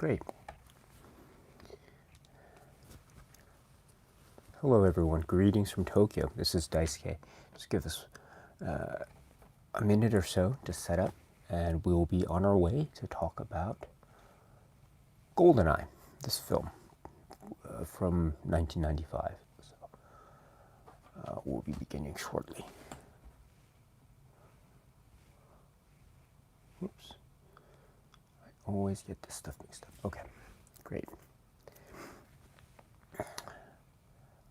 great. Hello everyone, greetings from Tokyo. This is Daisuke. Just give us a minute or so to set up and we'll be on our way to talk about GOLDENEYE, this film from 1995. So, we'll be beginning shortly. Oops. I always get this stuff mixed up. Okay, great.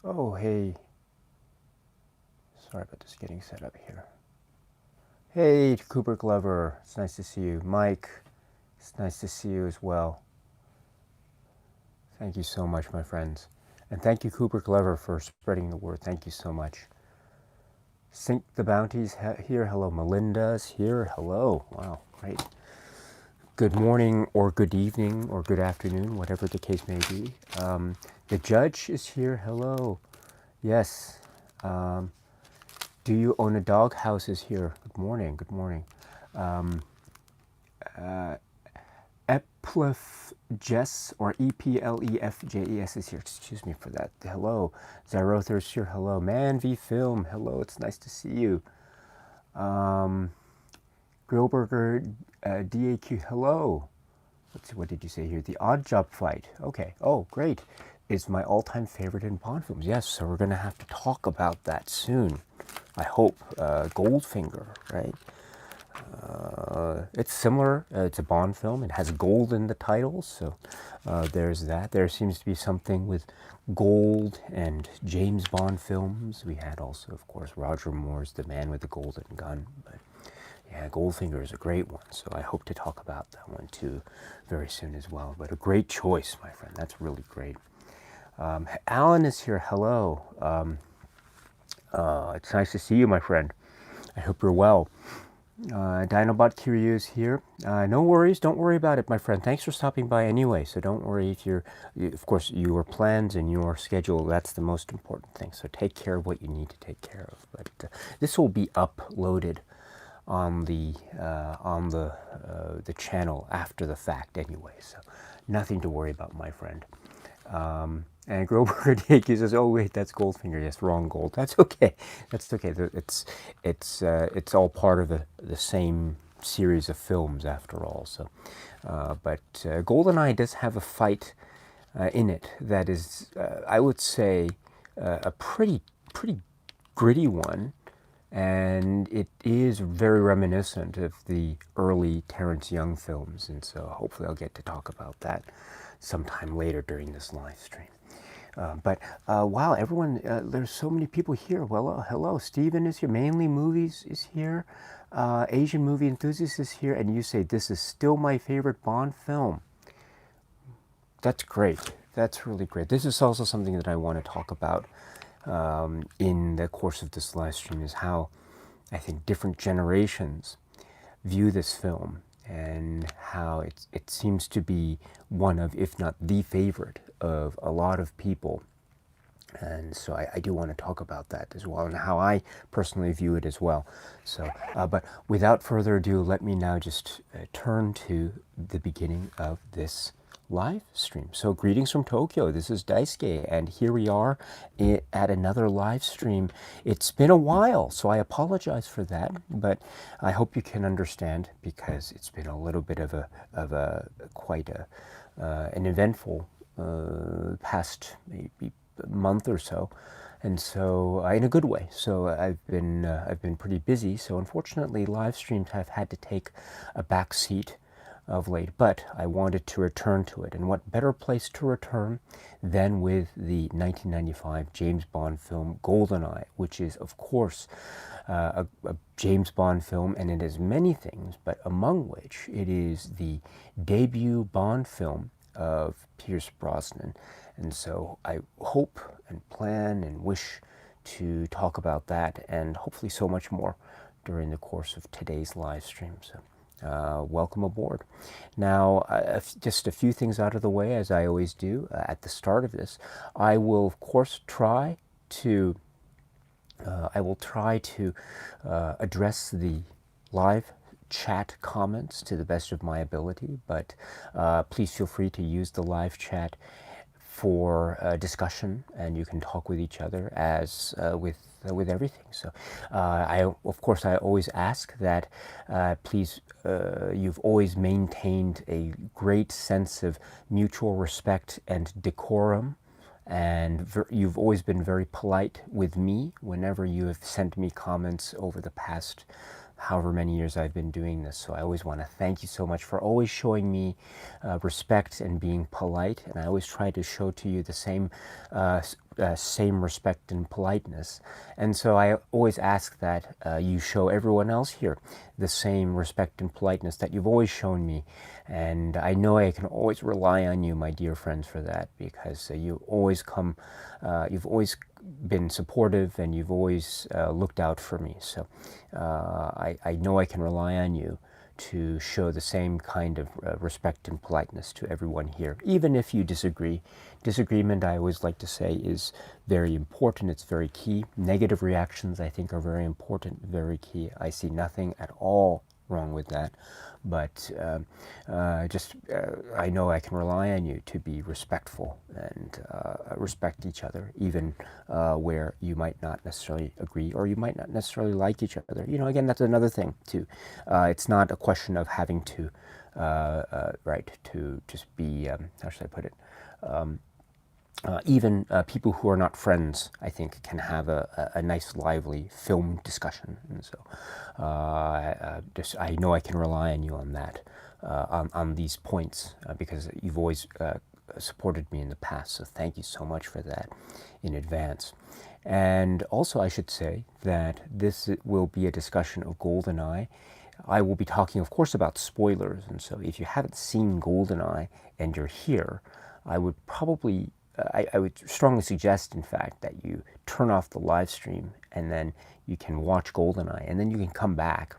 Oh, hey. Sorry about just getting set up here. Hey, Cooper Glover. It's nice to see you. Mike, it's nice to see you as well. Thank you so much, my friends. And thank you, Cooper Glover, for spreading the word. Thank you so much. Sink the Bounties here. Hello. Melinda's here. Hello. Wow, great. Good morning or good evening or good afternoon, whatever the case may be. The judge is here. Hello. Yes. Do you own a dog? House is here. Good morning. Good morning. Eplef Jess or EPLEFJES is here. Excuse me for that. Hello. Zyrother's here. Hello. Man v Film. Hello. It's nice to see you. Grillburger DAQ. Hello. Let's see. What did you say here? The Odd Job Fight. Okay. Oh, great. It's my all-time favorite in Bond films. Yes. So we're going to have to talk about that soon. I hope. Goldfinger, right? It's similar. It's a Bond film. It has gold in the title, so there's that. There seems to be something with gold and James Bond films. We had also, of course, Roger Moore's The Man with the Golden Gun. But yeah, Goldfinger is a great one, so I hope to talk about that one too very soon as well. But a great choice, my friend. That's really great. Alan is here. Hello. It's nice to see you, my friend. I hope you're well. Dinobot Kiryu is here. No worries, don't worry about it, my friend. Thanks for stopping by anyway. So don't worry if of course, your plans and your schedule, that's the most important thing. So take care of what you need to take care of. But this will be uploaded on the channel after the fact anyway. So nothing to worry about, my friend. And Grover Dickey says, "Oh wait, that's Goldfinger. Yes, wrong gold. That's okay. That's okay. It's all part of the same series of films after all. So, but GoldenEye does have a fight in it that is, I would say, a pretty gritty one, and it is very reminiscent of the early Terrence Young films. And so, hopefully, I'll get to talk about that sometime later during this live stream. But wow, everyone, there's so many people here. Well, hello, Steven is here. Mainly Movies is here. Asian Movie Enthusiast is here. And you say, this is still my favorite Bond film. That's great. That's really great. This is also something that I want to talk about in the course of this live stream, is how I think different generations view this film and how it seems to be one of, if not the favorite of a lot of people. And so I do want to talk about that as well, and how I personally view it as well. So, but without further ado, let me now just turn to the beginning of this live stream. So greetings from Tokyo. This is Daisuke, and here we are at another live stream. It's been a while, so I apologize for that, but I hope you can understand, because it's been a little bit of quite an eventful past maybe month or so, and so in a good way. So I've been pretty busy. So unfortunately, live streams have had to take a back seat of late, but I wanted to return to it. And what better place to return than with the 1995 James Bond film GoldenEye, which is, of course, a James Bond film, and it is many things, but among which it is the debut Bond film of Pierce Brosnan. And so I hope and plan and wish to talk about that, and hopefully so much more during the course of today's live stream. So welcome aboard. Now, just a few things out of the way, as I always do at the start of this. I will, of course, try to address the live chat comments to the best of my ability, but please feel free to use the live chat for discussion, and you can talk with each other as with everything. So of course I always ask that please, you've always maintained a great sense of mutual respect and decorum, and you've always been very polite with me whenever you have sent me comments over the past however many years I've been doing this. So I always want to thank you so much for always showing me respect and being polite, and I always try to show to you the same respect and politeness. And so I always ask that you show everyone else here the same respect and politeness that you've always shown me. And I know I can always rely on you, my dear friends, for that, because you've always been supportive, and you've always looked out for me. So I know I can rely on you to show the same kind of respect and politeness to everyone here, even if you disagree. Disagreement, I always like to say, is very important. It's very key. Negative reactions, I think, are very important, very key. I see nothing at all wrong with that, but I know I can rely on you to be respectful and respect each other, even where you might not necessarily agree, or you might not necessarily like each other. You know, again, that's another thing too. It's not a question of having to to just be how should I put it, even people who are not friends, I think, can have a nice, lively film discussion. And so I know I can rely on you on that, on these points, because you've always supported me in the past. So thank you so much for that in advance. And also, I should say that this will be a discussion of GoldenEye. I will be talking, of course, about spoilers. And so if you haven't seen GoldenEye and you're here, I would probably I would strongly suggest, in fact, that you turn off the live stream, and then you can watch GoldenEye, and then you can come back,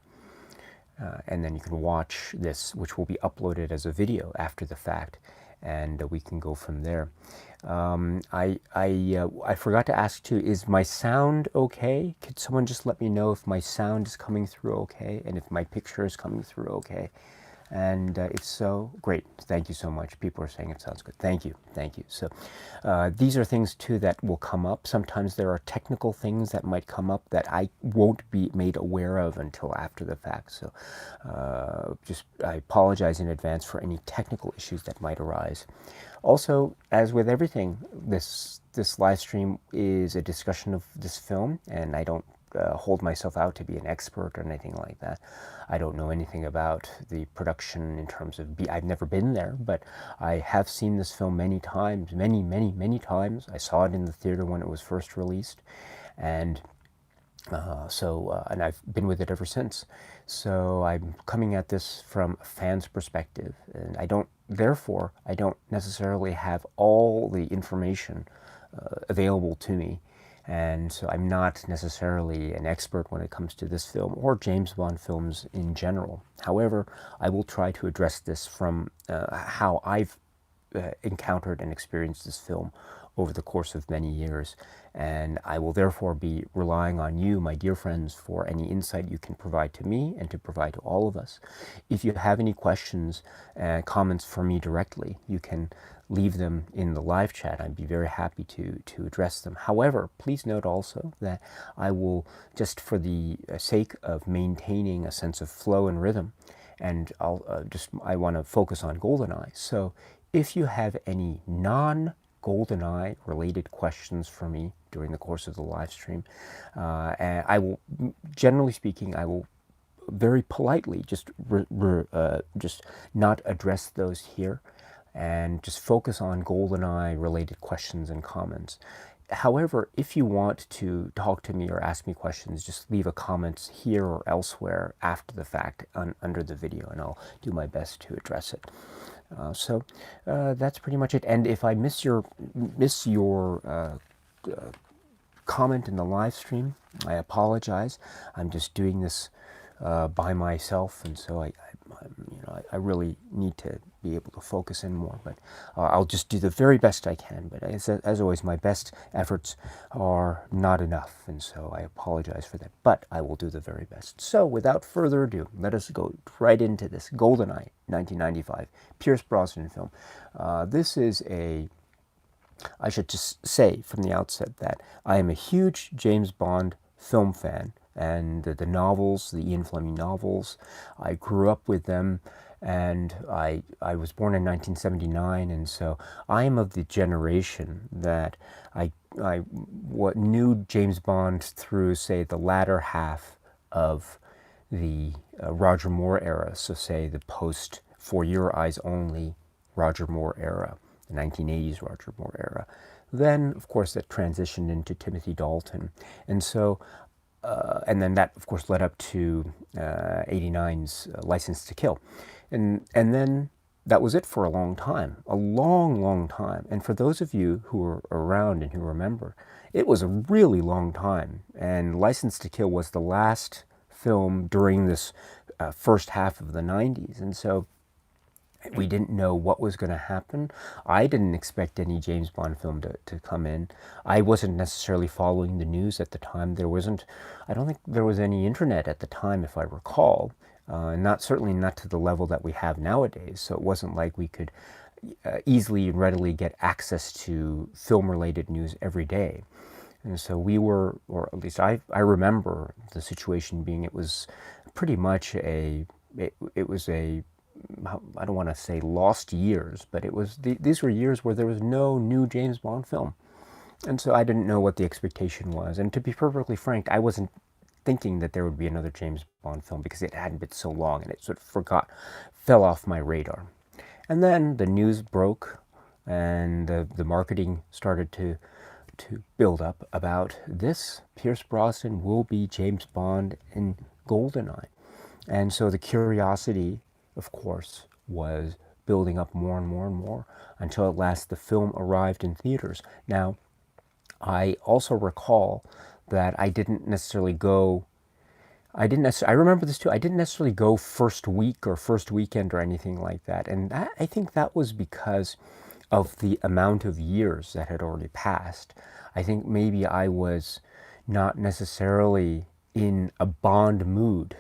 and then you can watch this, which will be uploaded as a video after the fact, and we can go from there. I forgot to ask too, is my sound okay? Could someone just let me know if my sound is coming through okay, and if my picture is coming through okay? And if so, great. Thank you so much. People are saying it sounds good. Thank you. Thank you. So these are things too that will come up. Sometimes there are technical things that might come up that I won't be made aware of until after the fact. So I apologize in advance for any technical issues that might arise. Also, as with everything, this live stream is a discussion of this film, and I don't hold myself out to be an expert or anything like that. I don't know anything about the production in terms of, I've never been there, but I have seen this film many times, many times. I saw it in the theater when it was first released, and and I've been with it ever since. So I'm coming at this from a fan's perspective, and therefore I don't necessarily have all the information available to me. And so I'm not necessarily an expert when it comes to this film or James Bond films in general. However, I will try to address this from how I've encountered and experienced this film over the course of many years. And I will therefore be relying on you, my dear friends, for any insight you can provide to me and to provide to all of us. If you have any questions and comments for me directly, you can leave them in the live chat. I'd be very happy to address them. However, please note also that I will, just for the sake of maintaining a sense of flow and rhythm, and I want to focus on GoldenEye. So if you have any non-GoldenEye related questions for me during the course of the live stream, and I will, generally speaking, I will very politely just not address those here, and just focus on GoldenEye related questions and comments. However, if you want to talk to me or ask me questions, just leave a comment here or elsewhere after the fact under the video, and I'll do my best to address it. So that's pretty much it. And if I miss your comment in the live stream, I apologize. I'm just doing this by myself, and so I really need to be able to focus in more. But I'll just do the very best I can. But as always, my best efforts are not enough, and so I apologize for that. But I will do the very best. So without further ado, let us go right into this GoldenEye 1995 Pierce Brosnan film. This is I should just say from the outset that I am a huge James Bond film fan, and the novels, the Ian Fleming novels, I grew up with them, and I was born in 1979, and so I am of the generation that what knew James Bond through, say, the latter half of the Roger Moore era, so say the post For Your Eyes Only Roger Moore era, the 1980s Roger Moore era. Then, of course, that transitioned into Timothy Dalton. And so, and then that, of course, led up to 89's License to Kill. And then that was it for a long time, a long, long time. And for those of you who were around and who remember, it was a really long time. And License to Kill was the last film during this first half of the 90s. And so we didn't know what was going to happen. I didn't expect any James Bond film to come in. I wasn't necessarily following the news at the time. I don't think there was any internet at the time, if I recall. Certainly not to the level that we have nowadays. So it wasn't like we could easily and readily get access to film-related news every day. And so we were, or at least I remember the situation being, it was pretty much it was a, I don't want to say lost years, but these were years where there was no new James Bond film. And so I didn't know what the expectation was. And to be perfectly frank, I wasn't thinking that there would be another James Bond film because it hadn't been so long, and it sort of fell off my radar. And then the news broke, and the marketing started to build up about this. Pierce Brosnan will be James Bond in GoldenEye. And so the curiosity, of course, was building up more and more and more until at last the film arrived in theaters. Now, I also recall that I didn't necessarily go, I remember this too, I didn't necessarily go first week or first weekend or anything like that. And I think that was because of the amount of years that had already passed. I think maybe I was not necessarily in a Bond mood.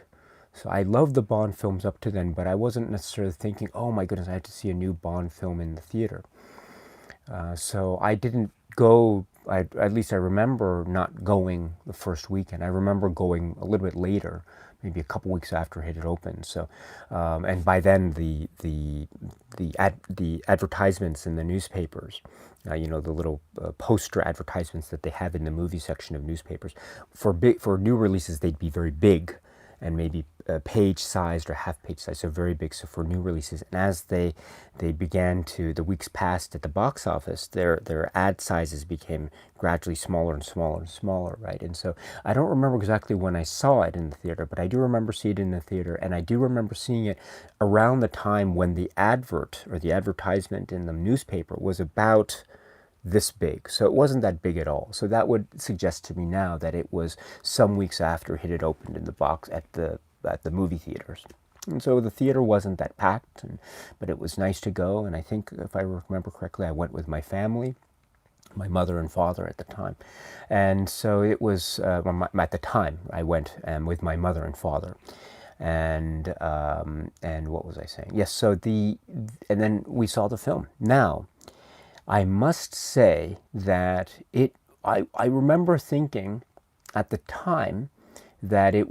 So I loved the Bond films up to then, but I wasn't necessarily thinking, oh my goodness, I had to see a new Bond film in the theater. So I didn't go, at least I remember not going the first weekend. I remember going a little bit later, maybe a couple weeks after it had opened. So, and by then the advertisements in the newspapers, the little poster advertisements that they have in the movie section of newspapers, for new releases, they'd be very big, and maybe page-sized or half-page size, so very big, so for new releases. And as they began to, the weeks passed at the box office, their ad sizes became gradually smaller and smaller and smaller, right? And so I don't remember exactly when I saw it in the theater, but I do remember seeing it in the theater, and I do remember seeing it around the time when the advert, or the advertisement in the newspaper, was about this big. So it wasn't that big at all. So that would suggest to me now that it was some weeks after it had opened in the box at the movie theaters. And so the theater wasn't that packed, but it was nice to go. And I think, if I remember correctly, I went with my family, my mother and father at the time. And so it was, at the time, I went with my mother and father. And what was I saying? Yes, so and then we saw the film. Now, I must say that I remember thinking at the time that I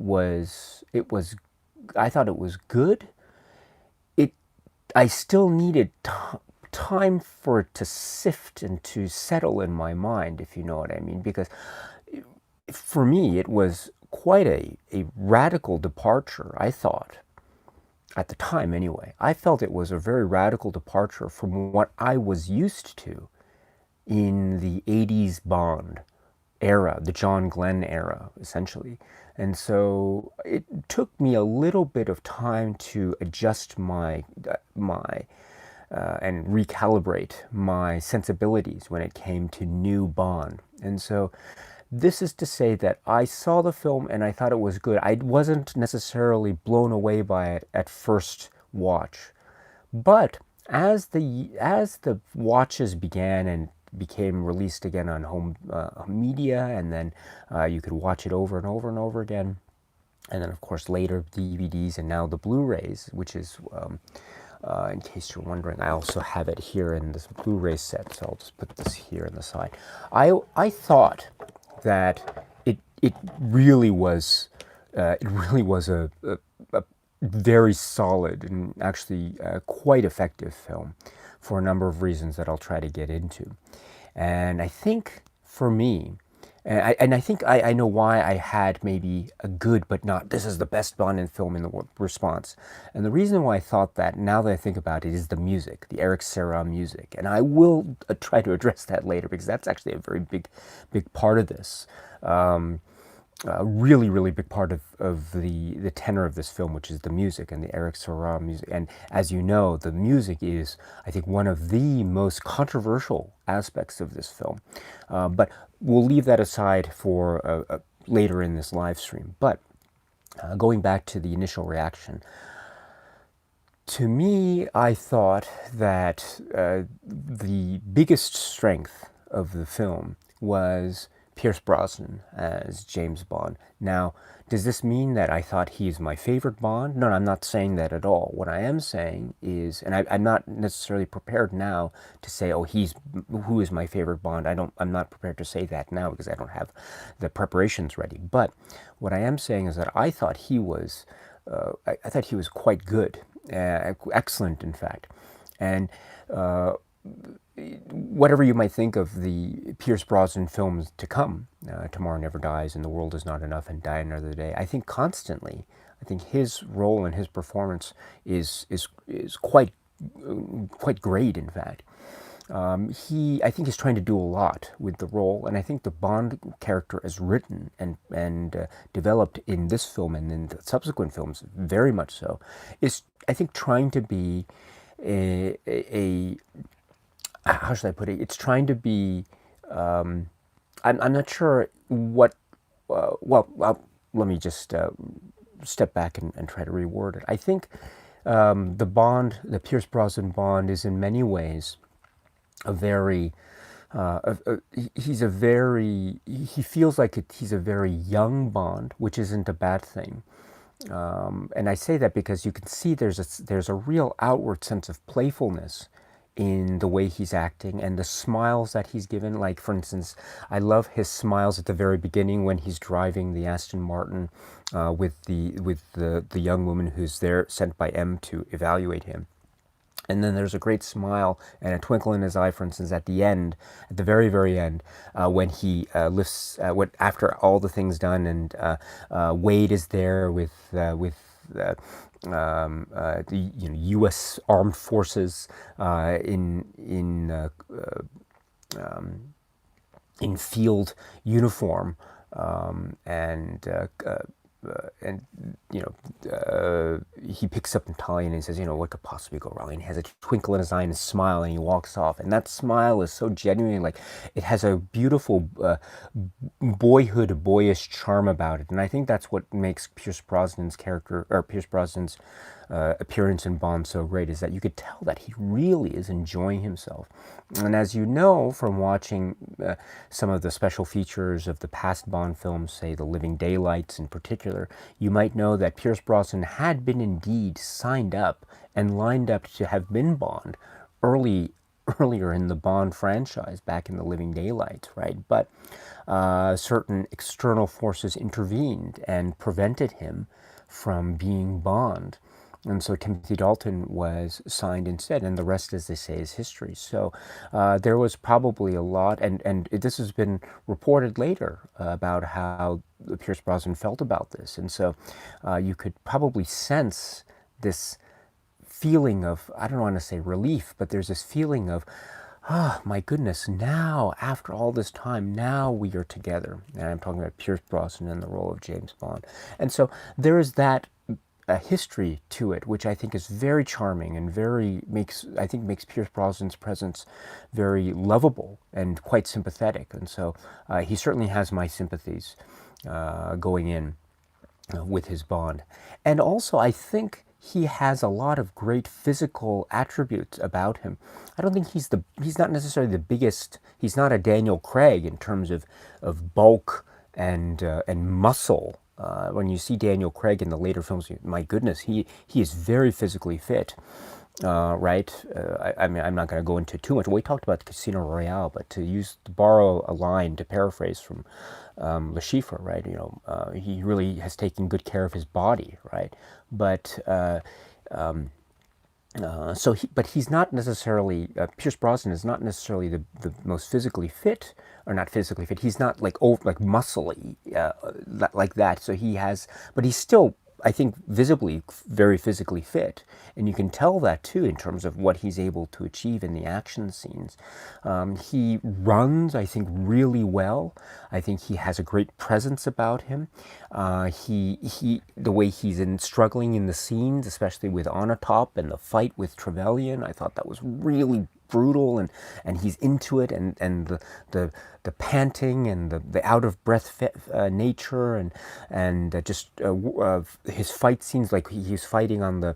thought it was good. I still needed time for it to sift and to settle in my mind, if you know what I mean, because for me it was quite a radical departure, I thought. At the time, anyway, I felt it was a very radical departure from what I was used to in the 80s Bond era, the John Glenn era, essentially. And so it took me a little bit of time to adjust and recalibrate my sensibilities when it came to new Bond. And so this is to say that I saw the film and I thought it was good. I wasn't necessarily blown away by it at first watch. But as the watches began and became released again on home media, and then you could watch it over and over and over again, and then of course later DVDs and now the Blu-rays, which is in case you're wondering, I also have it here in this Blu-ray set, so I'll just put this here on the side. I thought that it really was a very solid and actually quite effective film for a number of reasons that I'll try to get into. And I think for me, and I think I know why I had maybe a good but not this is the best Bond film in the world response. And the reason why I thought that, now that I think about it, is the music, the Eric Serra music. And I will try to address that later, because that's actually a very big part of this. A really, really big part of the tenor of this film, which is the music and the Eric Serra music. And as you know, the music is, I think, one of the most controversial aspects of this film. But we'll leave that aside for later in this live stream. But going back to the initial reaction, to me, I thought that the biggest strength of the film was Pierce Brosnan as James Bond. Now, does this mean that I thought he's my favorite Bond? No, I'm not saying that at all. What I am saying is, and I'm not necessarily prepared now to say, oh, who is my favorite Bond. I'm not prepared to say that now, because I don't have the preparations ready. But what I am saying is that I thought he was, I thought he was quite good, excellent, in fact, and. Whatever you might think of the Pierce Brosnan films to come, Tomorrow Never Dies and The World Is Not Enough and Die Another Day, I think constantly, I think his role and his performance is quite great, in fact. I think he's trying to do a lot with the role, and I think the Bond character as written and developed in this film and in the subsequent films, very much so, is, I think, trying to be a how should I put it? It's trying to be. I'm not sure what. Let me just step back and try to reword it. I think the Pierce Brosnan Bond, is in many ways a very. He feels like he's a very young Bond, which isn't a bad thing. And I say that because you can see there's a real outward sense of playfulness in the way he's acting and the smiles that he's given. Like, for instance, I love his smiles at the very beginning when he's driving the Aston Martin with the young woman who's there, sent by M to evaluate him. And then there's a great smile and a twinkle in his eye, for instance, at the end, at the very, very end, when he lifts, after all the things done, and Wade is there with the U.S. Armed Forces in field uniform, and he picks up Natalia and he says, what could possibly go wrong? And he has a twinkle in his eye and a smile, and he walks off. And that smile is so genuine, like it has a beautiful boyish charm about it. And I think that's what makes Pierce Brosnan's appearance in Bond so great, is that you could tell that he really is enjoying himself. And as you know from watching some of the special features of the past Bond films, say The Living Daylights in particular, you might know that Pierce Brosnan had been indeed signed up and lined up to have been Bond earlier in the Bond franchise, back in The Living Daylights, right? But certain external forces intervened and prevented him from being Bond. And so Timothy Dalton was signed instead, and the rest, as they say, is history. So there was probably a lot, and this has been reported later about how Pierce Brosnan felt about this. And so you could probably sense this feeling of, I don't want to say relief, but there's this feeling of, oh my goodness, now, after all this time, now we are together. And I'm talking about Pierce Brosnan in the role of James Bond. And so there is that a history to it, which I think is very charming and makes Pierce Brosnan's presence very lovable and quite sympathetic. And so he certainly has my sympathies going in with his Bond. And also, I think he has a lot of great physical attributes about him. I don't think he's not necessarily the biggest. He's not a Daniel Craig in terms of bulk and muscle. When you see Daniel Craig in the later films, my goodness, he is very physically fit. Right? I mean, I'm not going to go into too much. We talked about Casino Royale, but to borrow a line to paraphrase from Le Chiffre, right? He really has taken good care of his body, right? But but he's not necessarily Pierce Brosnan is not necessarily the most physically fit, or not physically fit. He's not like like muscly like that. So he has, but he's still, I think, visibly very physically fit, and you can tell that too in terms of what he's able to achieve in the action scenes. He runs, I think, really well. I think he has a great presence about him. The way he's struggling in the scenes, especially with Onatopp and the fight with Trevelyan, I thought that was really brutal, and he's into it, and the panting and the out of breath nature, and just his fight scenes, like he's fighting on the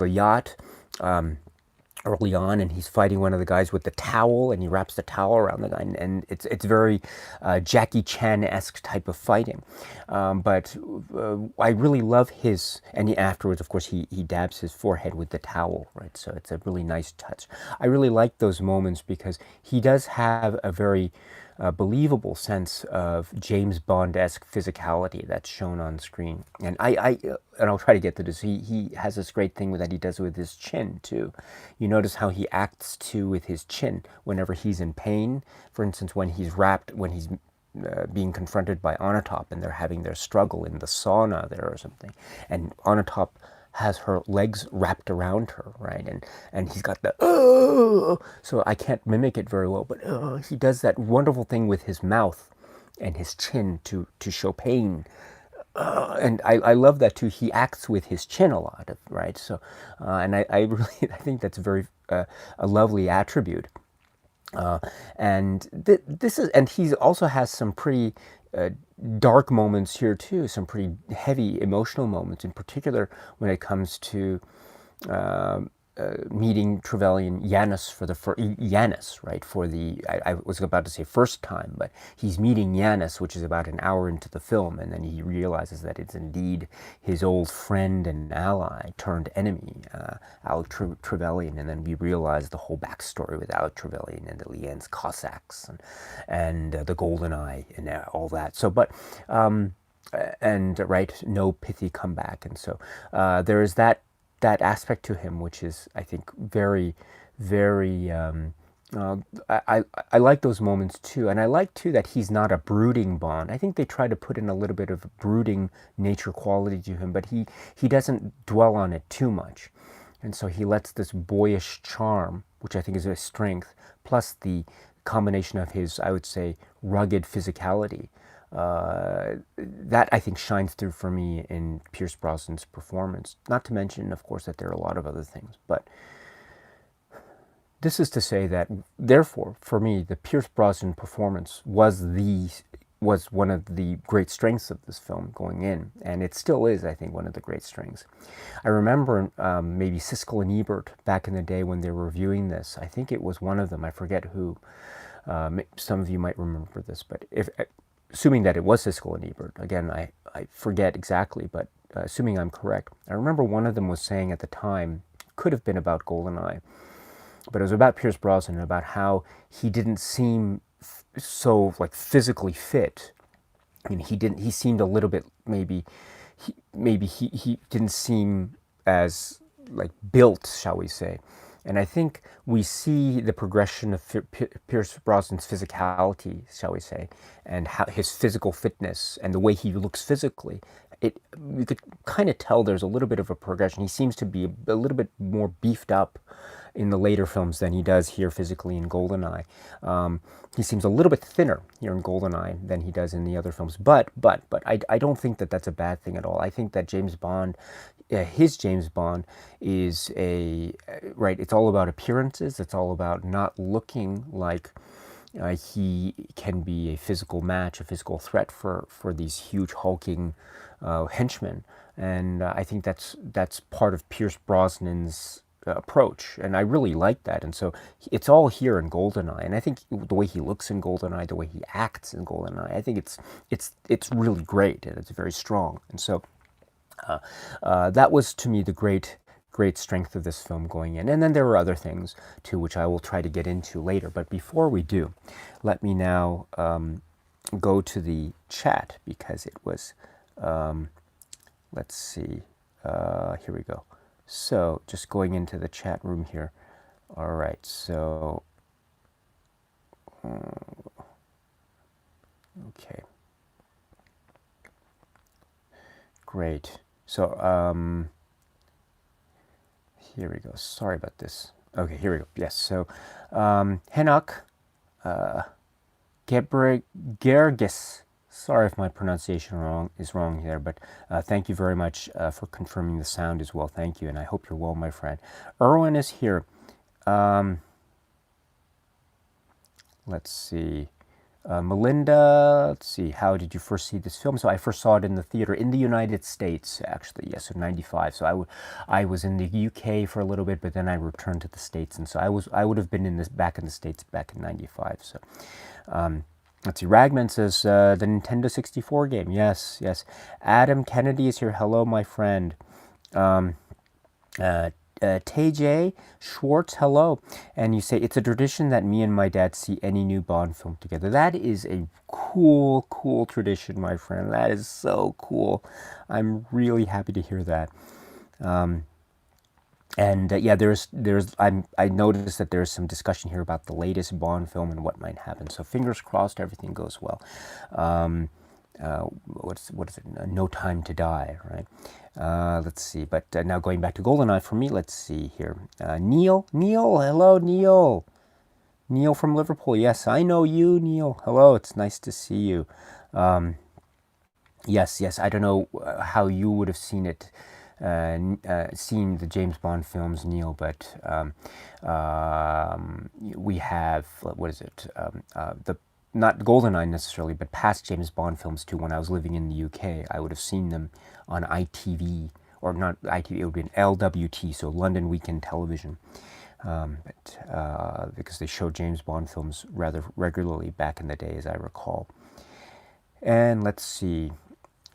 yacht early on, and he's fighting one of the guys with the towel, and he wraps the towel around the guy, and it's very Jackie Chan-esque type of fighting. But I really love and afterwards, of course, he dabs his forehead with the towel, right? So it's a really nice touch. I really like those moments because he does have a very believable sense of James Bond-esque physicality that's shown on screen. And I'll try to get to this. He has this great thing that he does with his chin too. You notice how he acts too with his chin whenever he's in pain. For instance, when he's being confronted by Onatopp, and they're having their struggle in the sauna there or something, and Onatopp has her legs wrapped around her, right? And he's got the so I can't mimic it very well, but he does that wonderful thing with his mouth and his chin to show pain. And I love that too. He acts with his chin a lot, right? So, and I really I think that's a lovely attribute. And he also has some pretty dark moments here too, some pretty heavy emotional moments, in particular when it comes to meeting Trevelyan, Yanis Yanis, right? I was about to say first time, but he's meeting Yanis, which is about an hour into the film, and then he realizes that it's indeed his old friend and ally turned enemy, Alec Trevelyan, and then we realize the whole backstory with Alec Trevelyan and the Lien's Cossacks and the GoldenEye and all that. So, but. And right, no pithy comeback, and so there is that aspect to him, which is, I think, very, very. I like those moments too, and I like too that he's not a brooding Bond. I think they try to put in a little bit of brooding nature quality to him, but he doesn't dwell on it too much, and so he lets this boyish charm, which I think is a strength, plus the combination of his, I would say, rugged physicality. That I think shines through for me in Pierce Brosnan's performance. Not to mention, of course, that there are a lot of other things. But this is to say that, therefore, for me, the Pierce Brosnan performance was one of the great strengths of this film going in, and it still is, I think, one of the great strengths. I remember maybe Siskel and Ebert back in the day when they were reviewing this. I think it was one of them. I forget who. Some of you might remember this, but assuming that it was Siskel and Ebert, again, I forget exactly, but assuming I'm correct, I remember one of them was saying at the time, could have been about GoldenEye, but it was about Pierce Brosnan, about how he didn't seem so like physically fit. I mean, he seemed a little bit, maybe he didn't seem as like built, shall we say. And I think we see the progression of Pierce Brosnan's physicality, shall we say, and how his physical fitness and the way he looks physically. We could kind of tell there's a little bit of a progression. He seems to be a little bit more beefed up in the later films than he does here physically in GoldenEye. He seems a little bit thinner here in GoldenEye than he does in the other films. But I don't think that that's a bad thing at all. I think that James Bond, his James Bond is right, it's all about appearances. It's all about not looking like he can be a physical match, a physical threat for these huge hulking henchmen. and I think that's part of Pierce Brosnan's approach, and I really like that. And so it's all here in GoldenEye, and I think the way he looks in GoldenEye, the way he acts in GoldenEye, I think it's really great, and it's very strong. And so that was to me the great strength of this film going in. And then there were other things too, which I will try to get into later. But before we do, let me now go to the chat, because it was, let's see, here we go. So just going into the chat room here. All right, so, okay, great. So here we go. Sorry about this. Okay, here we go. Yes, so Henak Gergis. Sorry if my pronunciation is wrong there, but thank you very much for confirming the sound as well. Thank you, and I hope you're well, my friend. Erwin is here. Let's see. Melinda, let's see, how did you first see this film? So I first saw it in the theater in the United States, actually, yes, in '95. So I was in the UK for a little bit, but then I returned to the States, and so I would have been back in the States back in '95. So let's see, Ragman says the Nintendo 64 game. Yes, yes. Adam Kennedy is here. Hello, my friend. TJ Schwartz, hello. And you say, it's a tradition that me and my dad see any new Bond film together. That is a cool tradition, my friend. That is so cool. I'm really happy to hear that. And yeah, I noticed that there's some discussion here about the latest Bond film and what might happen. So fingers crossed, everything goes well. What is it? No Time to Die, right? Let's see. But now going back to GoldenEye for me, let's see here. Neil, hello, Neil. Neil from Liverpool. Yes, I know you, Neil. Hello, it's nice to see you. Yes. I don't know how you would have seen it, seen the James Bond films, Neil, but we have, what is it? The not GoldenEye necessarily, but past James Bond films too. When I was living in the UK, I would have seen them on ITV, or not ITV, it would be an LWT, so London Weekend Television, because they showed James Bond films rather regularly back in the day, as I recall. And let's see,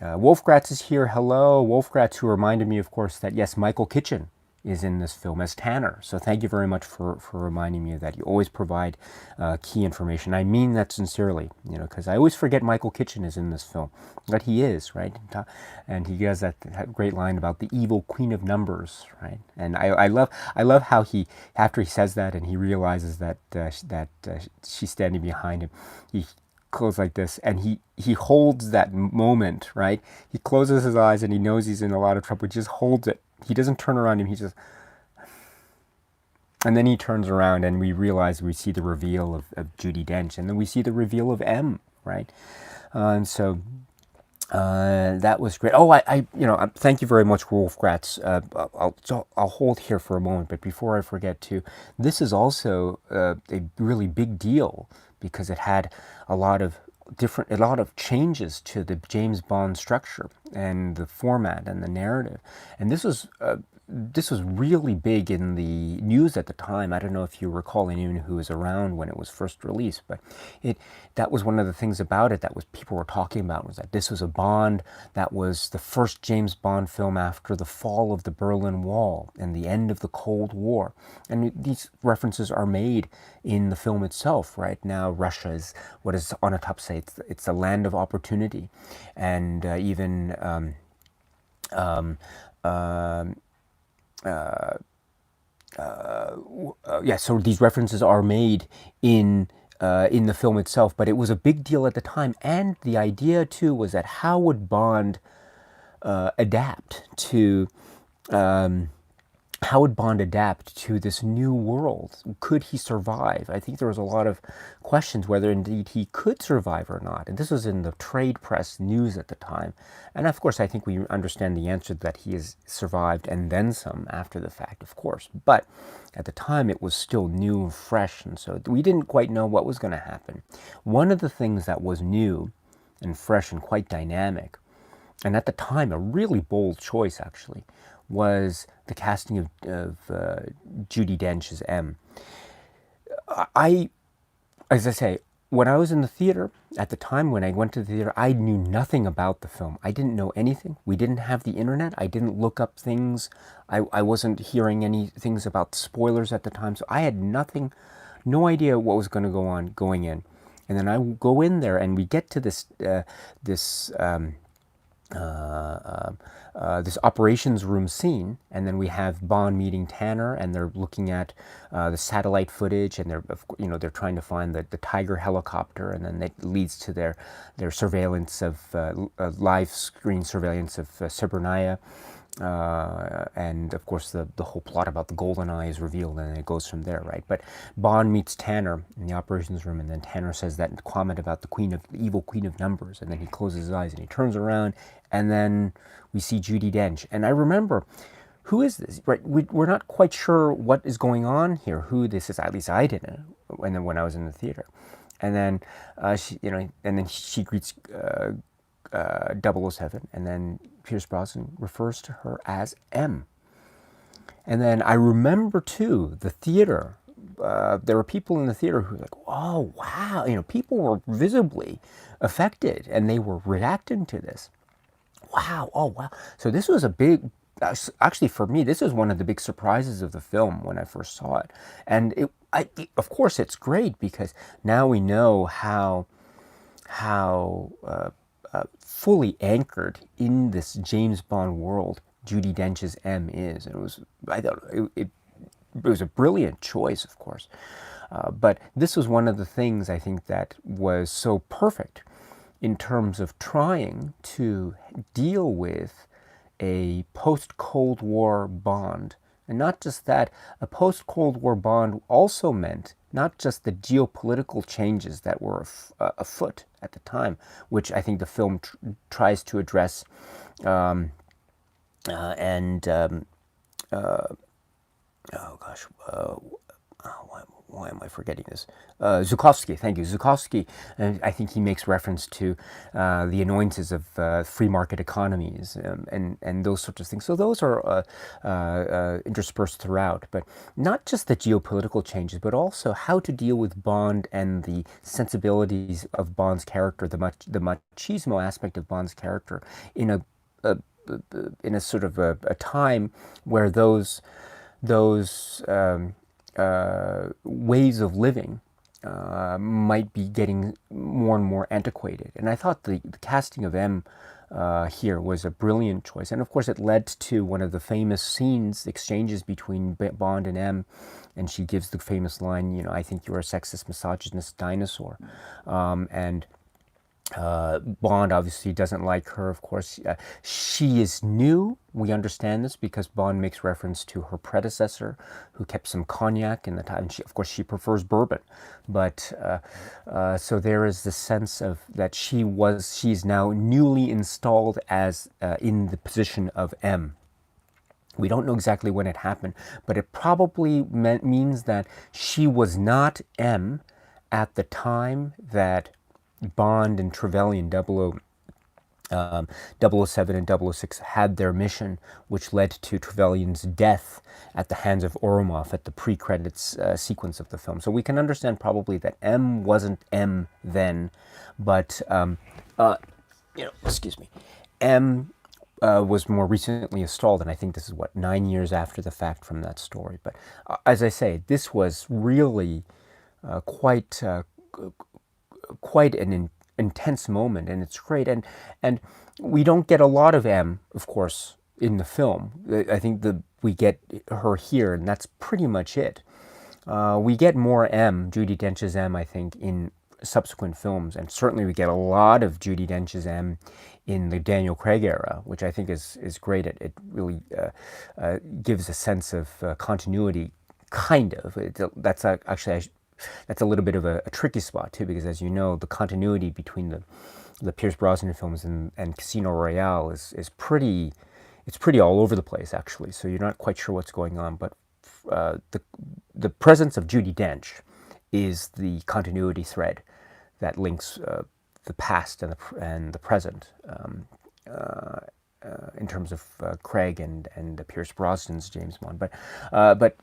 Wolfgratz is here. Hello, Wolfgratz, who reminded me, of course, that yes, Michael Kitchen is in this film as Tanner. So thank you very much for reminding me of that. You always provide key information. I mean that sincerely, because I always forget Michael Kitchen is in this film, but he is, right? And he has that great line about the evil queen of numbers, right? And I love how he, after he says that and he realizes that she's standing behind him, he goes like this, and he holds that moment, right? He closes his eyes and he knows he's in a lot of trouble. He just holds it. He doesn't turn around him. He just, and then he turns around, and we see the reveal of Judi Dench, and then we see the reveal of M, right? And so that was great. Oh, I thank you very much, Wolfgratz. I'll hold here for a moment, but before I forget to, this is also a really big deal, because it had a lot of changes to the James Bond structure and the format and the narrative, and this was really big in the news at the time. I don't know if you recall anyone who was around when it was first released, but that was one of the things about it that was people were talking about, was that this was a Bond that was the first James Bond film after the fall of the Berlin Wall and the end of the Cold War. And these references are made in the film itself, right? Now Russia is, what does Onatopp say? It's a land of opportunity. And even so these references are made in the film itself, but it was a big deal at the time. And the idea too was that how would Bond adapt to this new world? Could he survive? I think there was a lot of questions whether indeed he could survive or not. And this was in the trade press news at the time. And of course, I think we understand the answer, that he has survived and then some after the fact, of course. But at the time, it was still new and fresh. And so we didn't quite know what was going to happen. One of the things that was new and fresh and quite dynamic and at the time a really bold choice actually, was the casting of Judi Dench as M. I, as I say, when I was in the theater, at the time when I went to the theater, I knew nothing about the film. I didn't know anything. We didn't have the internet. I didn't look up things. I wasn't hearing any things about spoilers at the time. So I had nothing, no idea what was going to go on going in. And then I go in there and we get to this operations room scene, and then we have Bond meeting Tanner, and they're looking at the satellite footage, and they're trying to find the Tiger helicopter, and then that leads to their surveillance of live screen surveillance of Srebrenica. And of course the whole plot about the GoldenEye is revealed, and it goes from there, right? But Bond meets Tanner in the operations room, and then Tanner says that comment about the evil queen of numbers, and then he closes his eyes and he turns around, and then we see Judi Dench. And I remember, who is this? Right, we're not quite sure what is going on here, who this is. At least I didn't when I was in the theater. And then she greets 007, and then Pierce Brosnan refers to her as M. And then I remember too, the theater, there were people in the theater who were like, oh wow, people were visibly affected, and they were reacting to this. Wow, oh wow. So this was a big, actually for me, this was one of the big surprises of the film when I first saw it. And of course it's great, because now we know how fully anchored in this James Bond world Judi Dench's M is. And I thought it was a brilliant choice, of course. But this was one of the things I think that was so perfect in terms of trying to deal with a post-Cold War Bond. And not just that, a post-Cold War Bond also meant not just the geopolitical changes that were afoot at the time, which I think the film tries to address, oh gosh, why am I forgetting this? Zhukovsky, thank you. Zhukovsky, and I think he makes reference to the annoyances of free market economies and those sorts of things. So those are interspersed throughout, but not just the geopolitical changes, but also how to deal with Bond and the sensibilities of Bond's character, the machismo aspect of Bond's character in a sort of a time where those ways of living might be getting more and more antiquated. And I thought the casting of M here was a brilliant choice. And of course it led to one of the famous exchanges between Bond and M, and she gives the famous line, I think you're a sexist, misogynist dinosaur. And Bond obviously doesn't like her, of course. She is new. We understand this because Bond makes reference to her predecessor who kept some cognac in the time. Of course, she prefers bourbon. But so there is the sense of that she's now newly installed as in the position of M. We don't know exactly when it happened, but it probably means that she was not M at the time that Bond and Trevelyan, 007 and 006 had their mission, which led to Trevelyan's death at the hands of Oromov at the pre-credits sequence of the film. So we can understand probably that M wasn't M then, but excuse me, M was more recently installed, and I think this is 9 years after the fact from that story. But as I say, this was really quite an intense moment, and it's great. And we don't get a lot of M, of course, in the film. I think we get her here, and that's pretty much it. We get more M, Judi Dench's M, I think, in subsequent films, and certainly we get a lot of Judi Dench's M in the Daniel Craig era, which I think is great. It really gives a sense of continuity, kind of. That's a little bit of a tricky spot too, because as you know, the continuity between the Pierce Brosnan films and Casino Royale is pretty all over the place, actually. So you're not quite sure what's going on. But the presence of Judi Dench is the continuity thread that links the past and the present. in terms of Craig and Pierce Brosnan's James Bond. But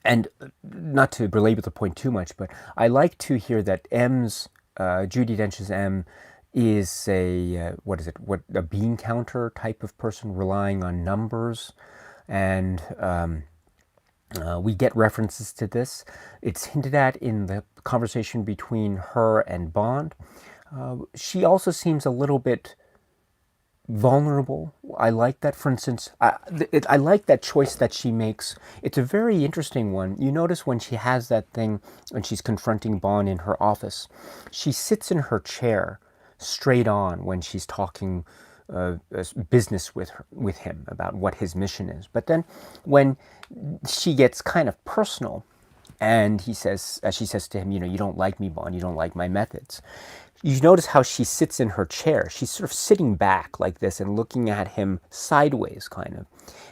and not to belabor the point too much, but I like to hear that M's Judi Dench's M is a what is it? What a bean counter type of person, relying on numbers, and we get references to this. It's hinted at in the conversation between her and Bond. She also seems a little bit vulnerable. I like that. For instance, I like that choice that she makes. It's a very interesting one. You notice when she has that thing, when she's confronting Bond in her office, she sits in her chair straight on when she's talking business with him about what his mission is. But then when she gets kind of personal, and she says to him, you don't like me, Bond, you don't like my methods. You notice how she sits in her chair. She's sort of sitting back like this and looking at him sideways, kind of.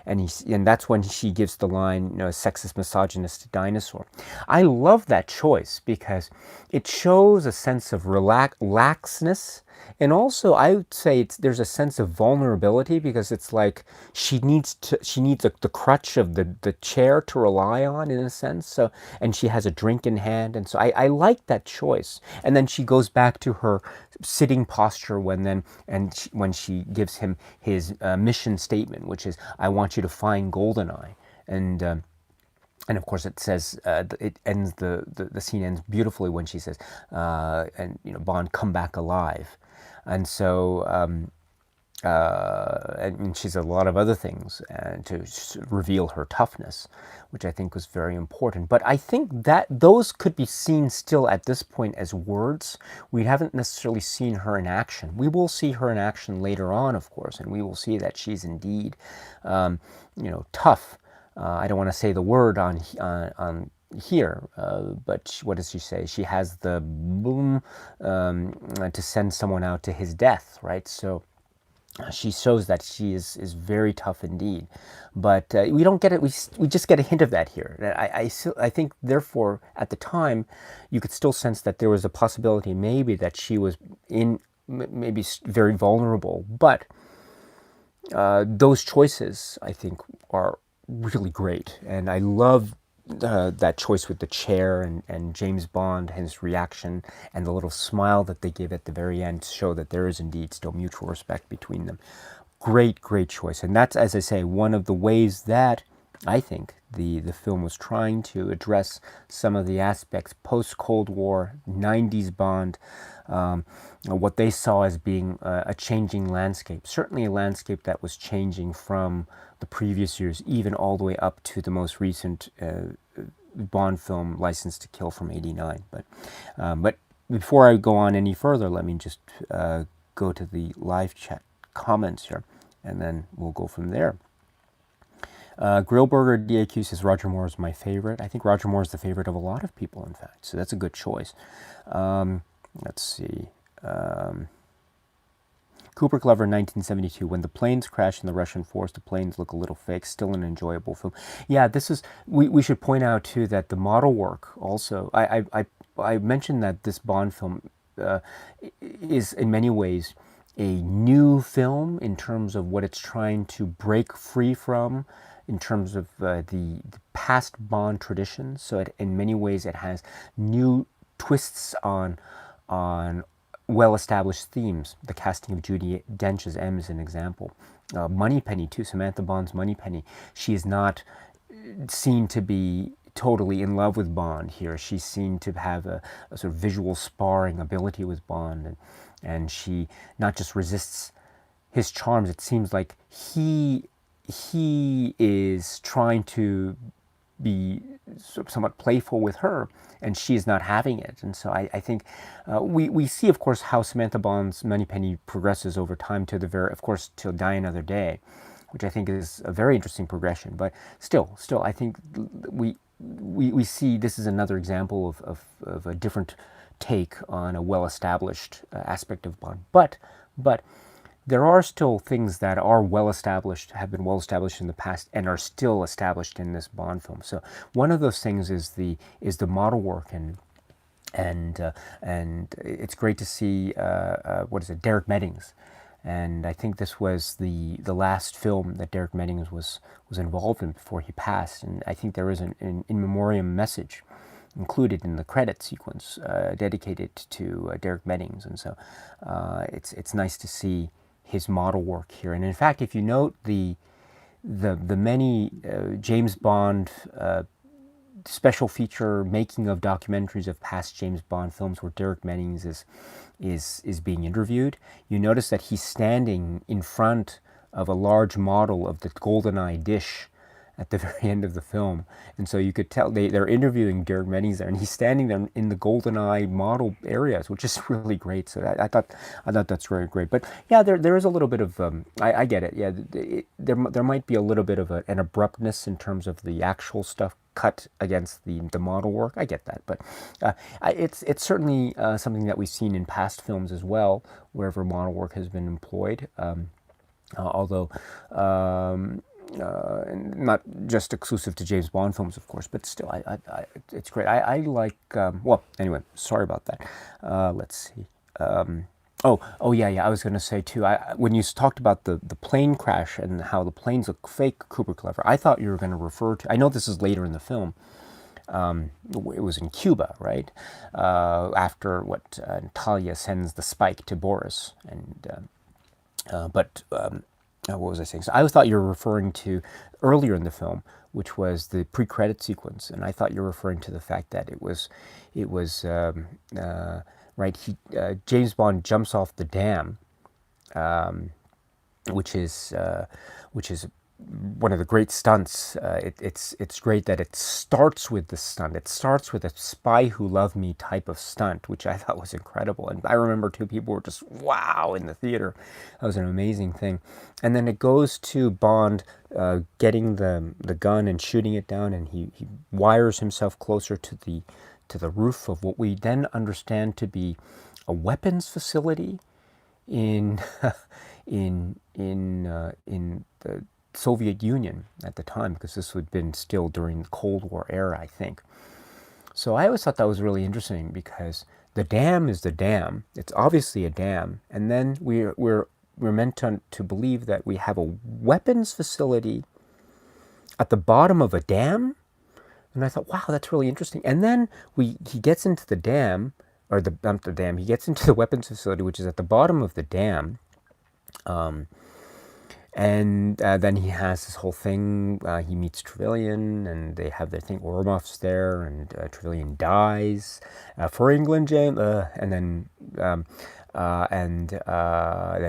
And that's when she gives the line, sexist, misogynist dinosaur. I love that choice because it shows a sense of laxness. And also, I would say there's a sense of vulnerability, because it's like she needs the crutch of the chair to rely on, in a sense. So, and she has a drink in hand, and so I like that choice. And then she goes back to her sitting posture when she gives him his mission statement, which is, "I want you to find GoldenEye," and of course, it says it ends the scene ends beautifully when she says, Bond, come back alive. And so, and she says a lot of other things to reveal her toughness, which I think was very important. But I think that those could be seen still at this point as words. We haven't necessarily seen her in action. We will see her in action later on, of course, and we will see that she's indeed, tough. I don't want to say the word on here, but what does she say? She has the boom to send someone out to his death, right? So she shows that she is very tough indeed, but we don't get it. We just get a hint of that here. I think, therefore, at the time, you could still sense that there was a possibility, maybe, that she was maybe very vulnerable. But those choices, I think, are really great, and I love that choice with the chair and James Bond, his reaction, and the little smile that they give at the very end to show that there is indeed still mutual respect between them. Great choice. And that's, as I say, one of the ways that I think the film was trying to address some of the aspects post-Cold War, 90s Bond, what they saw as being a changing landscape. Certainly a landscape that was changing from the previous years, even all the way up to the most recent Bond film, License to Kill, from '89. But before I go on any further, let me just go to the live chat comments here, and then we'll go from there. Grillburger DAQ says Roger Moore is my favorite. I think Roger Moore is the favorite of a lot of people, in fact, so that's a good choice. Let's see. Cooper Glover, 1972. When the planes crash in the Russian forest, the planes look a little fake. Still an enjoyable film. Yeah, this is. We should point out too that the model work also. I mentioned that this Bond film is in many ways a new film in terms of what it's trying to break free from, in terms of the past Bond traditions. So in many ways it has new twists on well-established themes. The casting of Judi Dench as M is an example. Moneypenny too, Samantha Bond's Moneypenny. She is not seen to be totally in love with Bond here. She's seen to have a sort of visual sparring ability with Bond, and she not just resists his charms. It seems like he is trying to be somewhat playful with her, and she is not having it. And so I think we see, of course, how Samantha Bond's Moneypenny progresses over time to of course, till Die Another Day, which I think is a very interesting progression. But still, I think we see this is another example of a different take on a well-established aspect of Bond. But there are still things that are well-established, have been well-established in the past, and are still established in this Bond film. So one of those things is the model work, and it's great to see Derek Meddings and I think this was the last film that Derek Meddings was involved in before he passed. And I think there is an in memoriam message included in the credit sequence dedicated to Derek Meddings, and so it's nice to see his model work here. And in fact, if you note the many James Bond special feature making of documentaries of past James Bond films where Derek Meddings is being interviewed, you notice that he's standing in front of a large model of the GoldenEye dish at the very end of the film. And so you could tell they're interviewing Derek Meddings there, and he's standing there in the GoldenEye model areas, which is really great. So I thought that's very great. But yeah, there is a little bit of I get it. Yeah, there might be a little bit of an abruptness in terms of the actual stuff cut against the model work. I get that, but it's certainly something that we've seen in past films as well, wherever model work has been employed. Although not just exclusive to James Bond films, of course, but still, it's great. I like. Well, anyway, sorry about that. Let's see. Oh yeah. I was going to say too. When you talked about the plane crash and how the planes look fake, Kubrick clever, I thought you were going to refer to. I know this is later in the film. It was in Cuba, right? After what Natalia sends the spike to Boris, and what was I saying? So I thought you were referring to earlier in the film, which was the pre-credit sequence, and I thought you were referring to the fact that it was right. James Bond jumps off the dam, which is one of the great stunts. It's great that it starts with the stunt. It starts with a Spy Who Loved Me type of stunt, which I thought was incredible. And I remember two people were just wow in the theater. That was an amazing thing. And then it goes to Bond getting the gun and shooting it down, and he wires himself closer to the roof of what we then understand to be a weapons facility in the Soviet Union at the time, because this would have been still during the Cold War era, I think. So I always thought that was really interesting, because the dam is the dam. It's obviously a dam, and then we're meant to believe that we have a weapons facility at the bottom of a dam. And I thought, wow, that's really interesting. And then he gets into the dam, or not the dam, he gets into the weapons facility, which is at the bottom of the dam. And then he has this whole thing. He meets Trevelyan, and they have their thing. Oromov's there, and Trevelyan dies for England, James. And then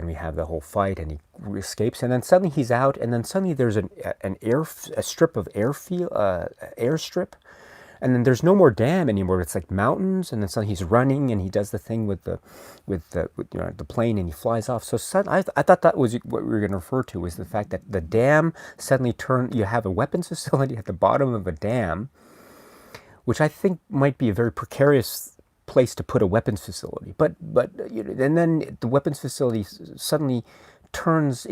we have the whole fight, and he escapes. And then suddenly he's out, and then suddenly there's a strip of airstrip. And then there's no more dam anymore. It's like mountains, and then suddenly he's running, and he does the thing with the plane, and he flies off. So I thought that was what we were going to refer to, was the fact that the dam suddenly turned. You have a weapons facility at the bottom of a dam, which I think might be a very precarious place to put a weapons facility. But and then the weapons facility suddenly turns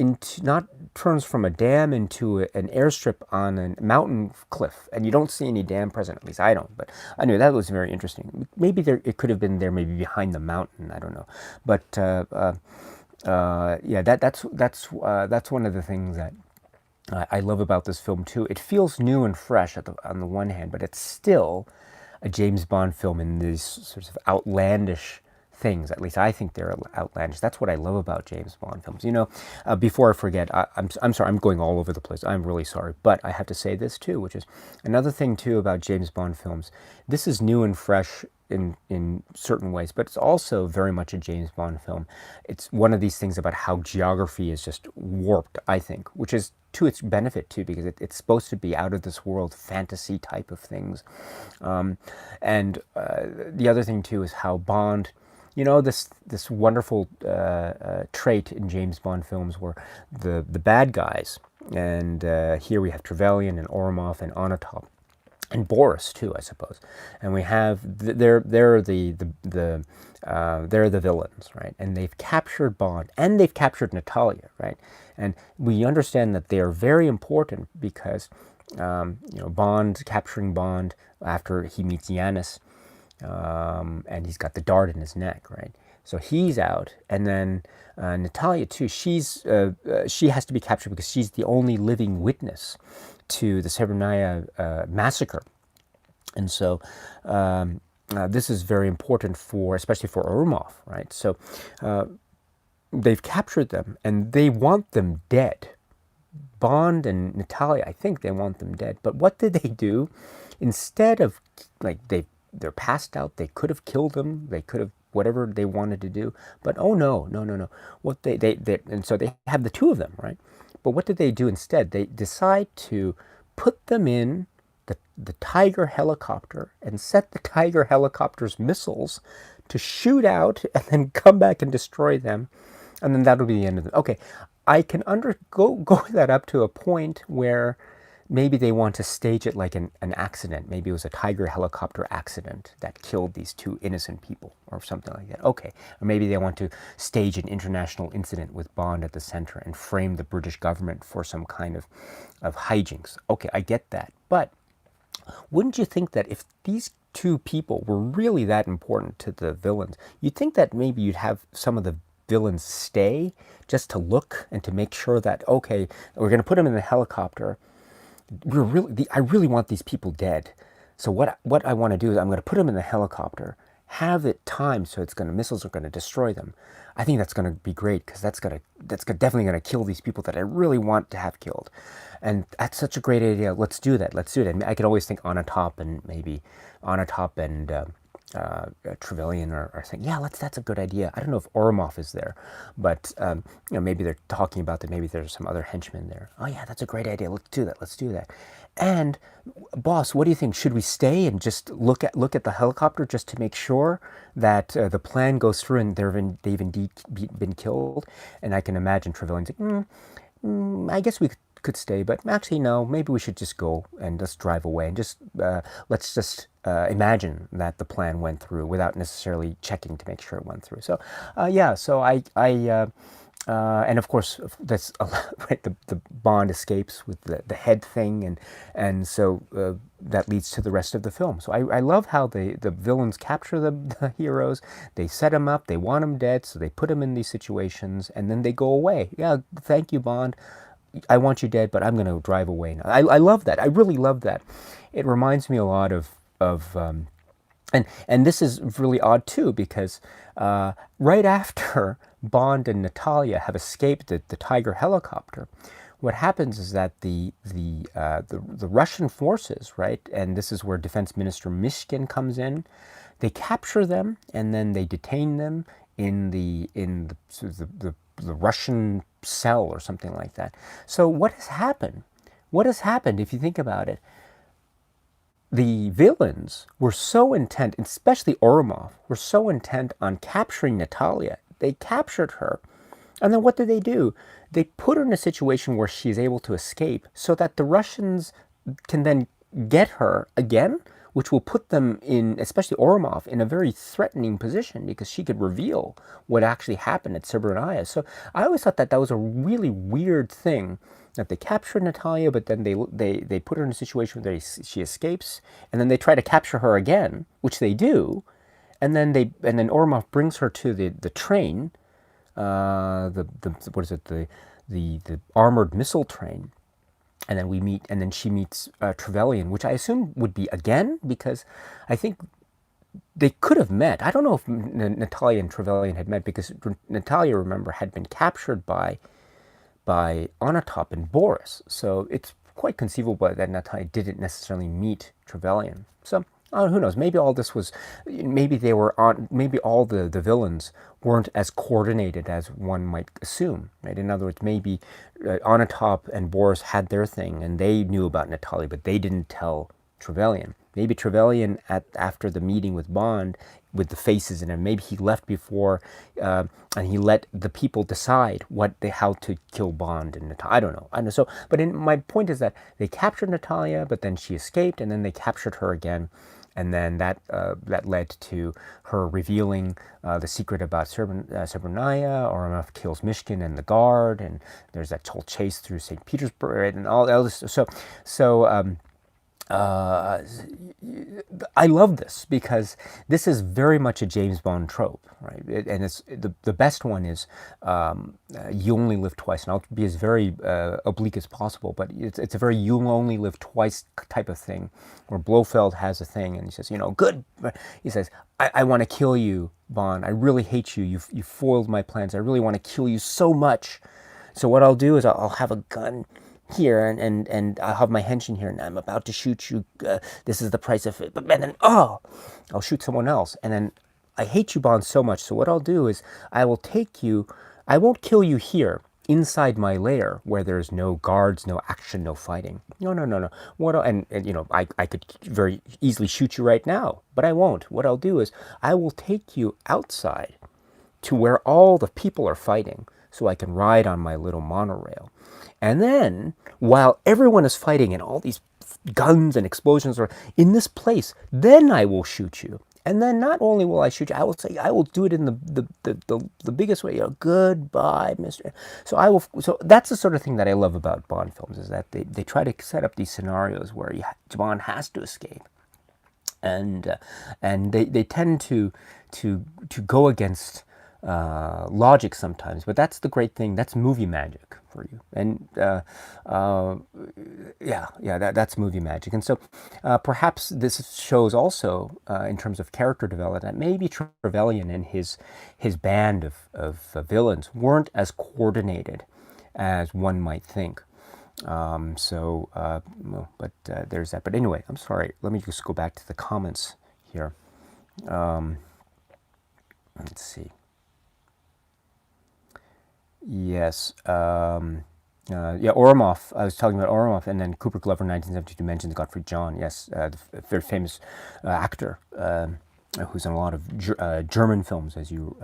from a dam into an airstrip on a mountain cliff, and you don't see any dam present. At least I don't. But anyway, that was very interesting. Maybe it could have been there, maybe behind the mountain. I don't know. But yeah, that's one of the things that I love about this film too. It feels new and fresh on the one hand, but it's still a James Bond film in these sorts of outlandish things. At least I think they're outlandish. That's what I love about James Bond films. Before I forget, I'm sorry, I'm going all over the place. I'm really sorry, but I have to say this too, which is another thing too about James Bond films. This is new and fresh in certain ways, but it's also very much a James Bond film. It's one of these things about how geography is just warped, I think, which is to its benefit too, because it's supposed to be out of this world fantasy type of things. And the other thing too is how Bond, this wonderful trait in James Bond films where the bad guys, and here we have Trevelyan and Oromov and Onatopp and Boris too, I suppose, and we have they're the villains, right? And they've captured Bond, and they've captured Natalia, right? And we understand that they are very important because Bond capturing Bond after he meets Yanis. And he's got the dart in his neck, right? So he's out, and then Natalia too. She has to be captured because she's the only living witness to the Srebrenica massacre, and so this is very important for, especially for Orumov, right? So they've captured them, and they want them dead. Bond and Natalia, I think they want them dead. But what did they do? Instead of, like, they're passed out, they could have killed them, they could have whatever they wanted to do. But oh no, no, no, no. What they and so they have the two of them, right? But what did they do instead? They decide to put them in the Tiger helicopter and set the Tiger helicopter's missiles to shoot out and then come back and destroy them. And then that'll be the end of it. Okay, I can go that up to a point where maybe they want to stage it like an accident. Maybe it was a Tiger helicopter accident that killed these two innocent people or something like that. Okay, or maybe they want to stage an international incident with Bond at the center and frame the British government for some kind of hijinks. Okay, I get that. But wouldn't you think that if these two people were really that important to the villains, you'd think that maybe you'd have some of the villains stay just to look and to make sure that, okay, we're going to put them in the helicopter. I really want these people dead. So what I want to do is I'm going to put them in the helicopter, have it timed so missiles are going to destroy them. I think that's going to be great because that's definitely going to kill these people that I really want to have killed. And that's such a great idea. Let's do that. Let's do it. And I could always think Onatopp and Trevelyan are saying, yeah, that's a good idea. I don't know if Orumov is there, but maybe they're talking about that. Maybe there's some other henchmen there. Oh yeah, that's a great idea. Let's do that. Let's do that. And boss, what do you think? Should we stay and just look at the helicopter just to make sure that the plan goes through and they've indeed been killed? And I can imagine Trevelyan's like, I guess we could stay, but actually no, maybe we should just go and just drive away and just let's just imagine that the plan went through without necessarily checking to make sure it went through. So yeah, so I and of course that's right. The Bond escapes with the head thing, and so that leads to the rest of the film. So I love how the villains capture the heroes. They set them up. They want them dead, so they put them in these situations, and then they go away. Yeah, thank you, Bond. I want you dead, but I'm going to drive away now. I love that. I really love that. It reminds me a lot of and this is really odd too, because right after Bond and Natalia have escaped the Tiger helicopter, what happens is that the Russian forces, right, and this is where Defense Minister Mishkin comes in, they capture them and then they detain them in the Russian cell or something like that. So what has happened? What has happened, if you think about it? The villains were so intent, especially Orumov, were so intent on capturing Natalia. They captured her. And then what did they do? They put her in a situation where she's able to escape so that the Russians can then get her again, which will put them in, especially Orumov, in a very threatening position because she could reveal what actually happened at Srebrenica. So I always thought that was a really weird thing, that they captured Natalia, but then they put her in a situation where she escapes, and then they try to capture her again, which they do, and then Orumov brings her to the train, what is it, the armored missile train. And then she meets Trevelyan, which I assume would be again, because I think they could have met. I don't know if Natalia and Trevelyan had met, because Natalia, remember, had been captured by Onatopp and Boris. So it's quite conceivable that Natalia didn't necessarily meet Trevelyan. So who knows? Maybe all this was, maybe all the villains weren't as coordinated as one might assume, right? In other words, maybe Onatopp and Boris had their thing and they knew about Natalia, but they didn't tell Trevelyan. Maybe Trevelyan, after the meeting with Bond, with the faces in him, maybe he left before, and he let the people decide how to kill Bond and Natalia. I don't know. So, but my point is that they captured Natalia, but then she escaped, and then they captured her again. And then that led to her revealing the secret about Srebrenica. Orumov kills Mishkin and the guard, and there's that whole chase through St. Petersburg and all this. So uh, I love this because this is very much a James Bond trope, right? And it's the best one is you only live twice, and I'll be as very oblique as possible, but it's a very you only live twice type of thing, where Blofeld has a thing, and he says, good. He says, I want to kill you, Bond. I really hate you. You foiled my plans. I really want to kill you so much. So what I'll do is I'll have a gun here, and I'll have my henchman here, and I'm about to shoot you. This is the price of it. But then, I'll shoot someone else. And then I hate you, Bond, so much. So what I'll do is I will take you. I won't kill you here inside my lair where there's no guards, no action, no fighting. No. I could very easily shoot you right now, but I won't. What I'll do is I will take you outside to where all the people are fighting so I can ride on my little monorail. And then, while everyone is fighting and all these guns and explosions are in this place, then I will shoot you. And then not only will I shoot you, I will say I will do it in the biggest way. Goodbye, Mister. So I will. So that's the sort of thing that I love about Bond films, is that they try to set up these scenarios where Bond has to escape, and they tend to go against logic sometimes, but that's the great thing. That's movie magic for you, and that's movie magic. And so perhaps this shows also in terms of character development that maybe Trevelyan and his band of villains weren't as coordinated as one might think. There's that. But anyway, I'm sorry. Let me just go back to the comments here. Let's see. Yes. Oromov. I was talking about Oromov, and then Cooper Glover, 1972, mentions Gottfried John. Yes, the very famous actor who's in a lot of German films, as you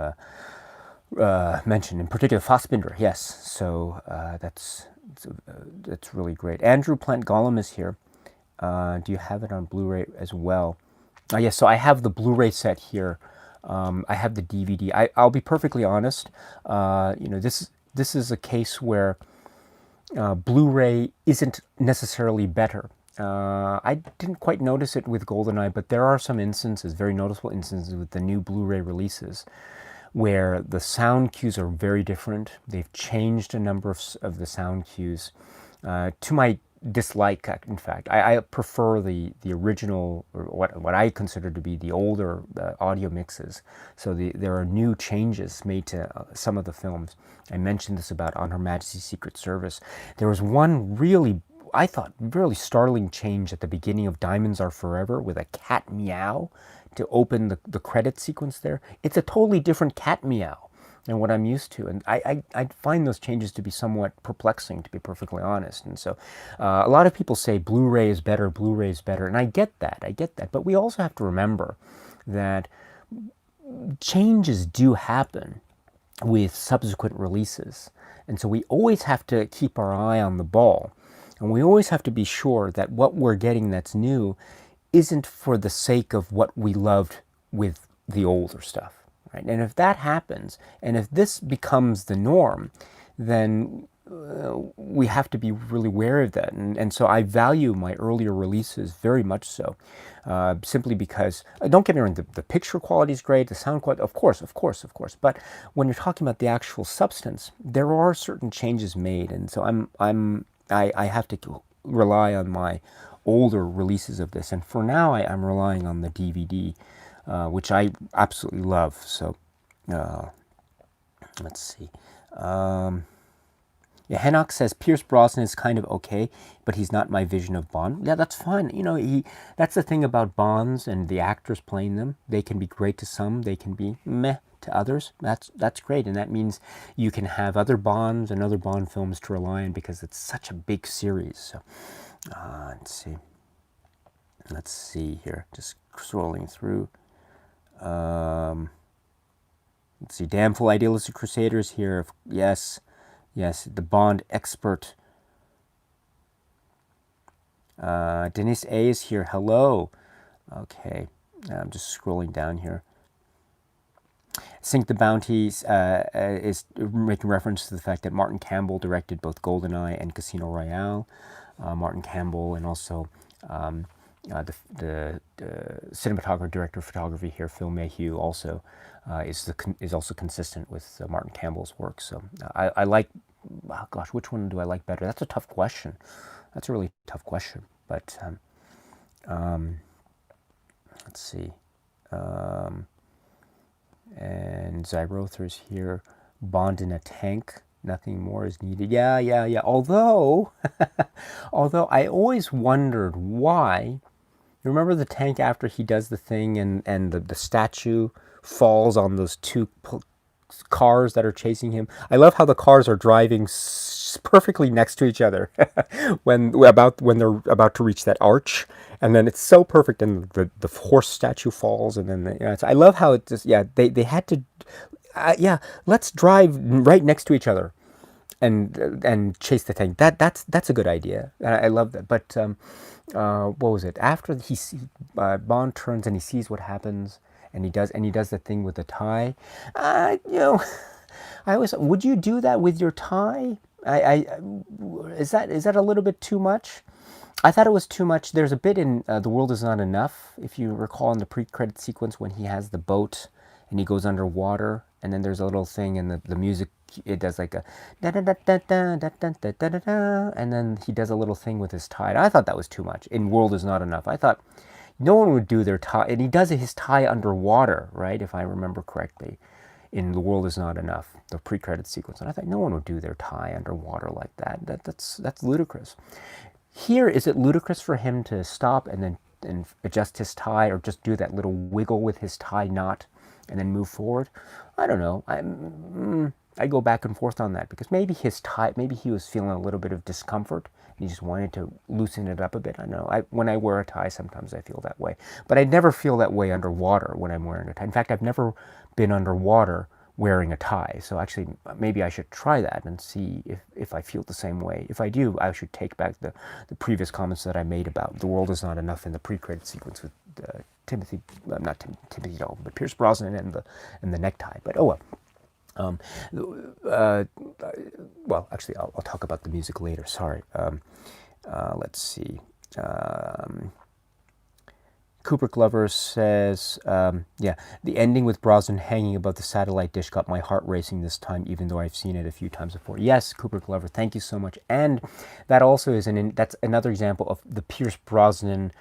mentioned, in particular Fassbinder. Yes, so that's really great. Andrew Plant Gollum is here. Do you have it on Blu-ray as well? Yes, so I have the Blu-ray set here. I have the DVD. I'll be perfectly honest. This is a case where Blu-ray isn't necessarily better. I didn't quite notice it with GoldenEye, but there are some instances, very noticeable instances with the new Blu-ray releases, where the sound cues are very different. They've changed a number of the sound cues to my dislike. In fact, I prefer the original, or what I consider to be the older audio mixes. So there are new changes made to some of the films. I mentioned this about On Her Majesty's Secret Service. There was one really, I thought, really startling change at the beginning of Diamonds Are Forever with a cat meow to open the credit sequence there. It's a totally different cat meow than what I'm used to. And I find those changes to be somewhat perplexing, to be perfectly honest. And so a lot of people say Blu-ray is better, Blu-ray is better. And I get that. But we also have to remember that changes do happen with subsequent releases. And so we always have to keep our eye on the ball. And we always have to be sure that what we're getting that's new isn't for the sake of what we loved with the older stuff. Right? And if that happens, and if this becomes the norm, then we have to be really wary of that. And so I value my earlier releases very much so, simply because, don't get me wrong, the picture quality is great, the sound quality, of course. But when you're talking about the actual substance, there are certain changes made. And so I have to rely on my older releases of this. And for now, I'm relying on the DVD, which I absolutely love. So let's see. Henok says Pierce Brosnan is kind of okay, but he's not my vision of Bond. Yeah, that's fine. That's the thing about Bonds and the actors playing them. They can be great to some, they can be meh to others. That's great, and that means you can have other Bonds and other Bond films to rely on because it's such a big series. So let's see here. Just scrolling through. Let's see. Damnful Idealistic Crusaders here. Yes, the Bond expert. Denise A is here. Hello. Okay, I'm just scrolling down here. Sink the Bounties is making reference to the fact that Martin Campbell directed both GoldenEye and Casino Royale. Martin Campbell and also The cinematographer, director of photography here, Phil Mayhew, also is also consistent with Martin Campbell's work. So I like, oh gosh, which one do I like better? That's a tough question. That's a really tough question. But let's see. And Zyrother's here. Bond in a tank. Nothing more is needed. Yeah. Although, although I always wondered why. You remember the tank after he does the thing and the statue falls on those two cars that are chasing him? I love how the cars are driving perfectly next to each other when they're about to reach that arch, and then it's so perfect, and the horse statue falls, and then I love how it just, yeah, they had to, let's drive right next to each other and chase the tank. That's a good idea. I love that. But what was it? After Bond turns and he sees what happens, and he does the thing with the tie. I always, would you do that with your tie? Is that a little bit too much? I thought it was too much. There's a bit in The World Is Not Enough, if you recall, in the pre-credit sequence when he has the boat and he goes underwater, and then there's a little thing, and the music, it does like a da da da da da da da da da da da, and then he does a little thing with his tie. I thought that was too much. In World Is Not Enough, I thought no one would do their tie, and he does his tie underwater, right? If I remember correctly, in The World Is Not Enough, the pre-credit sequence, and I thought no one would do their tie underwater like that. That's ludicrous. Here, is it ludicrous for him to stop and adjust his tie, or just do that little wiggle with his tie knot and then move forward? I don't know. I go back and forth on that, because maybe he was feeling a little bit of discomfort and he just wanted to loosen it up a bit. I know. When I wear a tie, sometimes I feel that way, but I never feel that way underwater when I'm wearing a tie. In fact, I've never been underwater wearing a tie. So actually, maybe I should try that and see if I feel the same way. If I do, I should take back the previous comments that I made about The World Is Not Enough in the pre-credit sequence with Timothy Dalton, but Pierce Brosnan and the necktie. But oh well. Well, actually, I'll talk about the music later. Sorry. Let's see. Kubrick Lover says, yeah, the ending with Brosnan hanging above the satellite dish got my heart racing this time, even though I've seen it a few times before. Yes, Kubrick Lover, thank you so much. And that also is that's another example of the Pierce Brosnan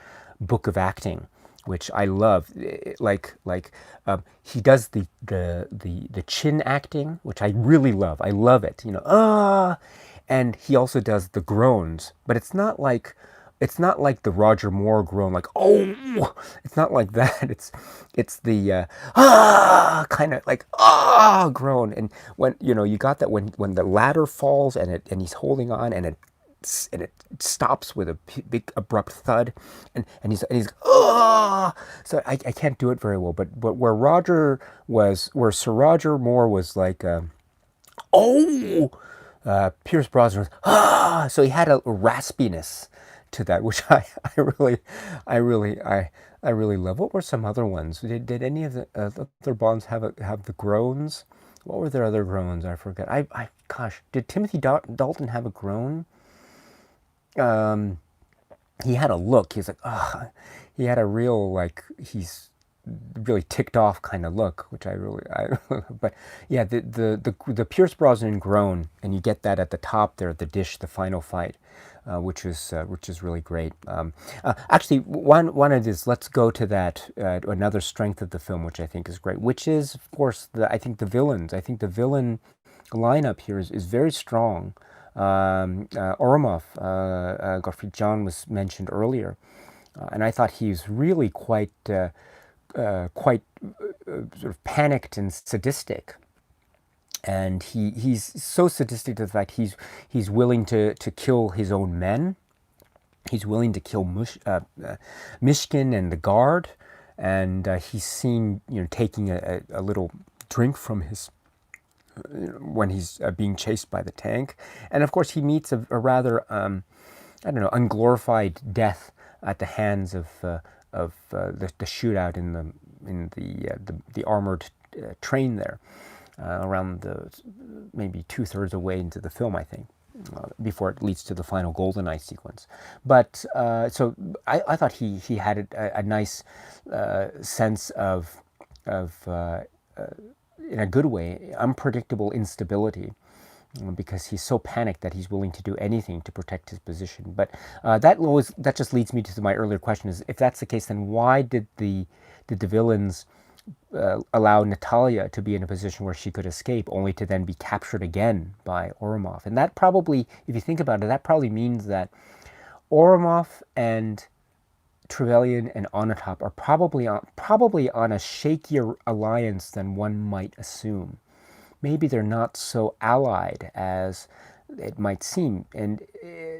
book of acting, which I love. He does the chin acting, which I really love. I love it. And he also does the groans, but it's not like the Roger Moore groan, like, oh, it's not like that. It's the kind of like groan. And when you got that when the ladder falls and he's holding on and it stops with a big abrupt thud, and he's so I can't do it very well. But where Sir Roger Moore was like Pierce Brosnan was so he had a raspiness to that, which I really love. What were some other ones? Did any of the other Bonds have the groans? What were their other groans? I forget. Gosh, did Timothy Dalton have a groan? He had a look. He's like, he had a real, like, he's really ticked off kind of look, which I but yeah, the Pierce Brosnan groan, and you get that at the top there at the dish, the final fight, which is really great. Actually, one of these, let's go to that another strength of the film, which I think is great, which is, of course, I think the villains. I think the villain lineup here is very strong. Oromov, Gottfried John was mentioned earlier, and I thought he's really quite sort of panicked and sadistic, and he's so sadistic to the fact he's willing to kill his own men. He's willing to kill Mishkin and the guard, and he's seen taking a little drink from his when he's being chased by the tank, and of course he meets a rather unglorified death at the hands of the shootout in the armored train there, around maybe 2/3 away into the film, I think. before it leads to the final GoldenEye sequence. But so I thought he had a nice sense of in a good way, unpredictable instability, because he's so panicked that he's willing to do anything to protect his position. But that just leads me to my earlier question: is if that's the case, then why did the villains allow Natalia to be in a position where she could escape, only to then be captured again by Ourumov? And that probably, if you think about it, that probably means that Ourumov and Trevelyan and Onatopp are probably on a shakier alliance than one might assume. Maybe they're not so allied as it might seem, and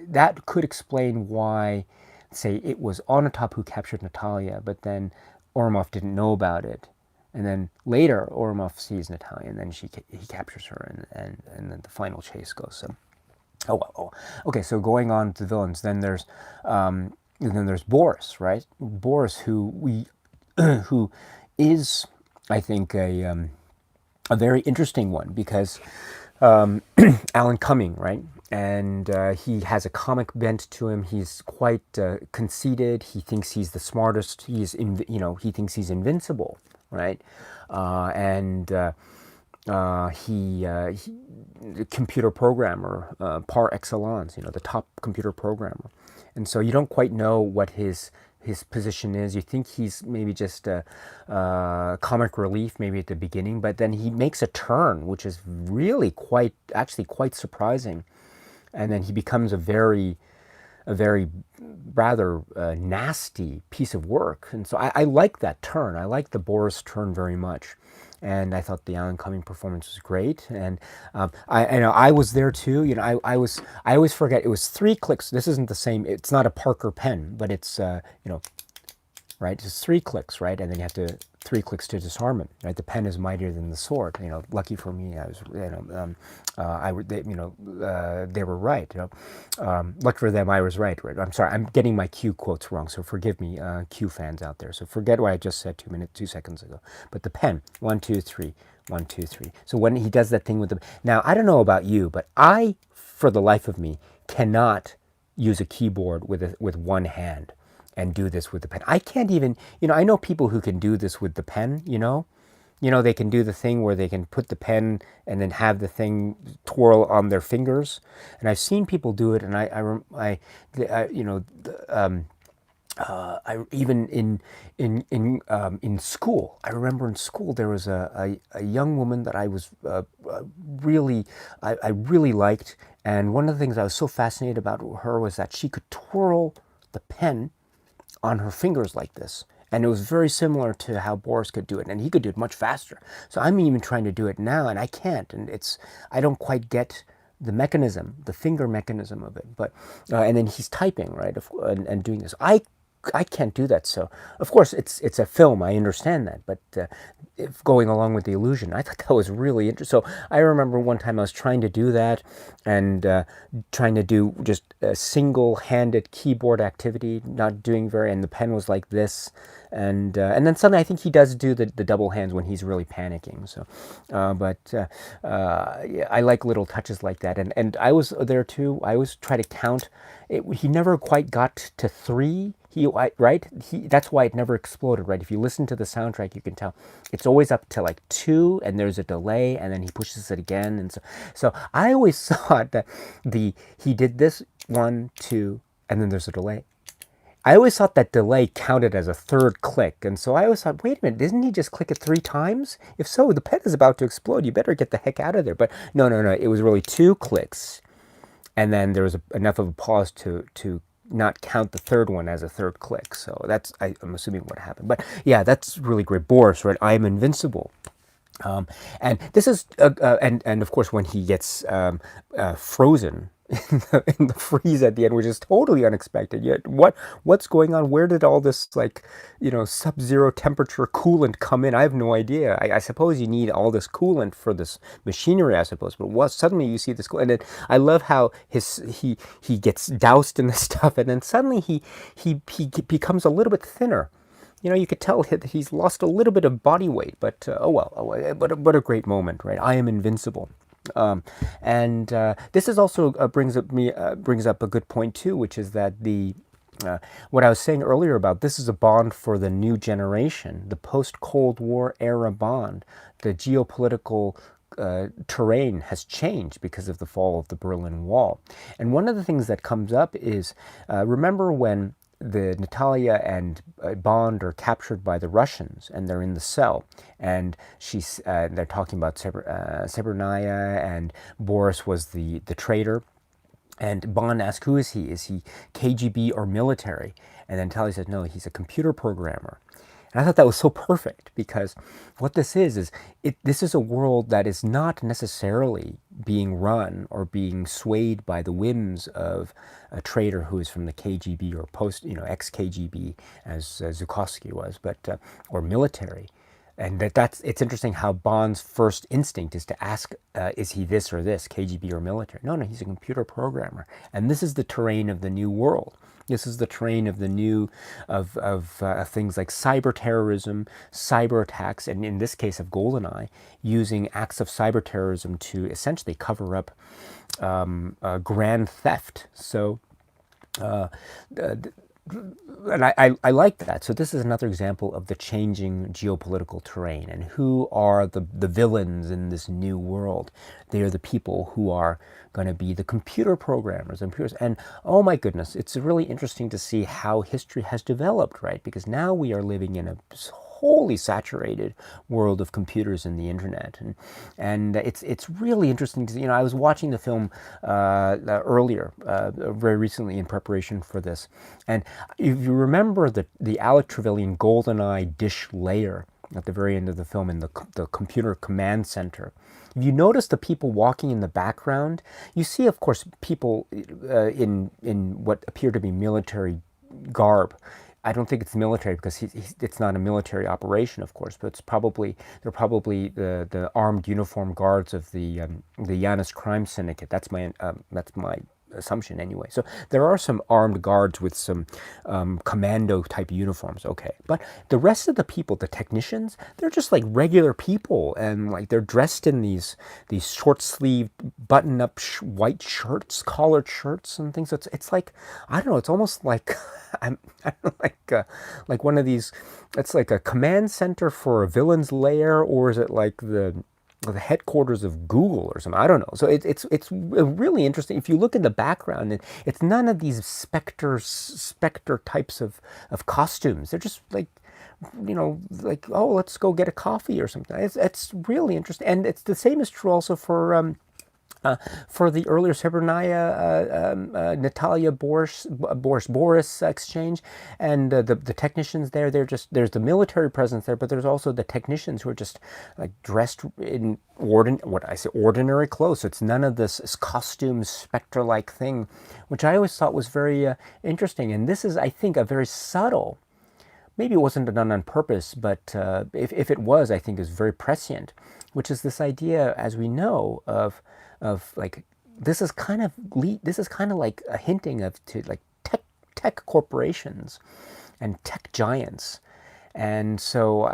that could explain why, say, it was Onatopp who captured Natalia, but then Ourumov didn't know about it, and then later Ourumov sees Natalia, and then he captures her, and then the final chase goes. So, okay. So going on to the villains, then there's Boris, right? Boris, who is, I think, a very interesting one, because Alan Cumming, right? And he has a comic bent to him. He's quite conceited. He thinks he's the smartest. He thinks he's invincible, right? He computer programmer par excellence, the top computer programmer. And so you don't quite know what his position is. You think he's maybe just a comic relief, maybe at the beginning, but then he makes a turn, which is really quite surprising, and then he becomes a very rather nasty piece of work. And so I like that turn. I like the Boris turn very much. And I thought the Alan Cumming performance was great, and I was there too. I always forget it was 3 clicks. This isn't the same. It's not a Parker pen, but it's right. It's 3 clicks, right, and then you have to 3 clicks to disarm it. Right, the pen is mightier than the sword. Lucky for me, I was they were right. Lucky for them, I was right. Right. I'm sorry, I'm getting my Q quotes wrong, so forgive me, Q fans out there. So forget what I just said 2 seconds ago. But the pen, 1, 2, 3, 1, 2, 3. So when he does that thing with the now, I don't know about you, but I, for the life of me, cannot use a keyboard with one hand and do this with the pen. I can't even, I know people who can do this with the pen, they can do the thing where they can put the pen and then have the thing twirl on their fingers. And I've seen people do it, and even in school, I remember in school there was a young woman that I was really liked, and one of the things I was so fascinated about her was that she could twirl the pen on her fingers like this, and it was very similar to how Boris could do it, and he could do it much faster. So I'm even trying to do it now, and I can't, and I don't quite get the mechanism, the finger mechanism of it. But and then he's typing, right, and doing this. I can't do that. So of course it's a film. I understand that, but if going along with the illusion, I thought that was really interesting. So I remember one time I was trying to do that, and trying to do just a single-handed keyboard activity, not doing and the pen was like this, and then suddenly I think he does do the double hands when he's really panicking. So, yeah, I like little touches like that, and I was there too. I always try to count. He never quite got to 3. That's why it never exploded, right? If you listen to the soundtrack, you can tell it's always up to like 2, and there's a delay, and then he pushes it again, and so I always thought that he did this 1, 2, and then there's a delay. I always thought that delay counted as a 3rd click, and so I always thought, wait a minute, didn't he just click it 3 times? If so, the pen is about to explode. You better get the heck out of there. But no, it was really 2 clicks, and then there was enough of a pause to not count the 3rd one as a 3rd click. So that's, I'm assuming, what happened. But yeah, that's really great. Boris, right? I am invincible. And this is, and of course, when he gets frozen in the freeze at the end, which is totally unexpected. Yet, what's going on? Where did all this sub-zero temperature coolant come in? I have no idea. I suppose you need all this coolant for this machinery, I suppose. But suddenly you see this, and then I love how he gets doused in this stuff, and then suddenly he becomes a little bit thinner. You could tell that he's lost a little bit of body weight, but oh well. But a great moment, right? I am invincible. And this is also brings up a good point too, which is that the what I was saying earlier about this is a bond for the new generation, the post-Cold War era bond. The geopolitical terrain has changed because of the fall of the Berlin Wall. And one of the things that comes up is, remember when the Natalia and Bond are captured by the Russians, and they're in the cell, and they're talking about Srebrenica, and Boris was the traitor. And Bond asks, who is he? Is he KGB or military? And then Natalia says, no, he's a computer programmer. And I thought that was so perfect, because what this is this is a world that is not necessarily being run or being swayed by the whims of a traitor who is from the KGB or ex-KGB, as Zhukovsky was, but or military. And it's interesting how Bond's first instinct is to ask, is he this or this, KGB or military? No, he's a computer programmer. And this is the terrain of the new world. This is the terrain of the new, of things like cyber terrorism, cyber attacks, and in this case of GoldenEye, using acts of cyber terrorism to essentially cover up grand theft. So, and I like that. So this is another example of the changing geopolitical terrain, and who are the villains in this new world. They are the people who are going to be the computer programmers and computers. And oh my goodness, it's really interesting to see how history has developed, right? Because now we are living in a wholly saturated world of computers and the internet, and it's really interesting to see. I was watching the film earlier, very recently in preparation for this, and if you remember the Alec Trevelyan GoldenEye dish layer at the very end of the film in the computer command center. If you notice the people walking in the background, you see, of course, people in what appear to be military garb. I don't think it's military, because it's not a military operation, of course, but they're probably the armed uniformed guards of the Yanis crime syndicate. That's my assumption anyway. So there are some armed guards with some commando type uniforms, okay. But the rest of the people, the technicians, they're just like regular people, and like they're dressed in these short sleeved button up white shirts, collared shirts and things. So it's like, I don't know, it's almost like I don't know, like one of these. It's like a command center for a villain's lair, or is it like the headquarters of Google or something? I don't know. So it's really interesting. If you look in the background, it's none of these specter types of costumes. They're just like, like, oh, let's go get a coffee or something. It's really interesting, and it's the same is true also for the earlier Srebrenica, Natalia Boris exchange, and the technicians there. There's the military presence there, but there's also the technicians who are just like dressed in ordinary clothes. So it's none of this costume spectre-like thing, which I always thought was very interesting. And this is, I think, a very subtle. Maybe it wasn't done on purpose, but if it was, I think is very prescient, which is this idea, as we know, of like this is kind of like a hinting of to like tech corporations and tech giants. And so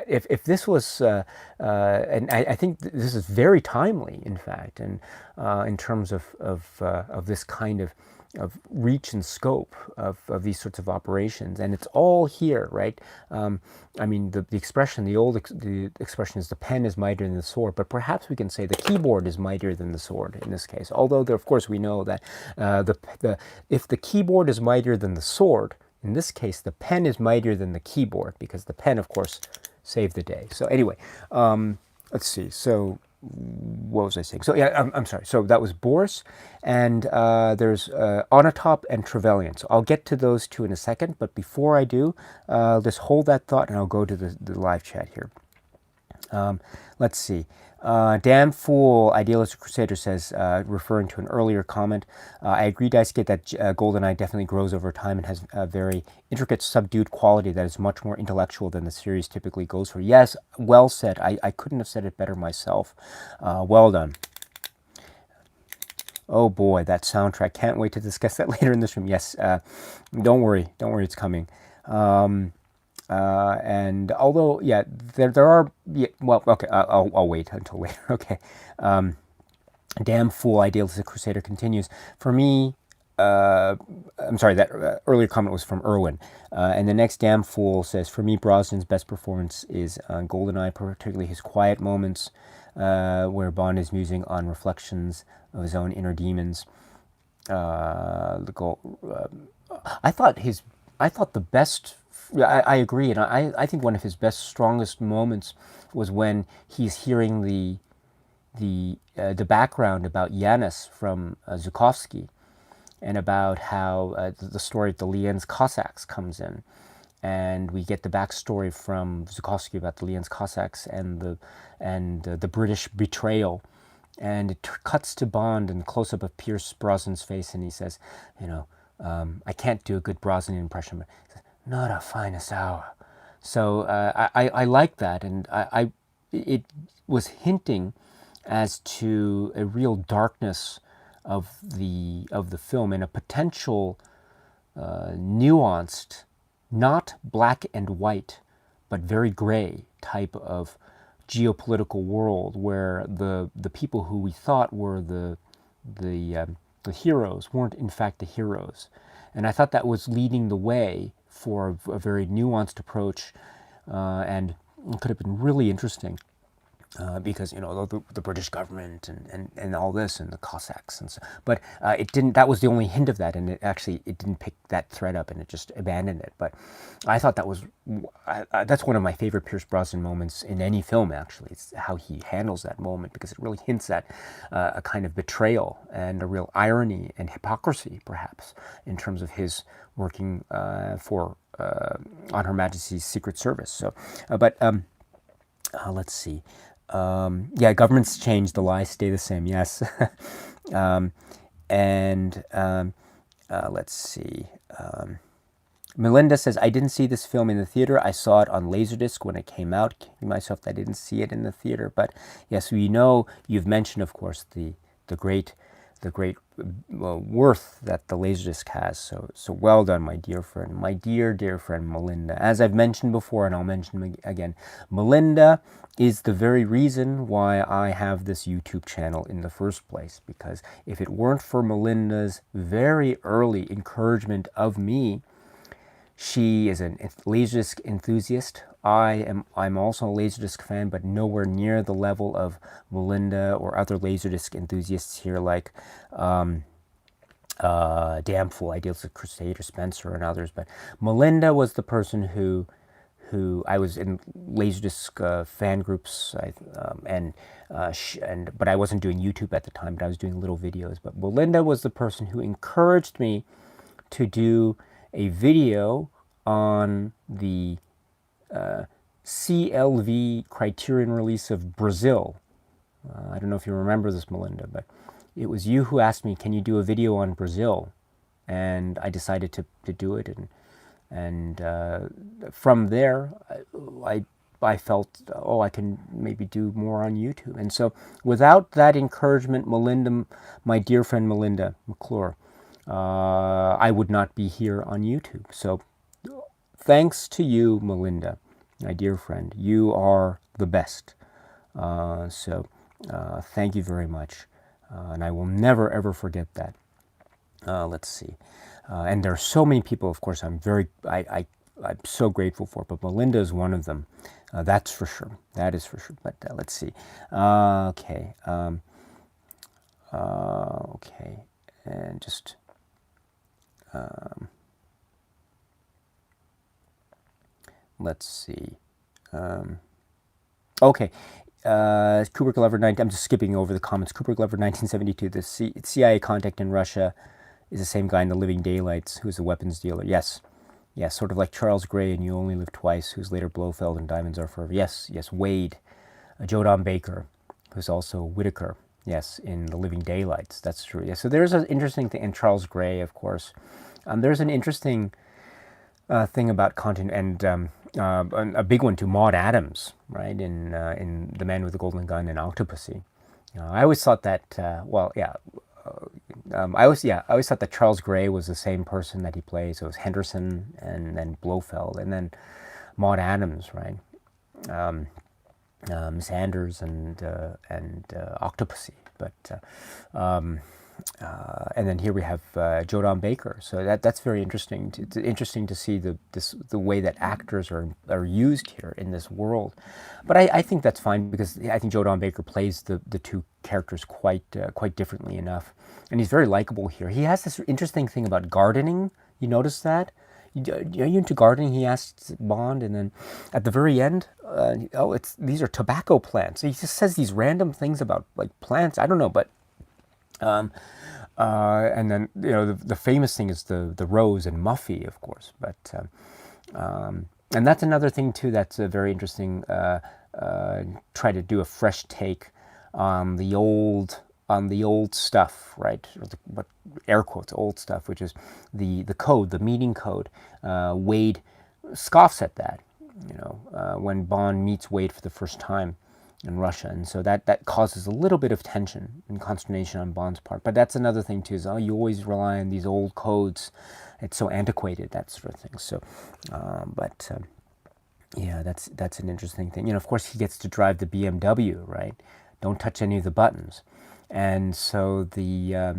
if this was and I think this is very timely, in fact, and in terms of this kind of reach and scope of these sorts of operations, and it's all here, right? I mean, the expression, the expression is the pen is mightier than the sword, but perhaps we can say the keyboard is mightier than the sword in this case. Although, of course, we know that if the keyboard is mightier than the sword, in this case, the pen is mightier than the keyboard, because the pen, of course, saved the day. So anyway, let's see. So what was I saying? So yeah, I'm sorry. So that was Boris, and there's Onatopp and Trevelyan. So I'll get to those two in a second, but before I do, just hold that thought, and I'll go to the live chat here. Let's see. Damn Fool Idealist Crusader says, referring to an earlier comment, I agree, Daisuke, that GoldenEye definitely grows over time and has a very intricate, subdued quality that is much more intellectual than the series typically goes for. Yes, well said. I couldn't have said it better myself. Well done. Oh boy, that soundtrack. Can't wait to discuss that later in this room. Yes, don't worry, it's coming. And although, yeah, there are, yeah, well, okay, I'll wait until later. Okay. Damn fool, idealistic crusader continues. For me, I'm sorry, that earlier comment was from Irwin. And the next damn fool says, for me, Brosnan's best performance is on GoldenEye, particularly his quiet moments where Bond is musing on reflections of his own inner demons. I thought the best. I agree, and I think one of his best, strongest moments was when he's hearing the background about Yanis from Zhukovsky, and about how the story of the Lienz Cossacks comes in, and we get the backstory from Zhukovsky about the Lienz Cossacks and the British betrayal, and it cuts to Bond and close up of Pierce Brosnan's face, and he says, I can't do a good Brosnan impression, but he says, not a finest hour. So I like that, and it was hinting as to a real darkness of the film and a potential nuanced, not black and white, but very gray type of geopolitical world where the people who we thought were the heroes weren't in fact the heroes. And I thought that was leading the way for a very nuanced approach, and it could have been really interesting. Because the British government and all this and the Cossacks and so, but it didn't. That was the only hint of that, and it didn't pick that thread up, and it just abandoned it. But I thought that was that's one of my favorite Pierce Brosnan moments in any film. Actually, it's how he handles that moment, because it really hints at a kind of betrayal and a real irony and hypocrisy, perhaps, in terms of his working for on Her Majesty's Secret Service. So, let's see. Yeah, governments change, the lies stay the same. Yes. Let's see. Melinda says, I didn't see this film in the theater. I saw it on Laserdisc when it came out. Kidding myself that I didn't see it in the theater. But yes, we know you've mentioned, of course, the great worth that the Laserdisc has. So well done, my dear friend, dear friend Melinda. As I've mentioned before, and I'll mention again, Melinda is the very reason why I have this YouTube channel in the first place. Because if it weren't for Melinda's very early encouragement of me, she is a Laserdisc enthusiast. I'm also a Laserdisc fan, but nowhere near the level of Melinda or other Laserdisc enthusiasts here, like Damn Fool, Idealistic Crusader, Spencer, and others. But Melinda was the person who I was in Laserdisc fan groups, but I wasn't doing YouTube at the time, but I was doing little videos. But Melinda was the person who encouraged me to do a video on the CLV Criterion release of Brazil. I don't know if you remember this, Melinda, but it was you who asked me, can you do a video on Brazil? And I decided to do it, and from there I felt, I can maybe do more on YouTube. And so without that encouragement, Melinda, my dear friend Melinda McClure, I would not be here on YouTube. So thanks to you, Melinda, my dear friend. You are the best. Thank you very much. And I will never, ever forget that. Let's see. And there are so many people, of course, I'm so grateful for, but Melinda is one of them. That's for sure. That is for sure. But let's see. Okay. Okay. And just... let's see. Okay. Cooper Glover, I'm just skipping over the comments. Cooper Glover, 1972. The CIA contact in Russia is the same guy in The Living Daylights who's a weapons dealer. Yes. Yes, sort of like Charles Gray in You Only Live Twice, who's later Blofeld and Diamonds Are Forever. Yes, yes. Wade. Jodan Baker, who's also Whitaker. Yes, in The Living Daylights. That's true. Yeah, so there's an interesting thing. And Charles Gray, of course. There's an interesting thing about content, and a big one to Maude Adams, right, in The Man with the Golden Gun and Octopussy. I always thought that, I always thought that Charles Gray was the same person that he plays. So it was Henderson and then Blofeld, and then Maud Adams, right? Sanders and Octopussy, but and then here we have Jodan Baker. So that's very interesting. It's interesting to see the way that actors are used here in this world. But I think that's fine because I think Jodan Baker plays the two characters quite differently enough, and he's very likable here. He has this interesting thing about gardening. You notice that? Are you into gardening? He asks Bond, and then at the very end, these are tobacco plants. He just says these random things about like plants. I don't know, but and then the famous thing is the rose and Muffy, of course. But and that's another thing too. That's a very interesting. Try to do a fresh take on the old stuff, right? But air quotes, old stuff, which is the code, the meeting code. Wade scoffs at that, when Bond meets Wade for the first time in Russia, and so that causes a little bit of tension and consternation on Bond's part. But that's another thing too, is you always rely on these old codes. It's so antiquated, that sort of thing. So, yeah, that's an interesting thing. Of course, he gets to drive the BMW, right? Don't touch any of the buttons. And so that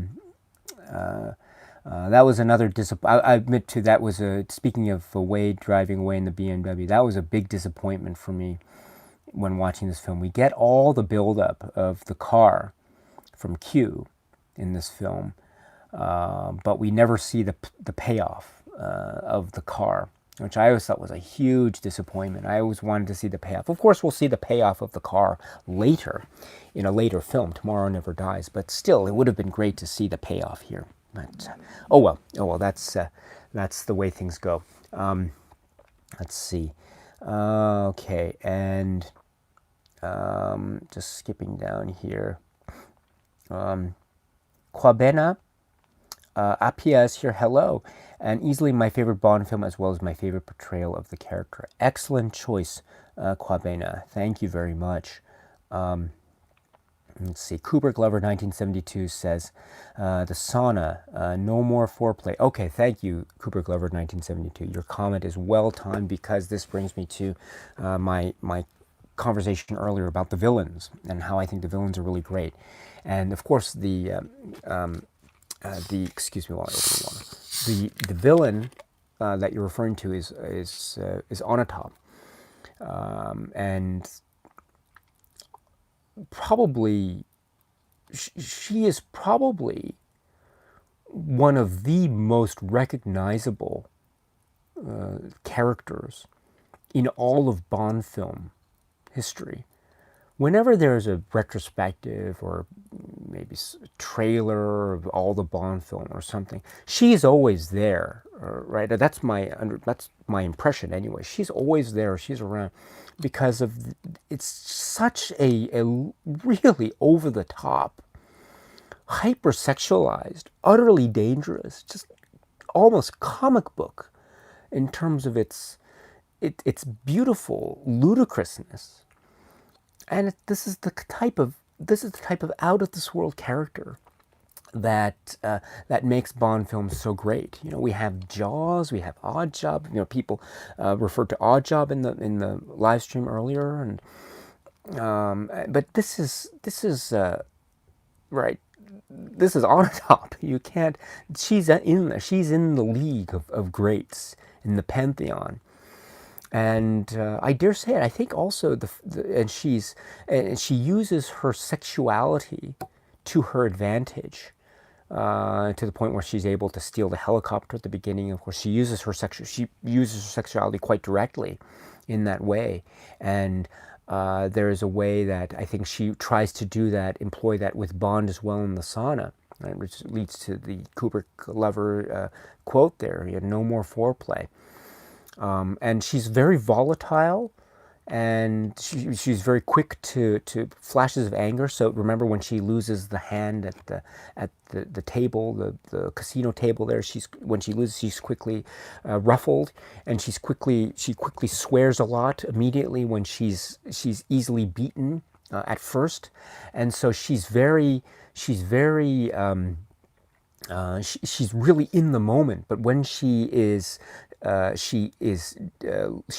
was another I admit to that was speaking of Wade driving away in the BMW, that was a big disappointment for me when watching this film. We get all the buildup of the car from Q in this film, but we never see the payoff of the car, which I always thought was a huge disappointment. I always wanted to see the payoff. Of course, we'll see the payoff of the car later, in a later film, Tomorrow Never Dies, but still, it would have been great to see the payoff here. But, oh well, that's the way things go. Let's see. Okay, and just skipping down here. Kwabena Apia is here, hello. And easily my favorite Bond film, as well as my favorite portrayal of the character. Excellent choice, Kwabena. Thank you very much. Let's see. Cooper Glover, 1972, says, the sauna, no more foreplay. Okay, thank you, Cooper Glover, 1972. Your comment is well timed because this brings me to my conversation earlier about the villains and how I think the villains are really great. And of course, excuse me while I open the water. The villain that you're referring to is Onatopp, and probably she is probably one of the most recognizable characters in all of Bond film history. Whenever there's a retrospective or maybe a trailer of all the Bond film or something, she's always there, right? That's my impression anyway. She's always there. She's around because of it's such a really over the top, hypersexualized, utterly dangerous, just almost comic book in terms of its beautiful ludicrousness. And this is the type of out of this world character that makes Bond films so great. We have Jaws, we have Odd Job. People referred to Odd Job in the live stream earlier, and but this is right. This is Onatopp. You can't. She's in the league of greats, in the pantheon. And I dare say it. I think also she uses her sexuality to her advantage, to the point where she's able to steal the helicopter at the beginning. Of course, she uses her sexuality quite directly in that way. And there is a way that I think she tries to employ that with Bond as well in the sauna, right, which leads to the Kubrick Glover quote there: "No more foreplay." And she's very volatile, and she's very quick to flashes of anger. So remember when she loses the hand at the table, the casino table there. When she loses, she's quickly ruffled, and she quickly swears a lot immediately when she's easily beaten at first, and so she's really in the moment. But when she is she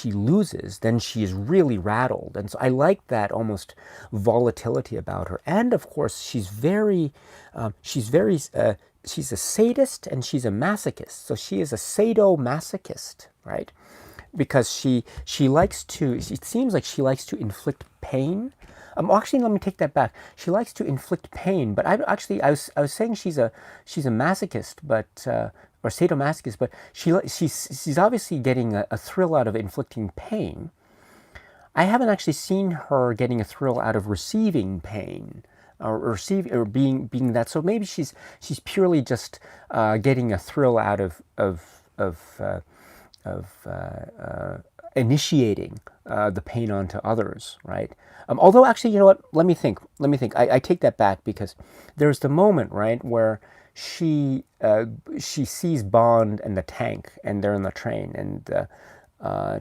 loses, then she is really rattled. And so I like that almost volatility about her. And of course, she's a sadist and she's a masochist. So she is a sadomasochist, right? Because she likes to, it seems like she likes to inflict pain. Actually, let me take that back. She likes to inflict pain, but I was saying she's a masochist, but or sadomasochist, but she's obviously getting a thrill out of inflicting pain. I haven't actually seen her getting a thrill out of receiving pain, or being that. So maybe she's purely just getting a thrill out of initiating the pain onto others, right? Although actually, you know what? Let me think. I take that back, because there's the moment, right, where she sees Bond and the tank, and they're in the train, and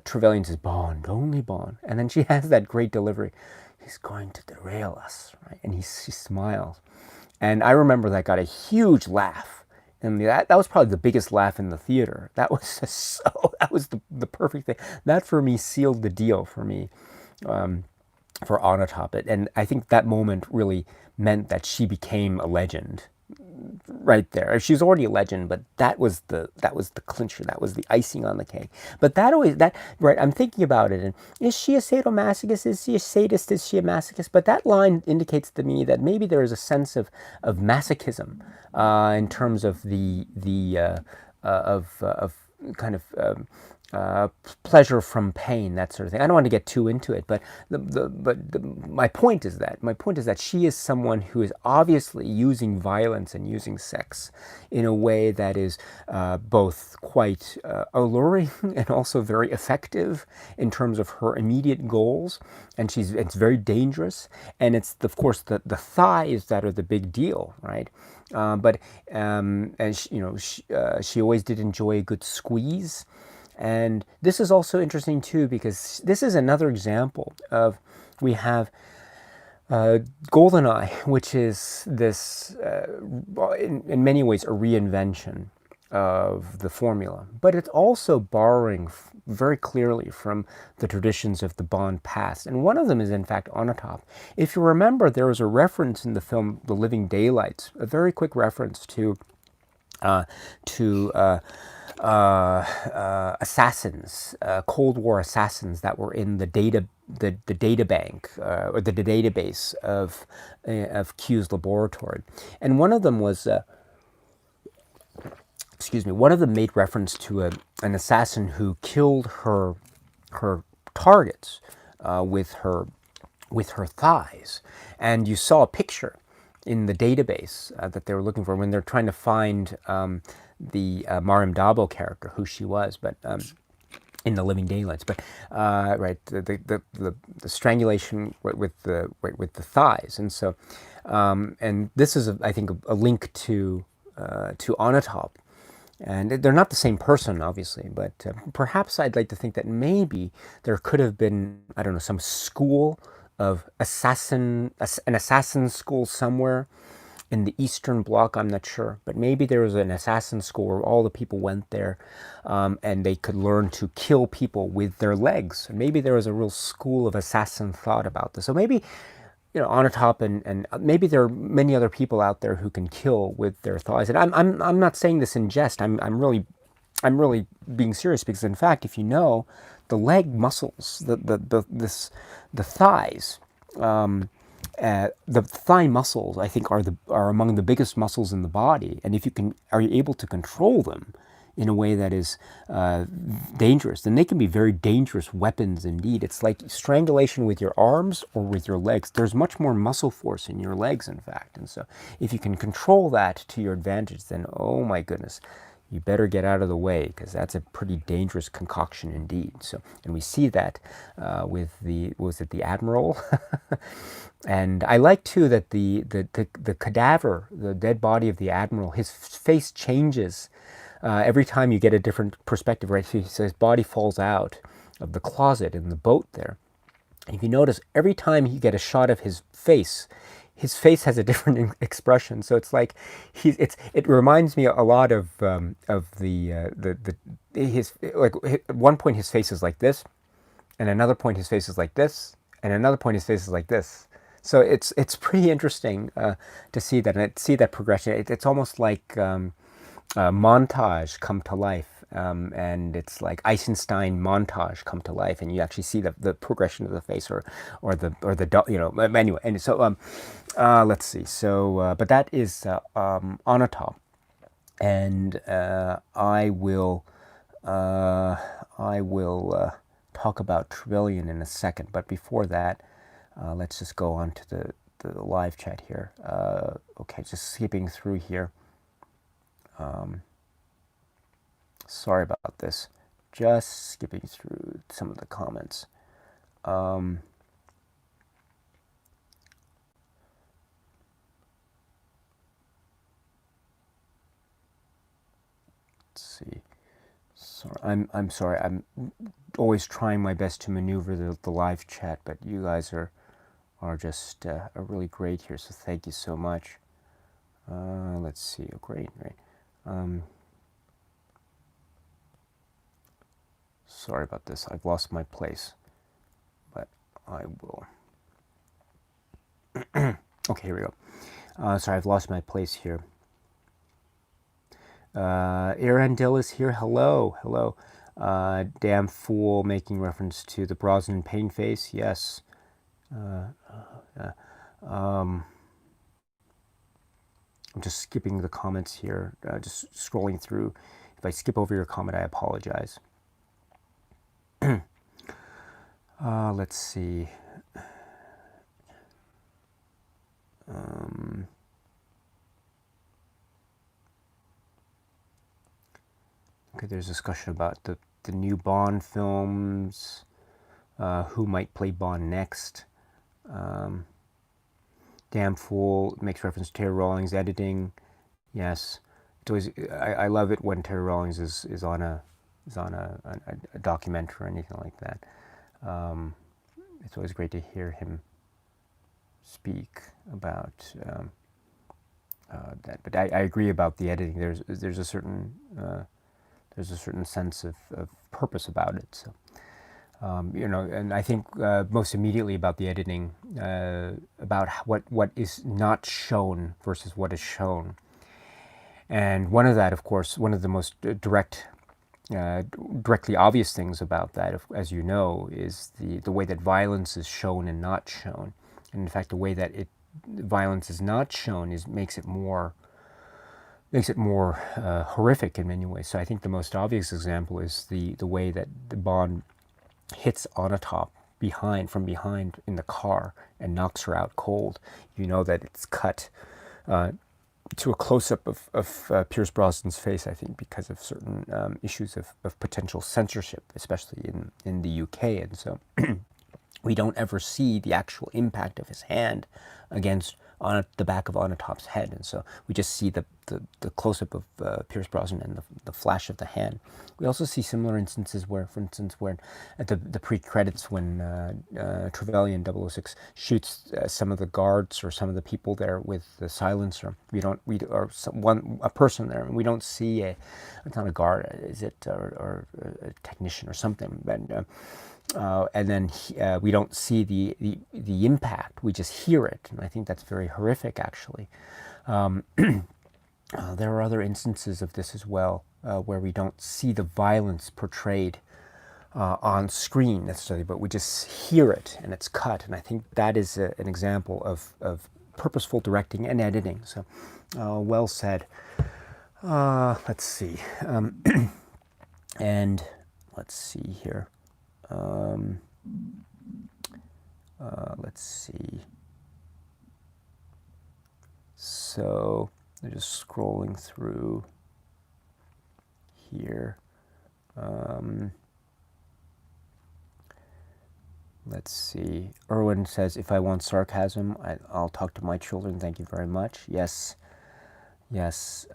Trevelyan says, "Bond, only Bond," and then she has that great delivery, "He's going to derail us," right? And she smiles, and I remember that got a huge laugh. And that was probably the biggest laugh in the theater. That was just that was the perfect thing. That for me sealed the deal for me, for Onatopp. And I think that moment really meant that she became a legend right there. She was already a legend, but that was the clincher. That was the icing on the cake. But right, I'm thinking about it, and is she a sadomasochist? Is she a sadist? Is she a masochist? But that line indicates to me that maybe there is a sense of masochism in terms of of kind of pleasure from pain, that sort of thing. I don't want to get too into it, but my point is that she is someone who is obviously using violence and using sex in a way that is both quite alluring and also very effective in terms of her immediate goals. And it's very dangerous, and it's of course the thighs that are the big deal, right? And she always did enjoy a good squeeze. And this is also interesting too, because this is another example of, we have GoldenEye, which is this, in many ways, a reinvention of the formula. But it's also borrowing very clearly from the traditions of the Bond past. And one of them is, in fact, Onatopp. If you remember, there was a reference in the film The Living Daylights, a very quick reference to assassins, Cold War assassins that were in the data bank, or the database of Q's laboratory, and one of them was, one of them made reference to an assassin who killed her targets with her thighs, and you saw a picture in the database that they were looking for when they're trying to find the Mariam Dabo character, who she was, but in The Living Daylights. But right, the strangulation with the thighs, and so and this is I think a link to Onatopp. And they're not the same person, obviously, but perhaps I'd like to think that maybe there could have been, I don't know, some school of an assassin school somewhere in the Eastern Bloc. I'm not sure, but maybe there was an assassin school where all the people went there, and they could learn to kill people with their legs. And maybe there was a real school of assassin thought about this. So maybe, Onatopp and maybe there are many other people out there who can kill with their thighs. And I'm not saying this in jest. I'm really being serious, because in fact, if you know, the leg muscles, the thighs, the thigh muscles, I think, are among the biggest muscles in the body. And if you are able to control them in a way that is dangerous, then they can be very dangerous weapons indeed. It's like strangulation with your arms or with your legs. There's much more muscle force in your legs, in fact. And so if you can control that to your advantage, then, oh my goodness, you better get out of the way, because that's a pretty dangerous concoction indeed. So, and we see that with the Admiral, and I like too that the cadaver, the dead body of the Admiral, his face changes every time you get a different perspective. Right, so his body falls out of the closet in the boat there, and if you notice, every time you get a shot of his face, his face has a different expression. So it's like it reminds me a lot of the his, like at one point his face is like this, and another point his face is like this, and another point his face is like this. So it's pretty interesting to see that, and see that progression. It's almost like montage come to life, and it's like Eisenstein montage come to life, and you actually see the progression of the face, or you know, anyway. And so let's see. So but that is Onatopp, and I will talk about Trevelyan in a second. But before that, let's just go on to the live chat here. Okay, just skipping through here. Sorry about this. Just skipping through some of the comments. Let's see. Sorry, I'm sorry. I'm always trying my best to maneuver the live chat, but you guys are just are really great here. So thank you so much. Let's see. Oh, great. Sorry about this. I've lost my place, but I will. Okay, here we go. Sorry, I've lost my place here. Arundel is here. Hello, hello. Damn fool, making reference to the Brosnan pain face. Yes. I'm just skipping the comments here. Just scrolling through. If I skip over your comment, I apologize. Let's see. Okay, there's discussion about the new Bond films, who might play Bond next. Damn fool makes reference to Terry Rawlings editing. Yes, it's always, I love it when Terry Rawlings is on a documentary or anything like that. It's always great to hear him speak about that. But I agree about the editing. There's a certain sense of purpose about it. So you know, and I think most immediately about the editing, about what is not shown versus what is shown. And one of that, of course, one of the most directly obvious things about that, as you know, is the way that violence is shown and not shown. And in fact, the way that violence is not shown makes it more horrific in many ways. So I think the most obvious example is the way that the Bond hits Onatopp from behind in the car and knocks her out cold. You know that it's cut to a close-up of Pierce Brosnan's face, I think, because of certain issues of potential censorship, especially in the UK. And so we don't ever see the actual impact of his hand against the back of Onatopp's head. And so we just see the close-up of Pierce Brosnan and the flash of the hand. We also see similar instances where, for instance, where at the pre-credits, when Trevelyan 006 shoots some of the guards or some of the people there with the silencer, a person there, and we don't see it's not a guard, is it, or a technician or something, and then we don't see the impact. We just hear it, and I think that's very horrific, actually. There are other instances of this as well, where we don't see the violence portrayed on screen necessarily, but we just hear it and it's cut. And I think that is an example of purposeful directing and editing. So, well said. Let's see. And let's see here. Let's see. So I'm just scrolling through here. Let's see. Erwin says, if I want sarcasm, I'll talk to my children. Thank you very much. Yes. Yes.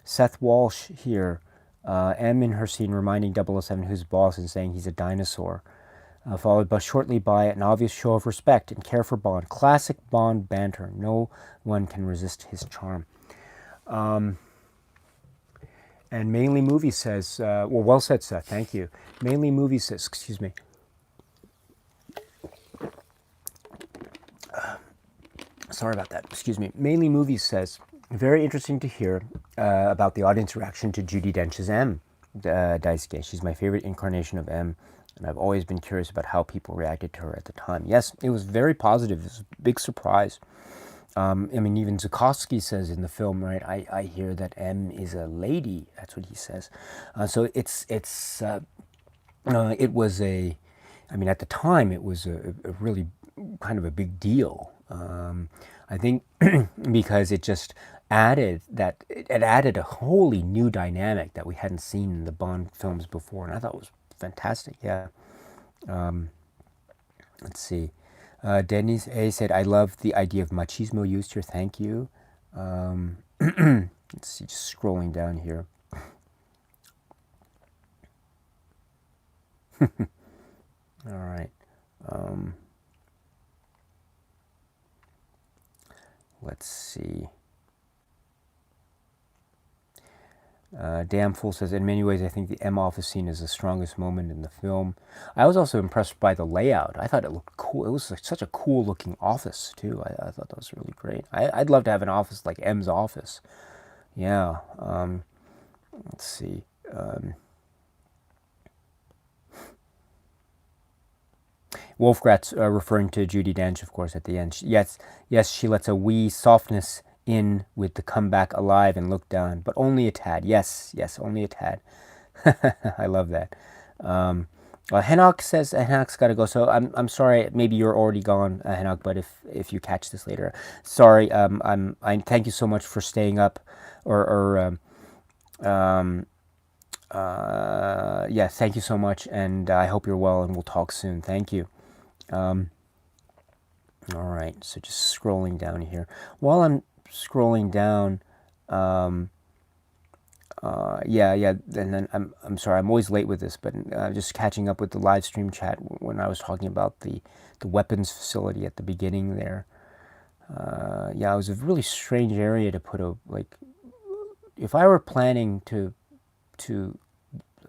Seth Walsh here. M in her scene reminding 007 who's boss and saying he's a dinosaur. followed by shortly by an obvious show of respect and care for Bond. Classic Bond banter. No one can resist his charm. And Mainly Movies says, well said, Seth, thank you. Mainly Movies says, excuse me. Sorry about that, excuse me. Mainly Movies says, very interesting to hear about the audience reaction to Judi Dench's M. Daisuke. She's my favorite incarnation of M, and I've always been curious about how people reacted to her at the time. Yes, it was very positive. It was a big surprise. I mean, even Zukovsky says in the film, right? I hear that M is a lady. That's what he says. So it was a, I mean, at the time it was a really kind of a big deal. I think because it just added that, it added a wholly new dynamic that we hadn't seen in the Bond films before, and I thought it was fantastic. Yeah. Let's see. Dennis A said, I love the idea of machismo used here. Thank you. Let's see, just scrolling down here. All right. Let's see. Damn Fool says, in many ways, I think the M office scene is the strongest moment in the film. I was also impressed by the layout. I thought it looked cool. It was like such a cool looking office, too. I thought that was really great. I'd love to have an office like M's office. Yeah. Let's see. Wolfgrat's referring to Judi Dench, of course, at the end. Yes, she lets a wee softness in with the comeback alive and look down, but only a tad. Yes, only a tad. I love that. Henok says Henok's got to go, so I'm sorry. Maybe you're already gone, Henok. But if you catch this later, sorry. I thank you so much for staying up, yeah, thank you so much, and I hope you're well, and we'll talk soon. Thank you. All right, so just scrolling down here. While I'm scrolling down, yeah, and then I'm sorry, I'm always late with this, but just catching up with the live stream chat when I was talking about the weapons facility at the beginning there. Yeah, it was a really strange area to put a, like, if I were planning to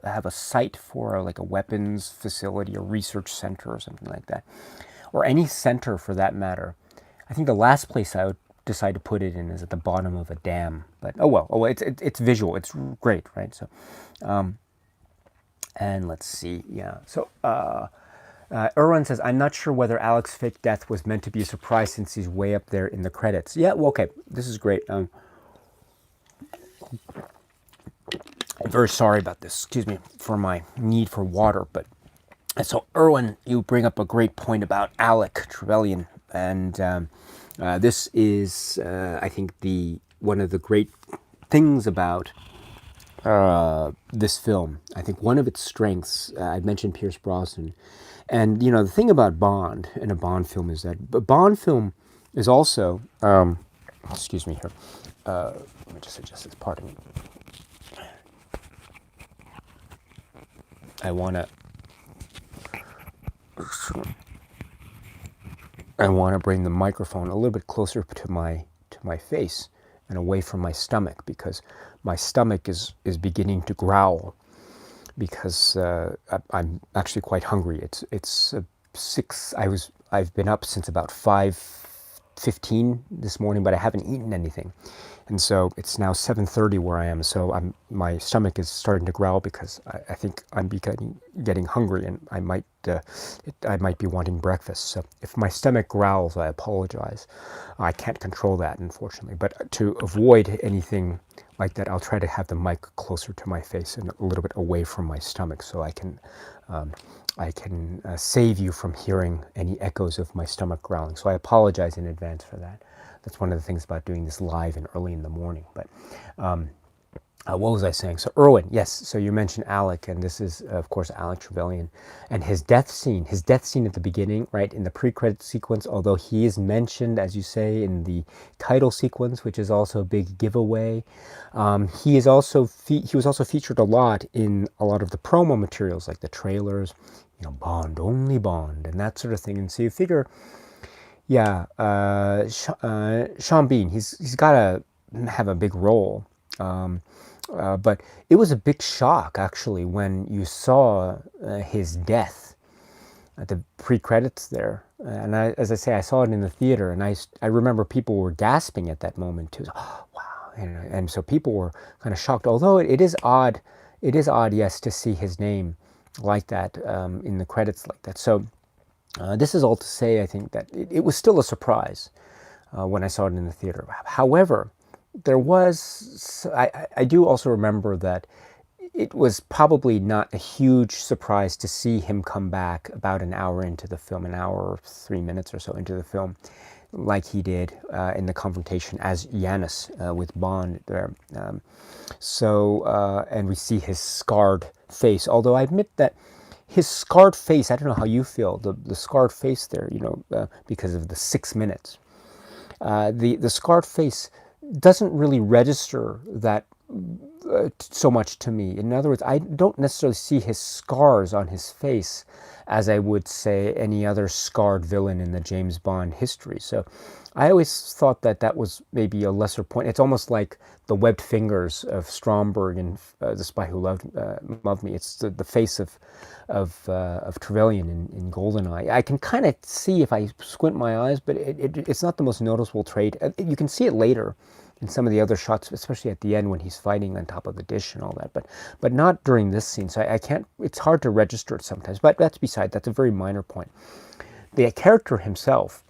have a site for like a weapons facility, a research center or something like that, or any center for that matter, I think the last place I would decide to put it in is at the bottom of a dam. But oh well, it's visual, it's great, right? So, and let's see, yeah. So Erwan says, I'm not sure whether Alec's fake death was meant to be a surprise since he's way up there in the credits. Yeah, well, okay, this is great. I'm very sorry about this. Excuse me for my need for water. But so, Erwan, you bring up a great point about Alec Trevelyan, and this is, I think, one of the great things about this film. I think one of its strengths. I mentioned Pierce Brosnan, and you know the thing about Bond in a Bond film is that a Bond film is also. Excuse me here. Let me just adjust this. Pardon me. I want to bring the microphone a little bit closer to my face and away from my stomach, because my stomach is beginning to growl, because I'm actually quite hungry. It's 6. I've been up since about 5:15 this morning, but I haven't eaten anything. And so it's now 7:30 where I am. So my stomach is starting to growl because I think I'm getting hungry, and I might be wanting breakfast. So if my stomach growls, I apologize. I can't control that, unfortunately. But to avoid anything like that, I'll try to have the mic closer to my face and a little bit away from my stomach, so I can save you from hearing any echoes of my stomach growling. So I apologize in advance for that. That's one of the things about doing this live and early in the morning. But what was I saying? So Erwan, yes. So you mentioned Alec, and this is, of course, Alec Trevelyan, and his death scene at the beginning, right, in the pre-credit sequence, although he is mentioned, as you say, in the title sequence, which is also a big giveaway. He was also featured a lot in a lot of the promo materials, like the trailers. Bond, only Bond, and that sort of thing. And so you figure, yeah, Sean Bean, he's got to have a big role. But it was a big shock, actually, when you saw his death at the pre-credits there. And as I say, I saw it in the theater, and I remember people were gasping at that moment too. Oh, wow. And so people were kind of shocked, although it is odd. It is odd, yes, to see his name like that in the credits like that. So this is all to say, I think, that it was still a surprise when I saw it in the theater. However, there was, I do also remember that it was probably not a huge surprise to see him come back about an hour into the film, an hour or 3 minutes or so into the film, like he did in the confrontation as Yanis with Bond there. And we see his scarred face, although I admit that his scarred face, I don't know how you feel, the scarred face there, because of the 6 minutes. The scarred face doesn't really register that so much to me. In other words, I don't necessarily see his scars on his face as I would say any other scarred villain in the James Bond history. So I always thought that that was maybe a lesser point. It's almost like the webbed fingers of Stromberg in The Spy Who Loved Me. It's the face of Trevelyan in GoldenEye. I can kind of see if I squint my eyes, but it's not the most noticeable trait. You can see it later in some of the other shots, especially at the end when he's fighting on top of the dish and all that, but not during this scene. So I can't. It's hard to register it sometimes. But that's a very minor point. The character himself,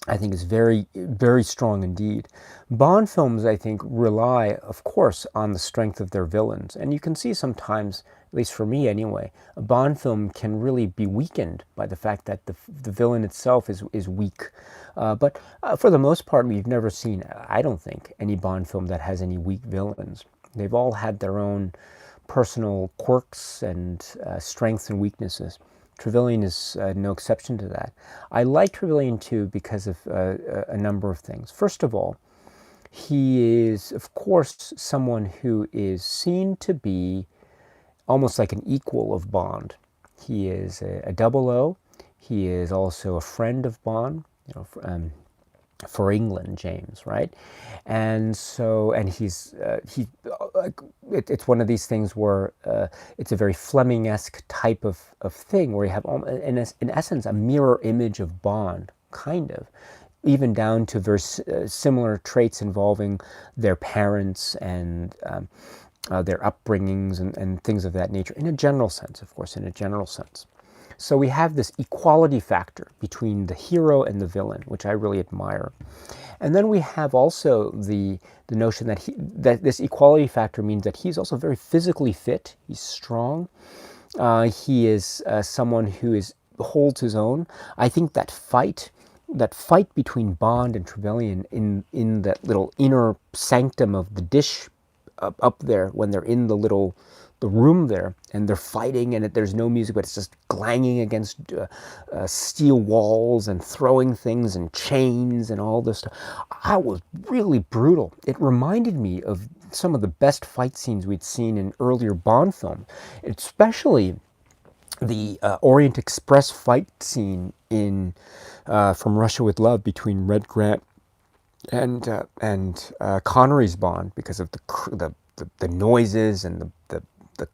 I think, is very, very strong indeed. Bond films, I think, rely, of course, on the strength of their villains. And you can see sometimes, at least for me anyway, a Bond film can really be weakened by the fact that the villain itself is weak. But for the most part, we've never seen, I don't think, any Bond film that has any weak villains. They've all had their own personal quirks and strengths and weaknesses. Trevelyan is no exception to that. I like Trevelyan too because of a number of things. First of all, he is, of course, someone who is seen to be almost like an equal of Bond. He is a double O. He is also a friend of Bond, for England, James, right? And so, and it's one of these things where it's a very Fleming-esque type of thing where you have, in essence, a mirror image of Bond, kind of, even down to very similar traits involving their parents and their upbringings and things of that nature, in a general sense, of course, in a general sense. So we have this equality factor between the hero and the villain, which I really admire. And then we have also the notion that this equality factor means that he's also very physically fit. He's strong. He is someone who holds his own. I think that fight between Bond and Trevelyan in that little inner sanctum of the dish up there, when they're in the room there and they're fighting and there's no music, but it's just clanging against steel walls and throwing things and chains and all this stuff. I was really brutal. It reminded me of some of the best fight scenes we'd seen in earlier Bond films, especially the Orient Express fight scene in From Russia with Love between Red Grant and Connery's Bond, because of the noises and the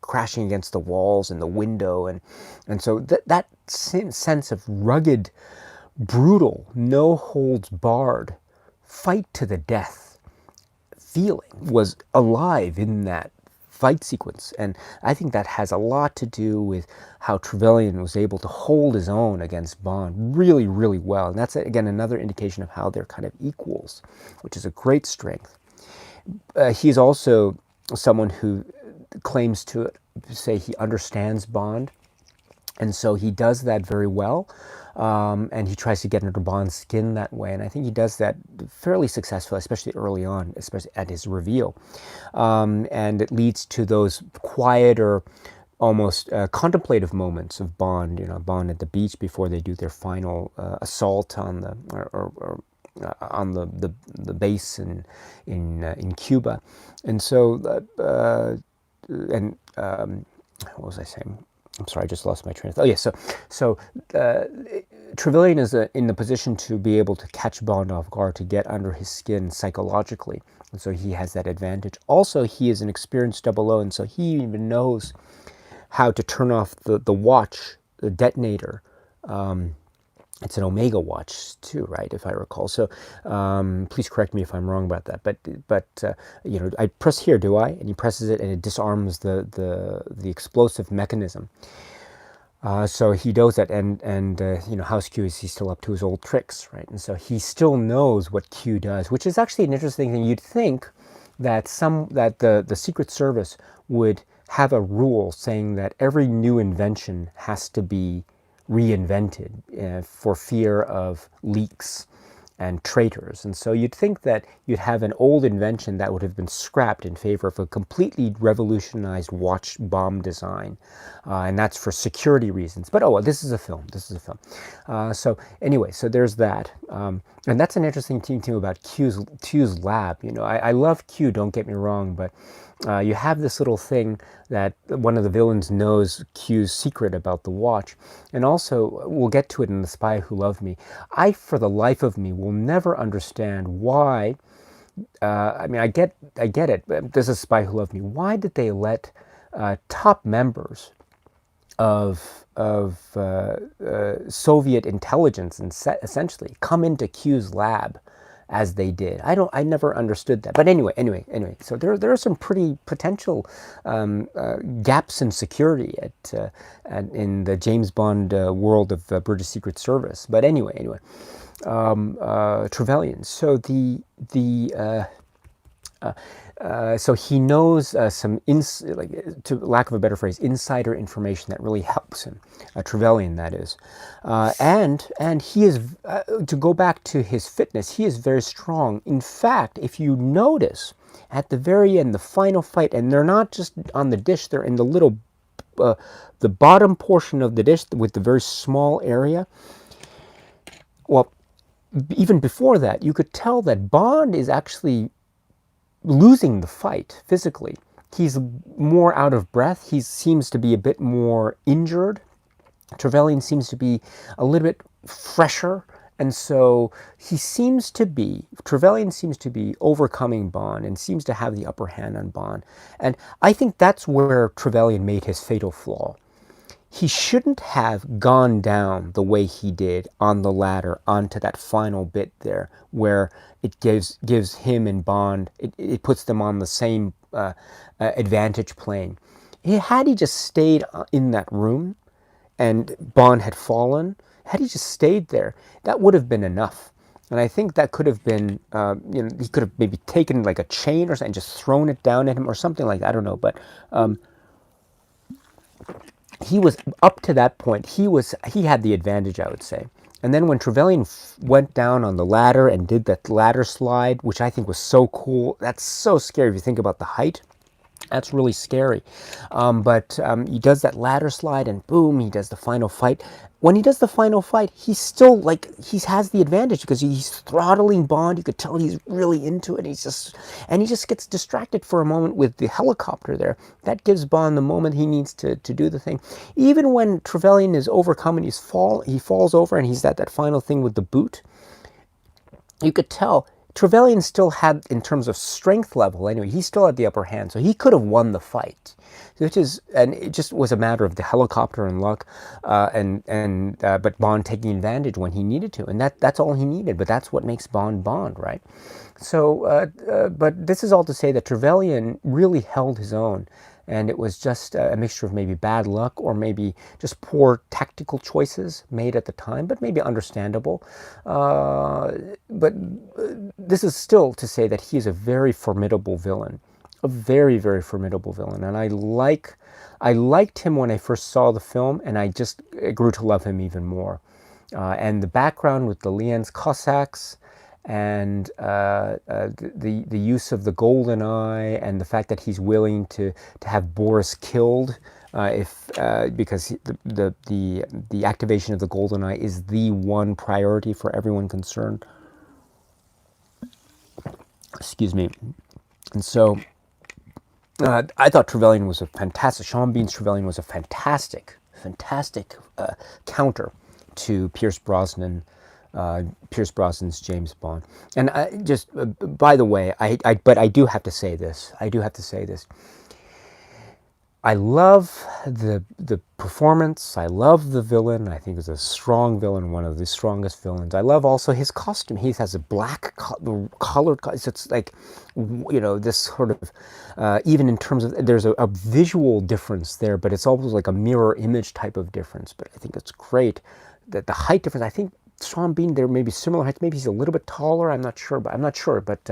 crashing against the walls and the window, and so that sense of rugged, brutal, no holds barred, fight to the death feeling was alive in that fight sequence. And I think that has a lot to do with how Trevelyan was able to hold his own against Bond really, really well. And that's, again, another indication of how they're kind of equals, which is a great strength. He's also someone who claims to say he understands Bond, and so he does that very well, and he tries to get under Bond's skin that way, and I think he does that fairly successfully, especially early on, especially at his reveal, and it leads to those quieter, almost contemplative moments of Bond, Bond at the beach before they do their final assault on the base in Cuba, and so what was I saying? I'm sorry, I just lost my train of thought. Oh, yeah, so Trevelyan is in the position to be able to catch Bond off guard, to get under his skin psychologically. And so he has that advantage. Also, he is an experienced double O, and so he even knows how to turn off the watch, the detonator. It's an Omega watch too, right? If I recall. So please correct me if I'm wrong about that. But you know, I press here, do I? And he presses it, and it disarms the explosive mechanism. So he does that, and you know, House Q, is he's still up to his old tricks, right? And so he still knows what Q does, which is actually an interesting thing. You'd think that the Secret Service would have a rule saying that every new invention has to be reinvented for fear of leaks and traitors. And so you'd think that you'd have an old invention that would have been scrapped in favor of a completely revolutionized watch bomb design. And that's for security reasons. But oh, well, this is a film. This is a film. So anyway, so there's that. And that's an interesting thing too about Q's lab. You know, I love Q, don't get me wrong, but you have this little thing that one of the villains knows Q's secret about the watch. And also, we'll get to it in The Spy Who Loved Me. I, for the life of me, will never understand why, I mean, I get it, this is Spy Who Loved Me. Why did they let top members of Soviet intelligence, and essentially, come into Q's lab as they did? I never understood that. But anyway. So there are some pretty potential gaps in security in the James Bond world of the British Secret Service. But anyway, Trevelyan. So so he knows some, to lack of a better phrase, insider information that really helps him. Trevelyan, that is. And he is, to go back to his fitness, he is very strong. In fact, if you notice, at the very end, the final fight, and they're not just on the dish, they're in the little, the bottom portion of the dish with the very small area. Well, even before that, you could tell that Bond is actually losing the fight physically. He's more out of breath. He seems to be a bit more injured. Trevelyan seems to be a little bit fresher. And so Trevelyan seems to be overcoming Bond and seems to have the upper hand on Bond. And I think that's where Trevelyan made his fatal flaw. He shouldn't have gone down the way he did on the ladder onto that final bit there, where it gives him and Bond, it puts them on the same advantage plane. Had he just stayed in that room and Bond had fallen, had he just stayed there, that would have been enough. And I think that could have been, you know, he could have maybe taken like a chain or something and just thrown it down at him or something like that. I don't know, but he was up to that point. He had the advantage, I would say. And then when Trevelyan went down on the ladder and did that ladder slide, which I think was so cool, that's so scary if you think about the height. That's really scary. But he does that ladder slide and boom, he does the final fight. When he does the final fight, he's still like, he has the advantage because he's throttling Bond. You could tell he's really into it. He just gets distracted for a moment with the helicopter there. That gives Bond the moment he needs to do the thing. Even when Trevelyan is overcome and he falls over and he's at that final thing with the boot, you could tell Trevelyan still had, in terms of strength level anyway, he still had the upper hand, so he could have won the fight. And it just was a matter of the helicopter and luck, but Bond taking advantage when he needed to, and that's all he needed. But that's what makes Bond Bond, right? So, but this is all to say that Trevelyan really held his own. And it was just a mixture of maybe bad luck or maybe just poor tactical choices made at the time, but maybe understandable. But this is still to say that he is a very formidable villain, a very, very formidable villain. And I liked him when I first saw the film, and I just grew to love him even more. And the background with the Lienz Cossacks, and the use of the GOLDENEYE, and the fact that he's willing to have Boris killed because the activation of the GOLDENEYE is the one priority for everyone concerned. Excuse me. And so I thought Trevelyan was a fantastic. Sean Bean's Trevelyan was a fantastic fantastic counter to Pierce Brosnan's James Bond. And just by the way, but I do have to say this. I love the performance. I love the villain. I think he's a strong villain, one of the strongest villains. I love also his costume. He has a black colored. It's like, this sort of even in terms of there's a visual difference there, but it's almost like a mirror image type of difference. But I think it's great that the height difference. I think Sean Bean, there may be similar heights. Maybe he's a little bit taller. I'm not sure, but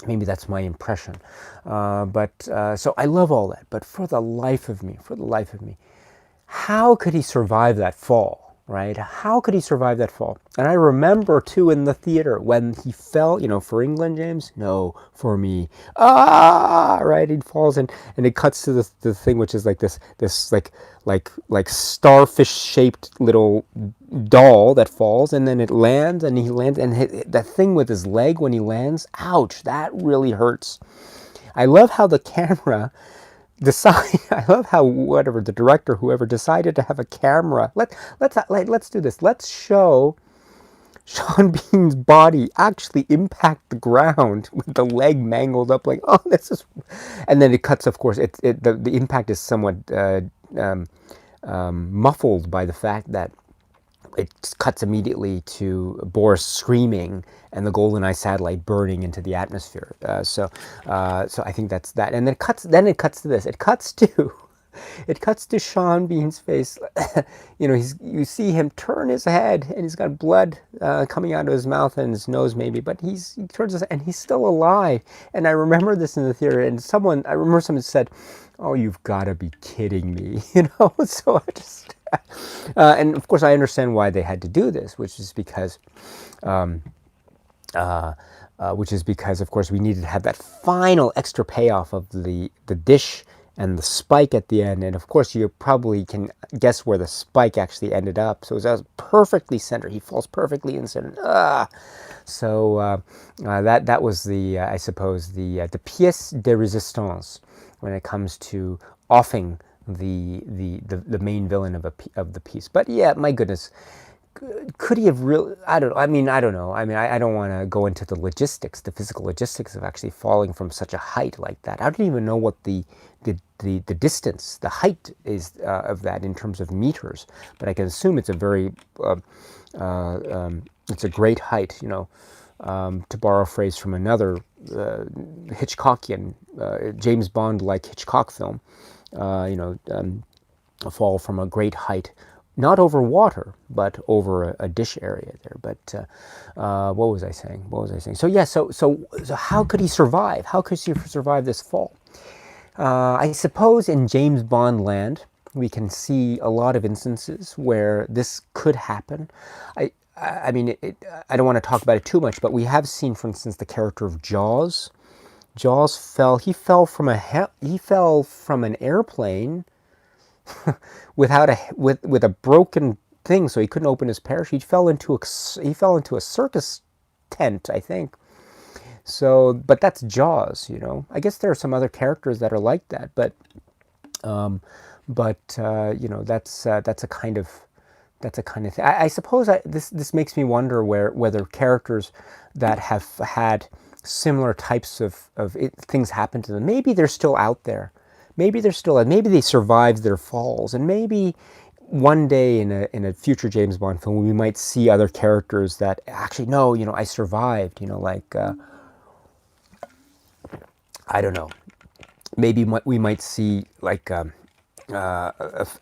maybe that's my impression. So I love all that. But for the life of me, how could he survive that fall? Right? How could he survive that fall? And I remember too in the theater when he fell. For England, James? No, for me. Right? He falls and it cuts to the thing which is like this like starfish shaped little doll that falls, and then it lands, and he lands, and that thing with his leg when he lands, ouch, that really hurts. I love how the camera I love how the director, whoever decided to have a camera. Let's do this. Let's show Sean Bean's body actually impact the ground with the leg mangled up, like, oh, this is, and then it cuts. Of course, the impact is somewhat muffled by the fact that it cuts immediately to Boris screaming and the GoldenEye satellite burning into the atmosphere. So I think that's that. And then it cuts to this. It cuts to Sean Bean's face. You see him turn his head, and he's got blood coming out of his mouth and his nose, maybe. But he turns his, and he's still alive. And I remember this in the theater, and I remember someone said, "Oh, you've got to be kidding me!" So I just. And of course, I understand why they had to do this, which is because, of course, we needed to have that final extra payoff of the dish and the spike at the end. And of course, you probably can guess where the spike actually ended up. So it was perfectly centered. He falls perfectly in center. So that was I suppose, the pièce de résistance when it comes to offing the main villain of the piece. But yeah, my goodness, could he have really? I don't know. I don't know. I don't want to go into the physical logistics of actually falling from such a height like that. I don't even know what the distance, the height is of that in terms of meters. But I can assume it's a very it's a great height. To borrow a phrase from another Hitchcockian James Bond-like Hitchcock film. A fall from a great height, not over water, but over a dish area there. But what was I saying? So yeah, so how could he survive? How could he survive this fall? I suppose in James Bond land, we can see a lot of instances where this could happen. I don't want to talk about it too much, but we have seen, for instance, the character of Jaws. Jaws fell. He fell from an airplane with a broken thing, so he couldn't open his parachute. He fell into a circus tent, I think. So, but that's Jaws, I guess there are some other characters that are like that, but that's a kind of thing. I suppose this makes me wonder whether characters that have had similar types of things happen to them, maybe they're still out there. Maybe they survived their falls, and maybe one day in a future James Bond film we might see other characters that actually, no, I survived. Like I don't know. Maybe we might see like a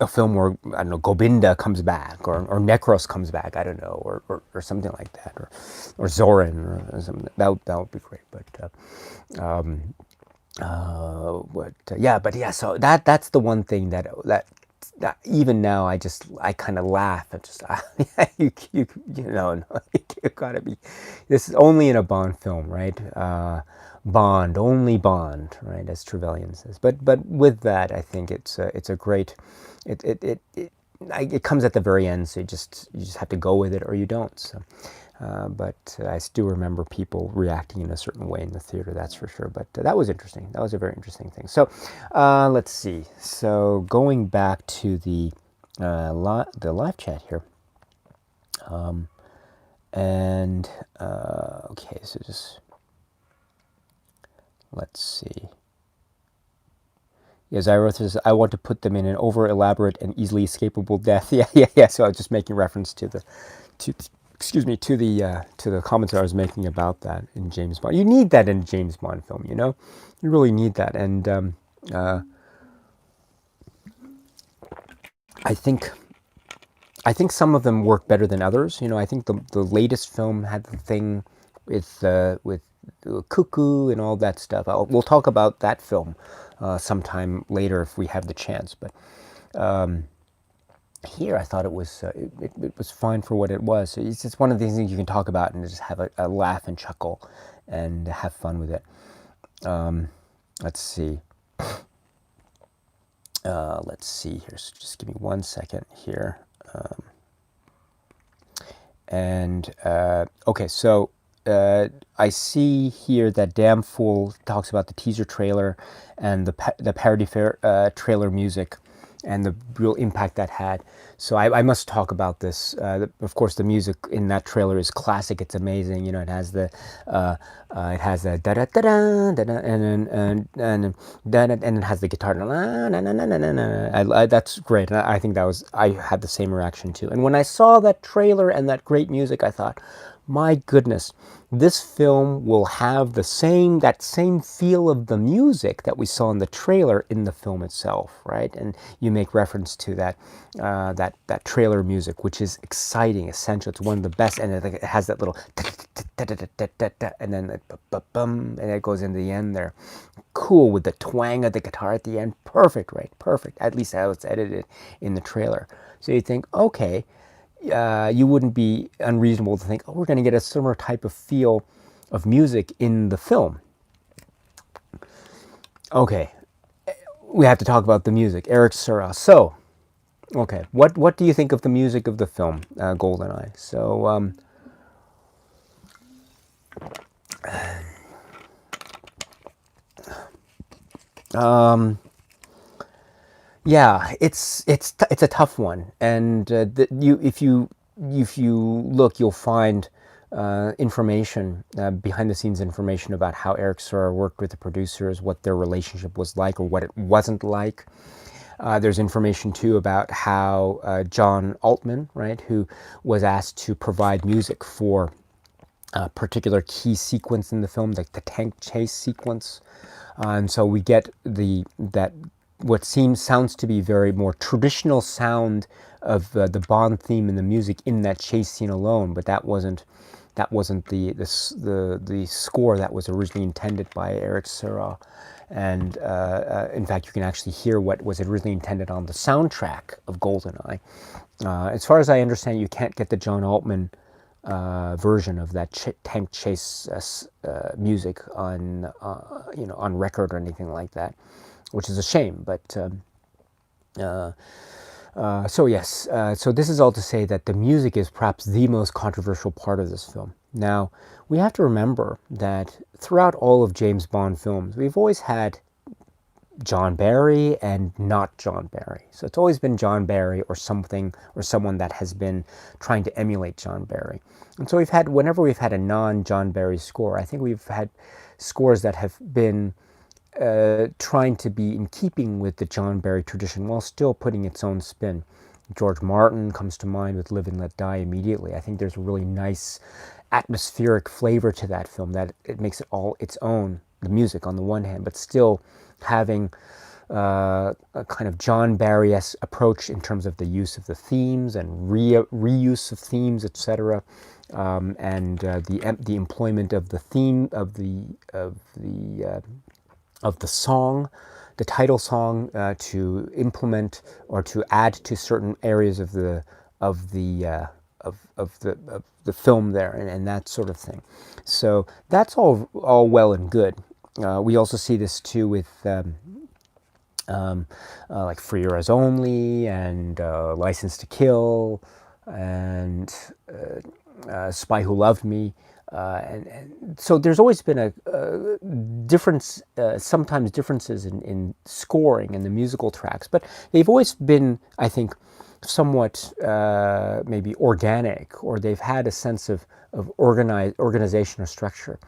film where, I don't know, Gobinda comes back, or Necros comes back, I don't know, or something like that, or Zorin, or something. That would be great. So that's the one thing that even now I kind of laugh at just you gotta be. This is only in a Bond film, right? Only Bond, right, as Trevelyan says. But with that, I think it's a great. It comes at the very end, so you just have to go with it or you don't. So but I still remember people reacting in a certain way in the theater, that's for sure. But that was interesting. That was a very interesting thing. So let's see. So going back to the live chat here. Okay, so just let's see. Yeah, Zyroth says, I want to put them in an over-elaborate and easily escapable death. Yeah. So I was just making reference to the, to the comments I was making about that in James Bond. You need that in a James Bond film, you know? You really need that. And I think some of them work better than others. You know, I think the latest film had the thing with Cuckoo and all that stuff. We'll talk about that film sometime later if we have the chance. But here I thought it was fine for what it was. It's just one of these things you can talk about and just have a laugh and chuckle and have fun with it. Let's see. Let's see here. So just give me 1 second here. Okay, so I see here that Damn Fool talks about the teaser trailer and the parody trailer music and the real impact that had. So I must talk about this. Of course, the music in that trailer is classic. It's amazing. You know, it has the da da da da da, and it has the guitar. That's great. And I think I had the same reaction too. And when I saw that trailer and that great music, I thought, my goodness, this film will have that same feel of the music that we saw in the trailer in the film itself, right? And you make reference to that that trailer music, which is exciting, essential. It's one of the best, and it has that little and then and it goes into the end there. Cool, with the twang of the guitar at the end. Perfect, right? Perfect. At least how it's edited in the trailer. So you think, okay. You wouldn't be unreasonable to think, oh, we're going to get a similar type of feel of music in the film. Okay, we have to talk about the music. Eric Serra. So, okay, what do you think of the music of the film, GoldenEye? So, yeah, it's a tough one, and if you look, you'll find information, behind the scenes information about how Eric Serra worked with the producers, what their relationship was like, or what it wasn't like. There's information too about how John Altman, right, who was asked to provide music for a particular key sequence in the film, like the tank chase sequence, and so we get that what sounds to be very more traditional sound of the Bond theme and the music in that chase scene alone, but that wasn't the score that was originally intended by Eric Serra. And in fact, you can actually hear what was originally intended on the soundtrack of GoldenEye. As far as I understand, you can't get the John Altman version of that tank chase music on on record or anything like that, which is a shame. But so yes, so this is all to say that the music is perhaps the most controversial part of this film. Now, we have to remember that throughout all of James Bond films, we've always had John Barry and not John Barry. So it's always been John Barry or something or someone that has been trying to emulate John Barry. And so whenever we've had a non-John Barry score, I think we've had scores that have been trying to be in keeping with the John Barry tradition while still putting its own spin. George Martin comes to mind with Live and Let Die immediately. I think there's a really nice atmospheric flavor to that film, that it makes it all its own, the music on the one hand, but still having a kind of John Barry-esque approach in terms of the use of the themes and reuse of themes, etc., and the employment of the theme of the song, the title song, to implement or to add to certain areas of the film there, and that sort of thing. So that's all well and good. We also see this too with like Free or As Only and License to Kill, and Spy Who Loved Me. And so there's always been a difference, sometimes differences in scoring and the musical tracks, but they've always been, I think, somewhat maybe organic, or they've had a sense of organization or structure.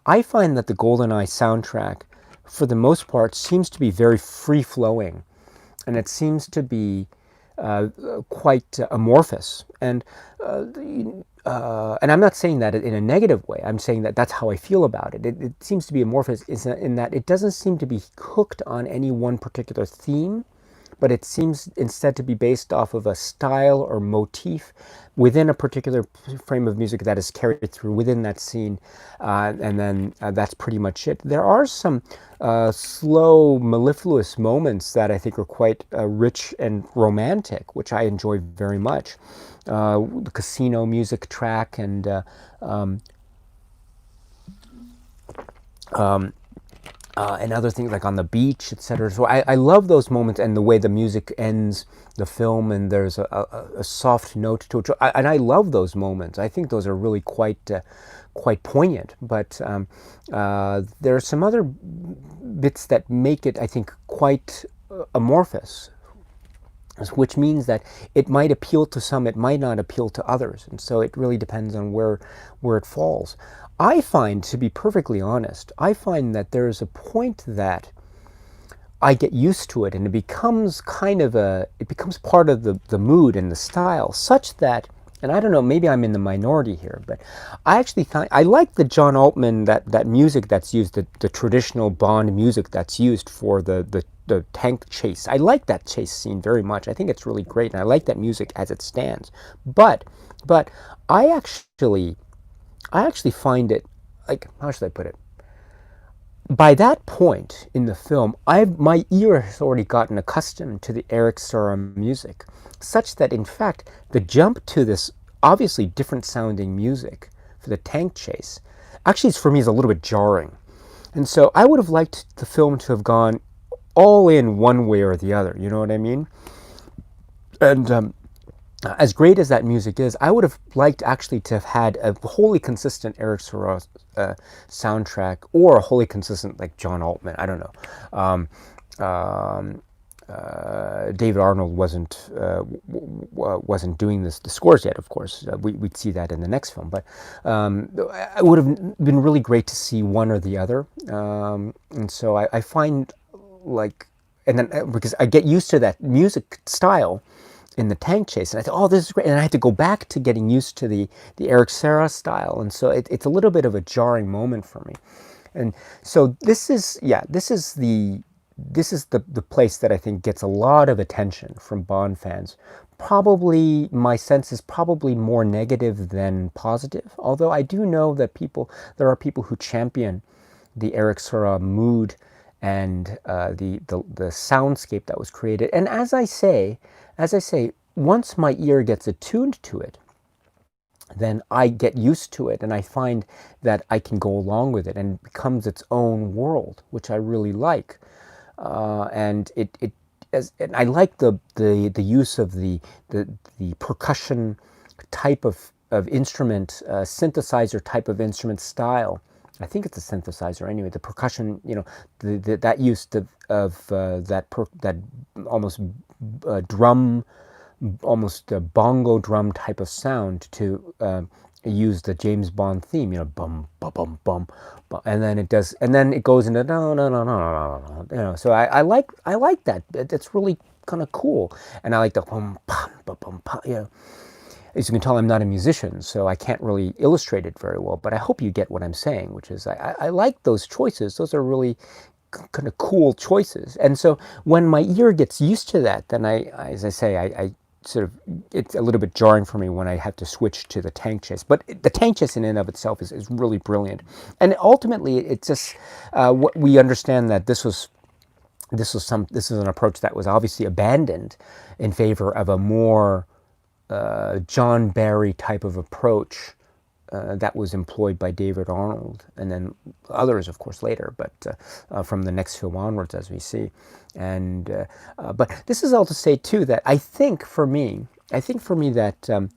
I find that the GoldenEye soundtrack, for the most part, seems to be very free-flowing, and it seems to be quite amorphous. And I'm not saying that in a negative way. I'm saying that that's how I feel about it. It seems to be amorphous in that it doesn't seem to be hooked on any one particular theme, but it seems instead to be based off of a style or motif within a particular frame of music that is carried through within that scene, and then that's pretty much it. There are some slow, mellifluous moments that I think are quite rich and romantic, which I enjoy very much. The casino music track and other things like on the beach, etc. So I love those moments and the way the music ends the film, and there's a soft note to it. And I love those moments. I think those are really quite poignant. But there are some other bits that make it, I think, quite amorphous, which means that it might appeal to some, it might not appeal to others. And so it really depends on where it falls. I find, to be perfectly honest, I find that there is a point that I get used to it, and it becomes kind of it becomes part of the mood and the style, such that, and I don't know, maybe I'm in the minority here, but I actually find, I like the John Altman, that music that's used, the traditional Bond music that's used for the tank chase. I like that chase scene very much. I think it's really great, and I like that music as it stands. But I actually find it, like, how should I put it? By that point in the film, my ear has already gotten accustomed to the Eric Serra music, such that, in fact, the jump to this obviously different sounding music for the tank chase, actually, for me, is a little bit jarring. And so I would have liked the film to have gone all in one way or the other, you know what I mean? And as great as that music is, I would have liked actually to have had a wholly consistent Eric Serra soundtrack, or a wholly consistent, like, John Altman. I don't know. David Arnold wasn't doing the scores yet, of course. We'd see that in the next film, but it would have been really great to see one or the other. And so I find, like, and then because I get used to that music style in the tank chase, and I thought, oh, this is great, and I had to go back to getting used to the Eric Serra style, and so it's a little bit of a jarring moment for me. And so this is the place that I think gets a lot of attention from Bond fans. Probably, my sense is probably more negative than positive, although I do know that there are people who champion the Eric Serra mood and the soundscape that was created. And as I say, once my ear gets attuned to it, then I get used to it, and I find that I can go along with it, and it becomes its own world, which I really like. And and I like the use of the percussion type of instrument, synthesizer type of instrument style. I think it's a synthesizer anyway. The percussion, that use of that almost drum, almost a bongo drum type of sound to use the James Bond theme, bum bum bum bum, and then it does, and then it goes into no no no no no no, So I like that. It's really kind of cool, and I like the bum bum bum bum. As you can tell, I'm not a musician, so I can't really illustrate it very well, but I hope you get what I'm saying, which is I like those choices. Those are really kind of cool choices. And so when my ear gets used to that, then as I say, I sort of, it's a little bit jarring for me when I have to switch to the tank chase. But the tank chase in and of itself is really brilliant. And ultimately, it's just what we understand that this is an approach that was obviously abandoned in favor of a more John Barry type of approach that was employed by David Arnold, and then others, of course, later, but from the next film onwards, as we see. And but this is all to say too that I think for me that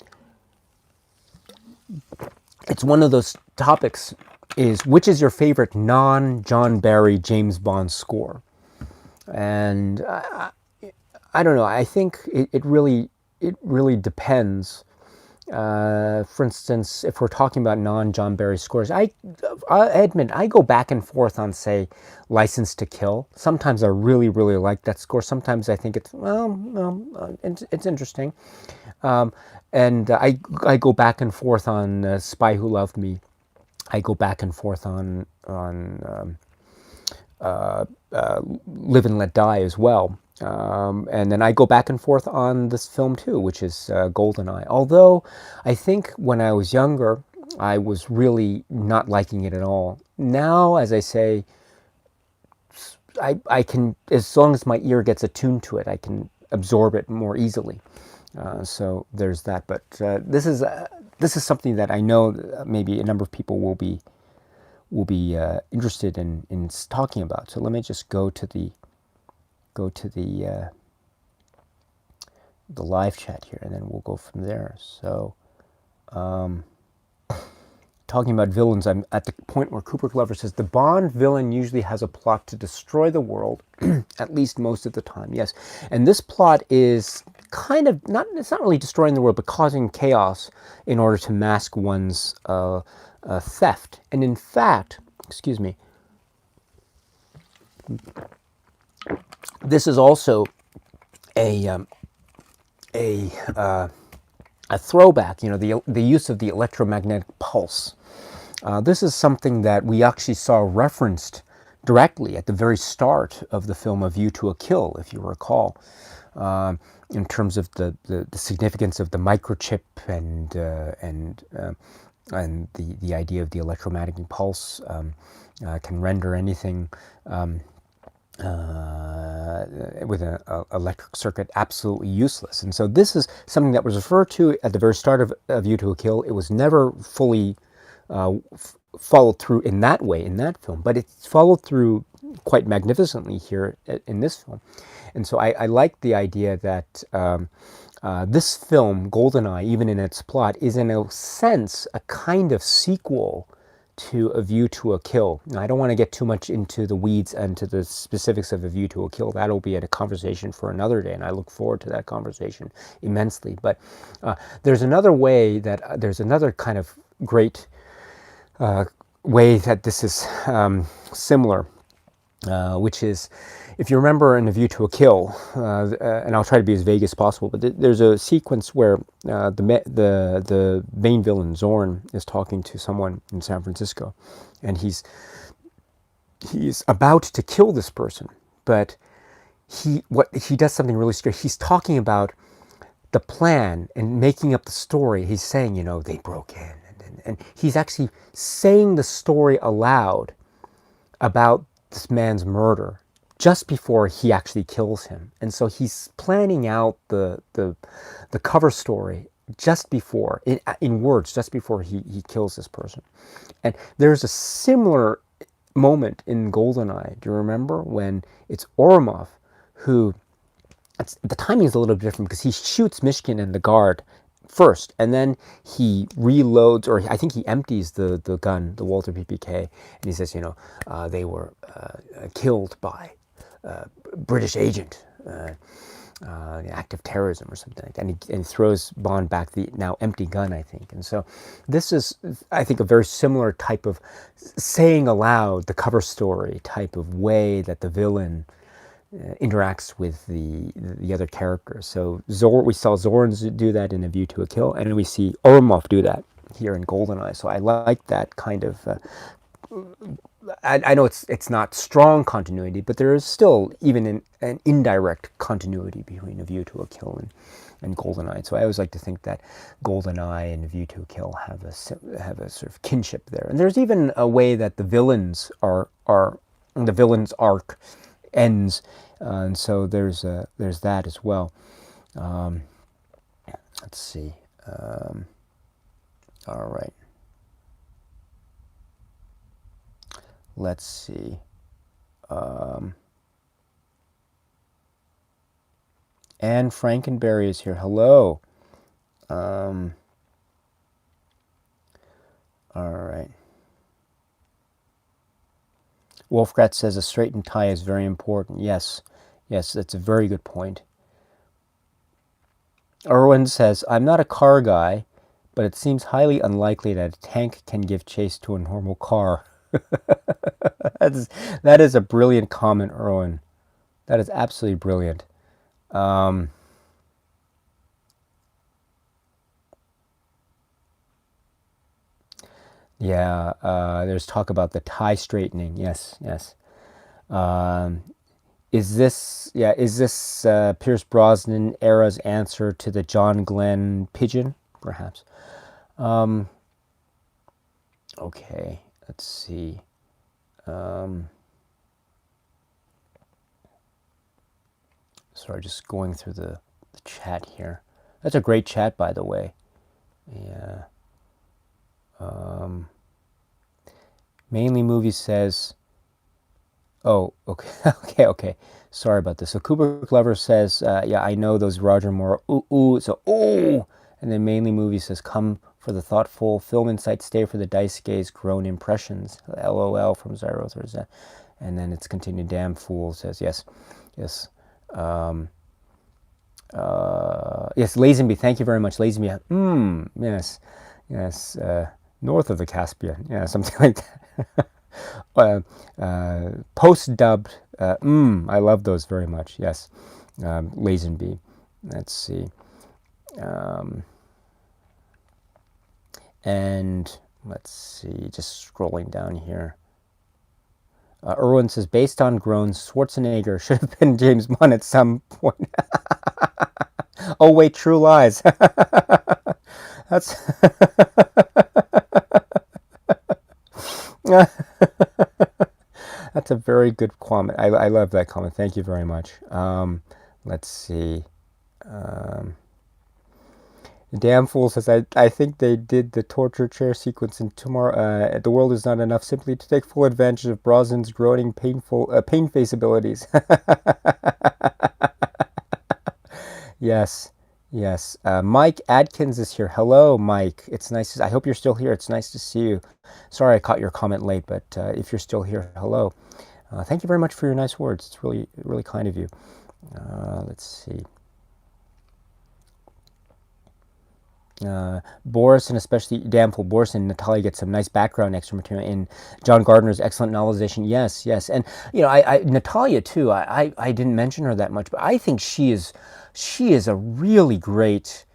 it's one of those topics is which is your favorite non-John Barry James Bond score? And I don't know. I think it really depends. For instance, if we're talking about non-John Barry scores, I admit I go back and forth on, say, License to Kill. Sometimes I really like that score. Sometimes I think it's it's interesting. And I go back and forth on Spy Who Loved Me. I go back and forth on Live and Let Die as well. And then I go back and forth on this film too, which is GoldenEye. Although I think when I was younger, I was really not liking it at all. Now, as I say, I can, as long as my ear gets attuned to it, I can absorb it more easily. So there's that. But this is something that I know maybe a number of people will be interested in talking about. So let me just go to the live chat here, and then we'll go from there. So, talking about villains, I'm at the point where Cooper Glover says the Bond villain usually has a plot to destroy the world, at least most of the time. Yes, and this plot is kind of not. It's not really destroying the world, but causing chaos in order to mask one's theft. And in fact, excuse me, this is also a throwback. You know, the use of the electromagnetic pulse. This is something that we actually saw referenced directly at the very start of the film A View to a Kill, if you recall, in terms of the significance of the microchip and the idea of the electromagnetic pulse can render anything with an electric circuit absolutely useless. And so this is something that was referred to at the very start of A View to a Kill. It was never fully followed through in that way in that film, but it's followed through quite magnificently here in this film. And so I like the idea that this film, GoldenEye, even in its plot, is in a sense a kind of sequel to A View to a Kill. Now, I don't want to get too much into the weeds and to the specifics of A View to a Kill. That'll be at a conversation for another day, and I look forward to that conversation immensely. But there's another way that there's another kind of great way that this is similar, which is, if you remember in A View to a Kill, and I'll try to be as vague as possible, but there's a sequence where the main villain Zorn is talking to someone in San Francisco, and he's about to kill this person, but he does something really scary. He's talking about the plan and making up the story. He's saying, you know, they broke in, and he's actually saying the story aloud about this man's murder just before he actually kills him. And so he's planning out the cover story just before, in words, just before he kills this person. And there's a similar moment in GoldenEye. Do you remember when it's Orumov who, the timing is a little bit different because he shoots Mishkin and the guard first, and then he reloads, or I think he empties the gun, the Walter PPK, and he says, you know, they were killed by British agent, act of terrorism or something like that, and he throws Bond back the now empty gun, I think. And so this is, I think, a very similar type of saying aloud the cover story type of way that the villain interacts with the other characters. So we saw Zorn do that in A View to a Kill, and we see Orumov do that here in GoldenEye. So I like that kind of. I know it's not strong continuity, but there is still even an indirect continuity between A View to a Kill and GoldenEye. So I always like to think that GoldenEye and A View to a Kill have a sort of kinship there. And there's even a way that the villains the villain's arc ends, and so there's that as well. Let's see. All right. Let's see. Anne Frankenberry is here. Hello. All right. Wolfgrat says a straightened tie is very important. Yes, yes, that's a very good point. Erwin says, I'm not a car guy, but it seems highly unlikely that a tank can give chase to a normal car. That is a brilliant comment, Erwin. That is absolutely brilliant. Yeah, there's talk about the tie straightening. Yes, yes. Is this Pierce Brosnan era's answer to the John Glenn pigeon? Perhaps. Okay, let's see. Sorry, just going through the chat here. That's a great chat, by the way. Yeah. Mainly Movie says, oh, okay, okay. Sorry about this. So Cooper Glover says, yeah, I know those Roger Moore, ooh, so, ooh. And then Mainly Movie says, come for the thoughtful film insight, stay for the dice gaze, grown impressions. LOL from Zyro. And then it's continued, damn fool says, yes, yes. Yes, Lazenby, thank you very much, Lazenby. Yes, yes, north of the Caspian, yeah, something like that. Post-dubbed, I love those very much, yes. Lazenby, let's see. And let's see, just scrolling down here. Erwin says, based on groans, Schwarzenegger should have been James Bond at some point. Oh, wait, True Lies. That's... That's a very good comment. I love that comment. Thank you very much. Let's see. The damn fool says, I think they did the torture chair sequence in Tomorrow. The World Is Not Enough simply to take full advantage of Brosnan's groaning, pain face abilities. Yes, yes. Mike Adkins is here. Hello, Mike. It's nice. I hope you're still here. It's nice to see you. Sorry I caught your comment late, but if you're still here, hello. Thank you very much for your nice words. It's really, really kind of you. Let's see. Boris, and especially Damnful Boris and Natalia, get some nice background extra material in John Gardner's excellent novelization. Yes, yes, and you know, Natalia too. I didn't mention her that much, but I think she is a really great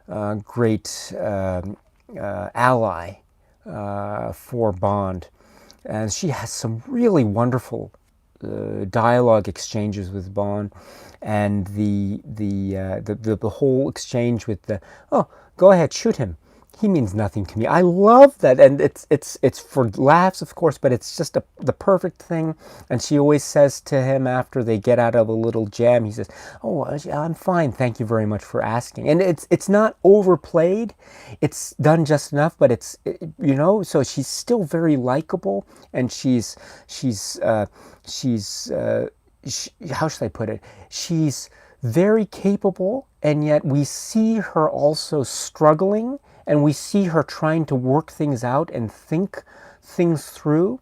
ally for Bond, and she has some really wonderful dialogue exchanges with Bond, and the whole exchange with the, oh, go ahead, shoot him, he means nothing to me. I love that, and it's for laughs, of course, but it's just the perfect thing. And she always says to him after they get out of a little jam, he says, "Oh, I'm fine, thank you very much for asking." And it's not overplayed, it's done just enough, but it's, you know, so she's still very likable, and she's how should I put it? She's very capable, and yet we see her also struggling, and we see her trying to work things out and think things through.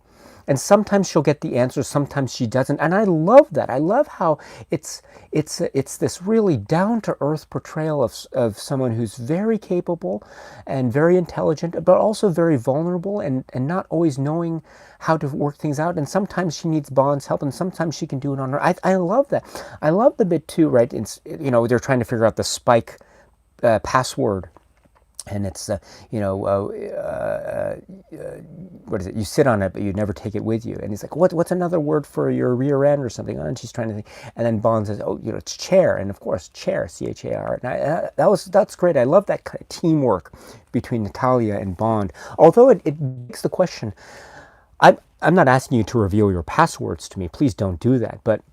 And sometimes she'll get the answer, sometimes she doesn't. And I love that. I love how it's this really down-to-earth portrayal of someone who's very capable and very intelligent, but also very vulnerable and not always knowing how to work things out. And sometimes she needs Bond's help, and sometimes she can do it on her. I love that. I love the bit too, right? You know, they're trying to figure out the Spike password. And it's, what is it? You sit on it, but you never take it with you. And he's like, what's another word for your rear end or something? And she's trying to think. And then Bond says, oh, you know, it's chair. And of course, chair, C-H-A-R. And that's great. I love that kind of teamwork between Natalia and Bond. Although it begs the question, I'm not asking you to reveal your passwords to me. Please don't do that. But,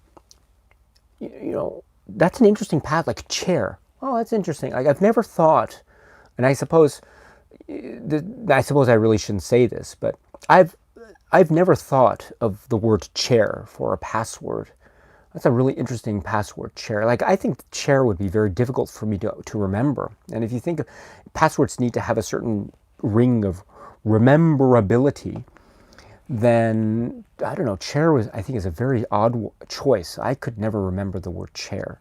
you know, that's an interesting path, like chair. Oh, that's interesting. Like, I've never thought... And I suppose I really shouldn't say this, but I've never thought of the word chair for a password. That's a really interesting password, chair. Like, I think chair would be very difficult for me to remember. And if you think of passwords need to have a certain ring of rememberability, then I don't know. Chair was, I think, is a very odd choice. I could never remember the word chair.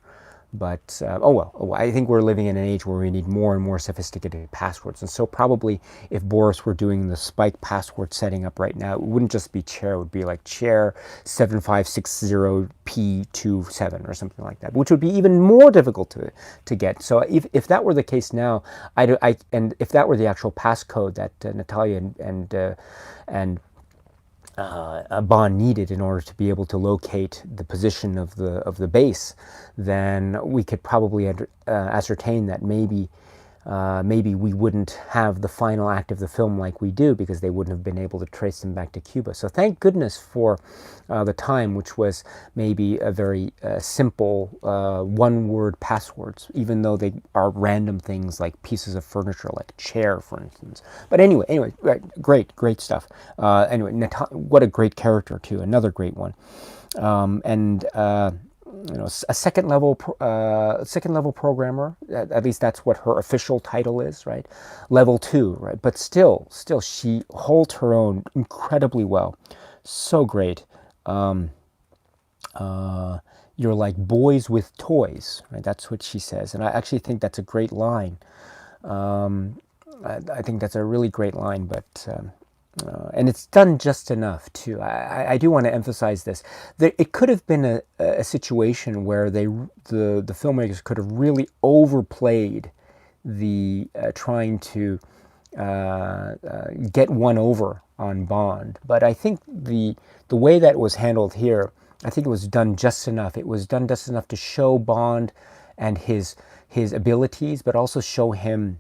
But oh well, I think we're living in an age where we need more and more sophisticated passwords. And so probably if Boris were doing the spike password setting up right now, it wouldn't just be chair, it would be like chair 7560P27 or something like that, which would be even more difficult to get. So if that were the case now, and if that were the actual passcode that Natalia and Bond needed in order to be able to locate the position of the base, then we could probably ascertain that maybe we wouldn't have the final act of the film like we do, because they wouldn't have been able to trace them back to Cuba. So thank goodness for the time, which was maybe a very simple one-word passwords, even though they are random things like pieces of furniture, like chair, for instance. But anyway, great stuff. Anyway, what a great character too, another great one. A second level programmer. At least that's what her official title is, right? Level 2, right? But still, she holds her own incredibly well. So great. You're like boys with toys, right? That's what she says, and I actually think that's a great line. I think that's a really great line, but. And it's done just enough too. I do want to emphasize this. It could have been a situation where the filmmakers could have really overplayed the trying to get one over on Bond. But I think the way that was handled here, I think it was done just enough. It was done just enough to show Bond and his abilities, but also show him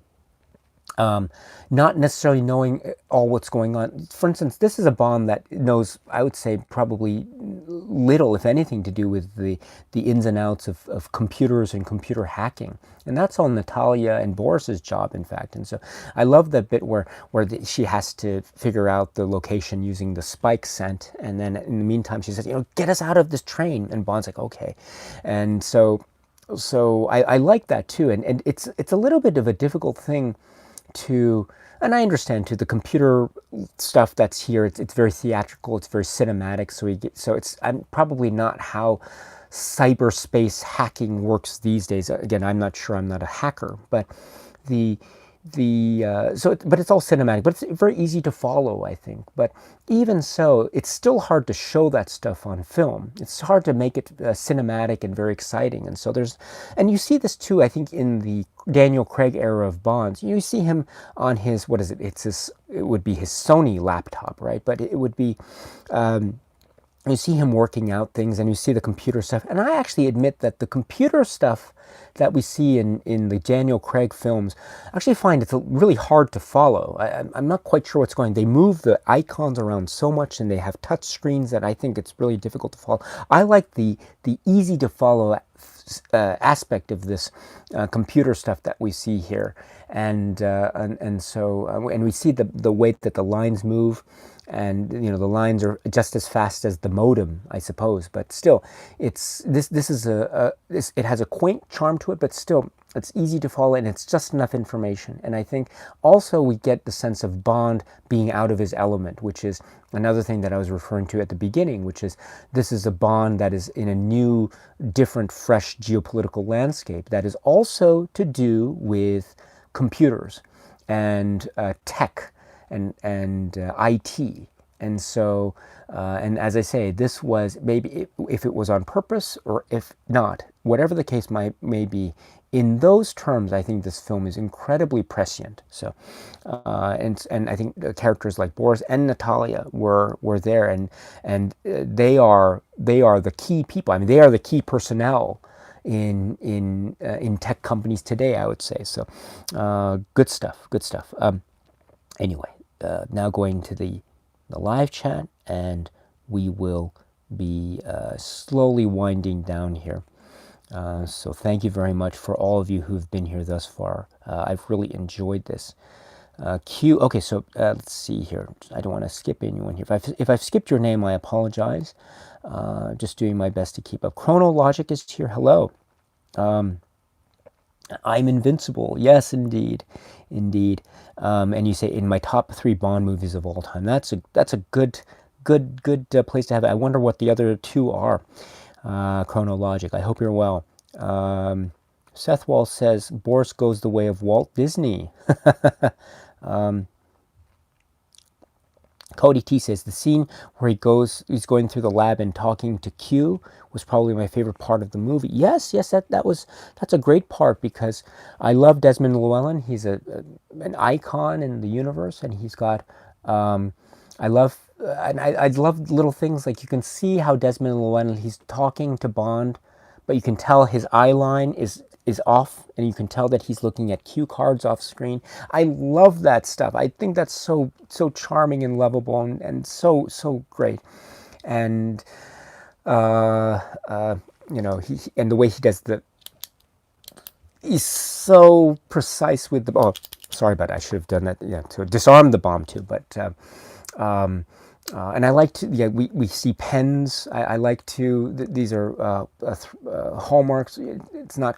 not necessarily knowing all what's going on. For instance, this is a Bond that knows, I would say, probably little, if anything, to do with the ins and outs of computers and computer hacking. And that's all Natalia and Boris's job, in fact. And so I love the bit where she has to figure out the location using the spike scent. And then in the meantime, she says, get us out of this train. And Bond's like, okay. And so I like that too. And it's a little bit of a difficult thing and I understand too, the computer stuff that's here, it's very theatrical, it's very cinematic, so I'm probably not how cyberspace hacking works these days. Again, I'm not sure, I'm not a hacker, but but it's all cinematic, but it's very easy to follow, I think. But even so, it's still hard to show that stuff on film. It's hard to make it cinematic and very exciting. And so and you see this too, I think, in the Daniel Craig era of Bonds. You see him on his, what is it? It would be his Sony laptop, right? But it would be, you see him working out things, and you see the computer stuff. And I actually admit that the computer stuff that we see in the Daniel Craig films, I actually find it's really hard to follow. I'm not quite sure what's going on. They move the icons around so much, and they have touch screens that I think it's really difficult to follow. I like the easy to follow aspect of this computer stuff that we see here, and we see the way that the lines move. And the lines are just as fast as the modem, I suppose. But still, it has a quaint charm to it. But still, it's easy to follow, and it's just enough information. And I think also we get the sense of Bond being out of his element, which is another thing that I was referring to at the beginning, which is this is a Bond that is in a new, different, fresh geopolitical landscape that is also to do with computers and tech. And IT. And so, and as I say, this was maybe, if it was on purpose or if not, whatever the case may be, in those terms, I think this film is incredibly prescient. So, and I think the characters like Boris and Natalia were there, and they are the key people. I mean, they are the key personnel in tech companies today, I would say. So, good stuff. Anyway. Now going to the live chat, and we will be slowly winding down here. So thank you very much for all of you who've been here thus far. I've really enjoyed this. Okay, so let's see here. I don't want to skip anyone here. If I've skipped your name, I apologize. Just doing my best to keep up. Chronologic is here. Hello. I'm invincible. Yes, indeed, indeed. And you say in my top 3 Bond movies of all time. That's a good place to have it. I wonder what the other 2 are. Chronologic. I hope you're well. Seth Wall says Boris goes the way of Walt Disney. Cody T says the scene where he's going through the lab and talking to Q was probably my favorite part of the movie. Yes, that's a great part because I love Desmond Llewellyn. He's an icon in the universe, and he's got I love and I love little things like you can see how Desmond Llewellyn, he's talking to Bond, but you can tell his eye line is off, and you can tell that he's looking at cue cards off screen. I love that stuff. I think that's so charming and lovable, and so great. And he and the way he does he's so precise with the. Oh, sorry, but I should have done that. Yeah, to disarm the bomb too. But and I like to. Yeah, we see pens. I like to. These are hallmarks. It's not.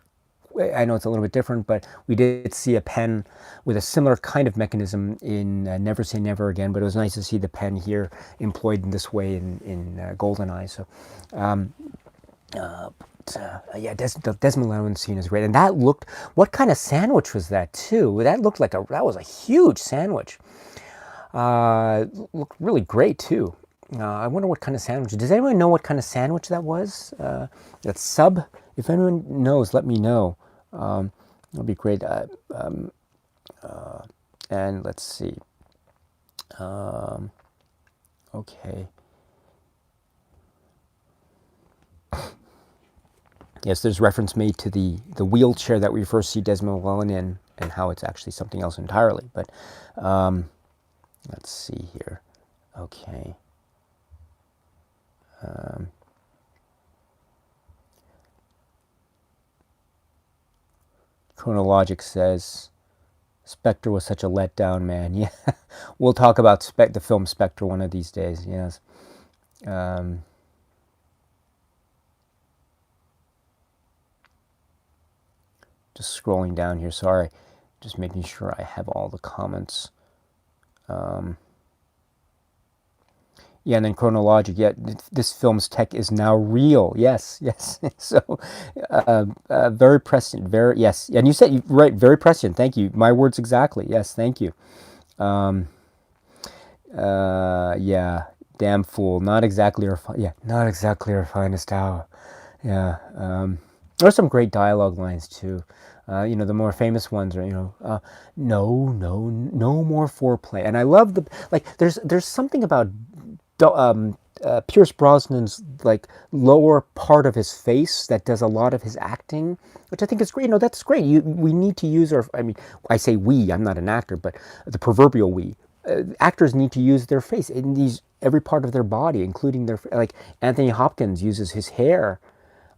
I know it's a little bit different, but we did see a pen with a similar kind of mechanism in Never Say Never Again, but it was nice to see the pen here employed in this way in GoldenEye. So, yeah, the Desmond Llewellyn scene is great. And that looked, what kind of sandwich was that too? That looked like that was a huge sandwich. Looked really great too. I wonder what kind of sandwich. Does anyone know what kind of sandwich that was? That sub? If anyone knows, let me know. That'll be great. And let's see. Okay. Yes, there's reference made to the wheelchair that we first see Desmond Llewellyn in, and how it's actually something else entirely. But let's see here. Okay. Chronologic says, Spectre was such a letdown, man. Yeah, we'll talk about the film Spectre one of these days, yes. Just scrolling down here, sorry. Just making sure I have all the comments. Yeah, and then Chronologic, yeah, this film's tech is now real. Yes, yes. So, very prescient, yes. And you said, right, very prescient. Thank you. My words exactly. Yes, thank you. Yeah, damn fool. Not exactly not exactly our finest hour. Yeah. There's some great dialogue lines too. The more famous ones are, no more foreplay. And I love there's something about Pierce Brosnan's lower part of his face that does a lot of his acting, which I think is great. That's great. We need to use I say we, I'm not an actor, but the proverbial we. Actors need to use their face in every part of their body, including Anthony Hopkins uses his hair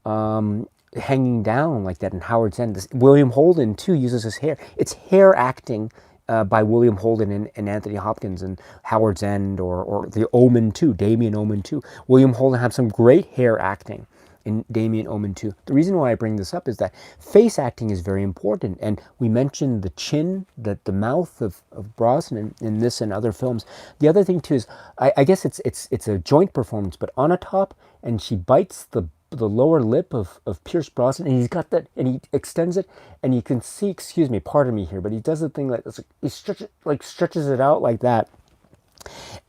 hanging down like that in Howard's End. William Holden too uses his hair. It's hair acting by William Holden and Anthony Hopkins in Howard's End or The Omen 2, Damien Omen 2. William Holden had some great hair acting in Damien Omen 2. The reason why I bring this up is that face acting is very important, and we mentioned the chin, the mouth of Brosnan in this and other films. The other thing too is, I guess it's a joint performance, but Onatopp, and she bites the lower lip of Pierce Brosnan, and he's got that, and he extends it, and you can see, excuse me, pardon me here, but he does the thing he stretches it out like that,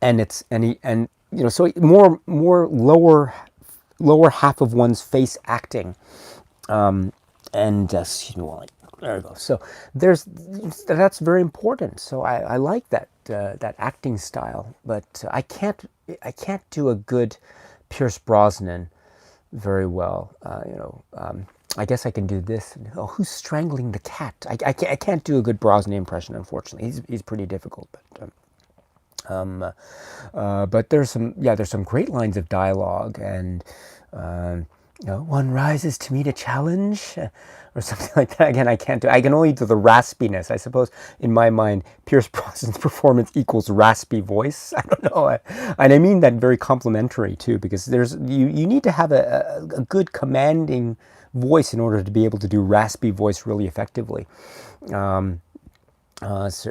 and so more lower half of one's face acting, and excuse me, there we go. So that's very important. So I like that acting style, but I can't do a good Pierce Brosnan very well. I guess I can do this. Oh, who's strangling the cat? I can't do a good Brosnan impression, unfortunately. He's pretty difficult, but there's some great lines of dialogue, and one rises to meet a challenge, or something like that. Again, I can't do. I can only do the raspiness. I suppose in my mind, Pierce Brosnan's performance equals raspy voice. I don't know, and I mean that very complimentary too, because you need to have a good commanding voice in order to be able to do raspy voice really effectively.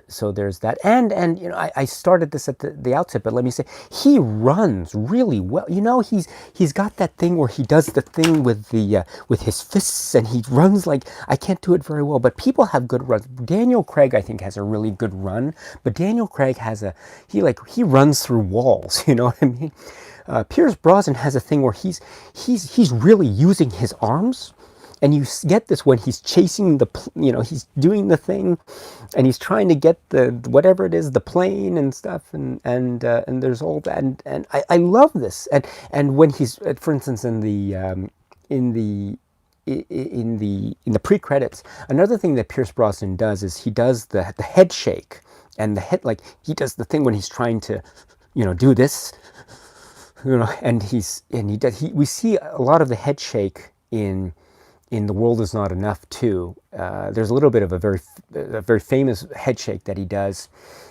So there's that, and you know, I started this at the outset, but let me say, he runs really well. You know, he's got that thing where he does the thing with his fists, and he runs like, I can't do it very well, but people have good runs. Daniel Craig, I think, has a really good run, but Daniel Craig has he runs through walls. You know what I mean? Pierce Brosnan has a thing where he's really using his arms. And you get this when he's chasing you know, he's doing the thing, and he's trying to get the whatever it is, the plane and stuff, and there's all that, and I love this, and when he's, for instance, in the pre-credits, another thing that Pierce Brosnan does is he does the head shake, and the head, like, he does the thing when he's trying to, you know, do this, you know, and we see a lot of the head shake in The World Is Not Enough too. There's a little bit of a very famous head shake that he does,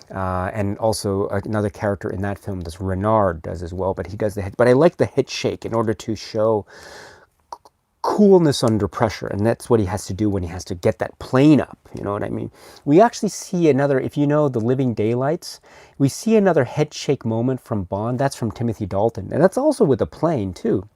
and also another character in that film, this Renard, does as well. But he does the head. But I like the head shake in order to show coolness under pressure, and that's what he has to do when he has to get that plane up. You know what I mean? We actually see another, if you know The Living Daylights, we see another head shake moment from Bond. That's from Timothy Dalton, and that's also with a plane too.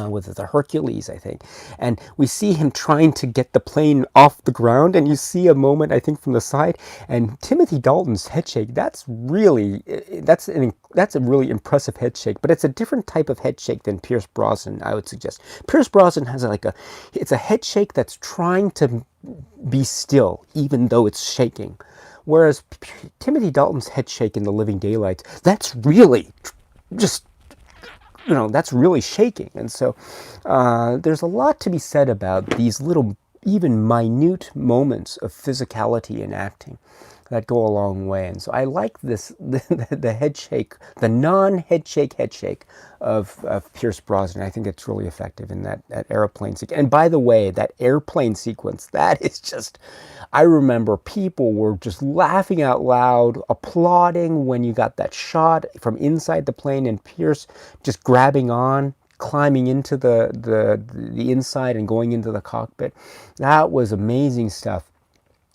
With the Hercules, I think. And we see him trying to get the plane off the ground, and you see a moment, I think, from the side, and Timothy Dalton's head shake, that's a really impressive head shake, but it's a different type of head shake than Pierce Brosnan, I would suggest. Pierce Brosnan has it's a head shake that's trying to be still, even though it's shaking. Whereas Timothy Dalton's head shake in The Living Daylights, that's really just, you know, that's really shaking. And so there's a lot to be said about these little, even minute moments of physicality in acting that go a long way. And so I like this, the head shake, the non-head shake of Pierce Brosnan. I think it's really effective in that airplane sequence. And by the way, that airplane sequence, that is just, I remember people were just laughing out loud, applauding when you got that shot from inside the plane and Pierce just grabbing on, climbing into the inside and going into the cockpit. That was amazing stuff.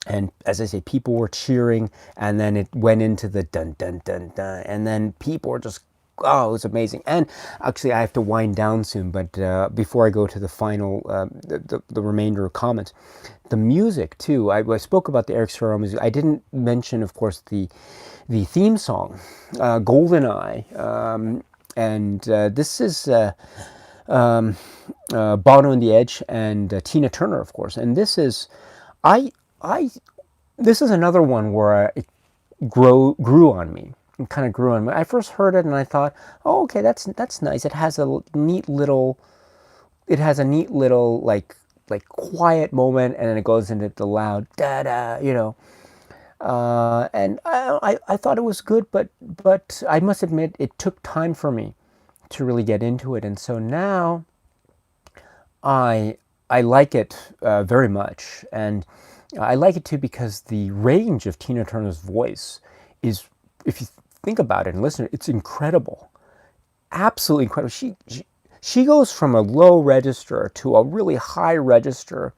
And as I say, people were cheering, and then it went into the dun dun dun dun, and then people were just, oh, it was amazing. And actually, I have to wind down soon, but before I go to the final, the remainder of comments, the music too. I spoke about the Eric Serra music. I didn't mention, of course, the theme song, GOLDENEYE, and this is Bono and the Edge and Tina Turner, of course. And this is, this is another one where it grew on me. It kind of grew on me. I first heard it and I thought, oh, okay, that's nice. It has a neat little like quiet moment, and then it goes into the loud da da, you know. And I thought it was good, but I must admit it took time for me to really get into it, and so now I like it very much, and I like it too because the range of Tina Turner's voice is, if you think about it and listen, it's incredible, absolutely incredible. She goes from a low register to a really high register,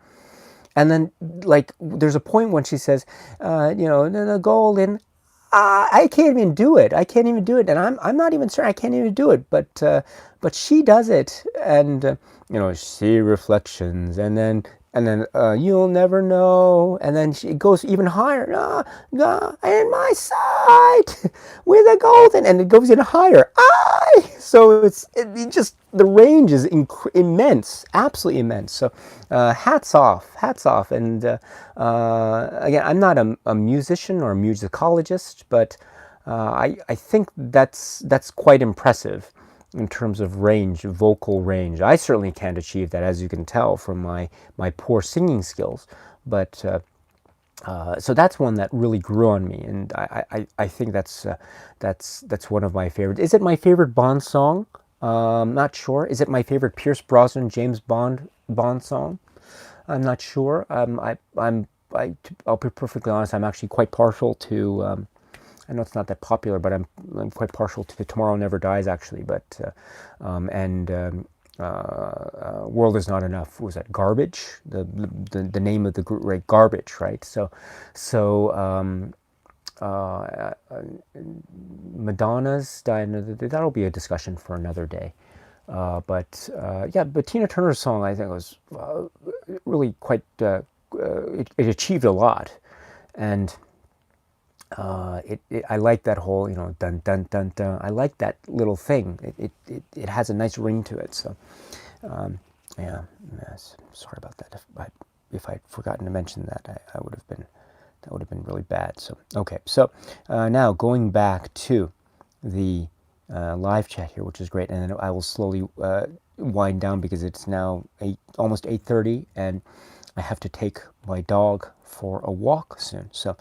and then like there's a point when she says, you know, the golden. I can't even do it. And I'm not even sure I can't even do it. But she does it, and you know, see reflections, and then you'll never know, and then it goes even higher. In my sight with a golden, and it goes even higher. So it just, the range is immense, absolutely immense. So hats off, and again, I'm not a musician or a musicologist, but I think that's quite impressive in terms of range, vocal range. I certainly can't achieve that, as you can tell from my poor singing skills. But so that's one that really grew on me, and I think that's one of my favorites. Is it my favorite Bond song? Not sure. Is it my favorite Pierce Brosnan James Bond song? I'm not sure. I'll be perfectly honest. I'm actually quite partial to. I know it's not that popular, but I'm quite partial to Tomorrow Never Dies, actually. But World Is Not Enough. Was that Garbage? The name of the group, right? Garbage, right? So Madonna's that'll be a discussion for another day. But Tina Turner's song, I think, was really quite. It achieved a lot, and I like that whole, dun dun dun dun. I like that little thing. It has a nice ring to it. So, yeah. Yes, sorry about that. If I'd forgotten to mention that, I would have been. That would have been really bad. So, okay. So now going back to the live chat here, which is great, and then I will slowly wind down because it's now almost 8:30, and I have to take my dog for a walk soon. So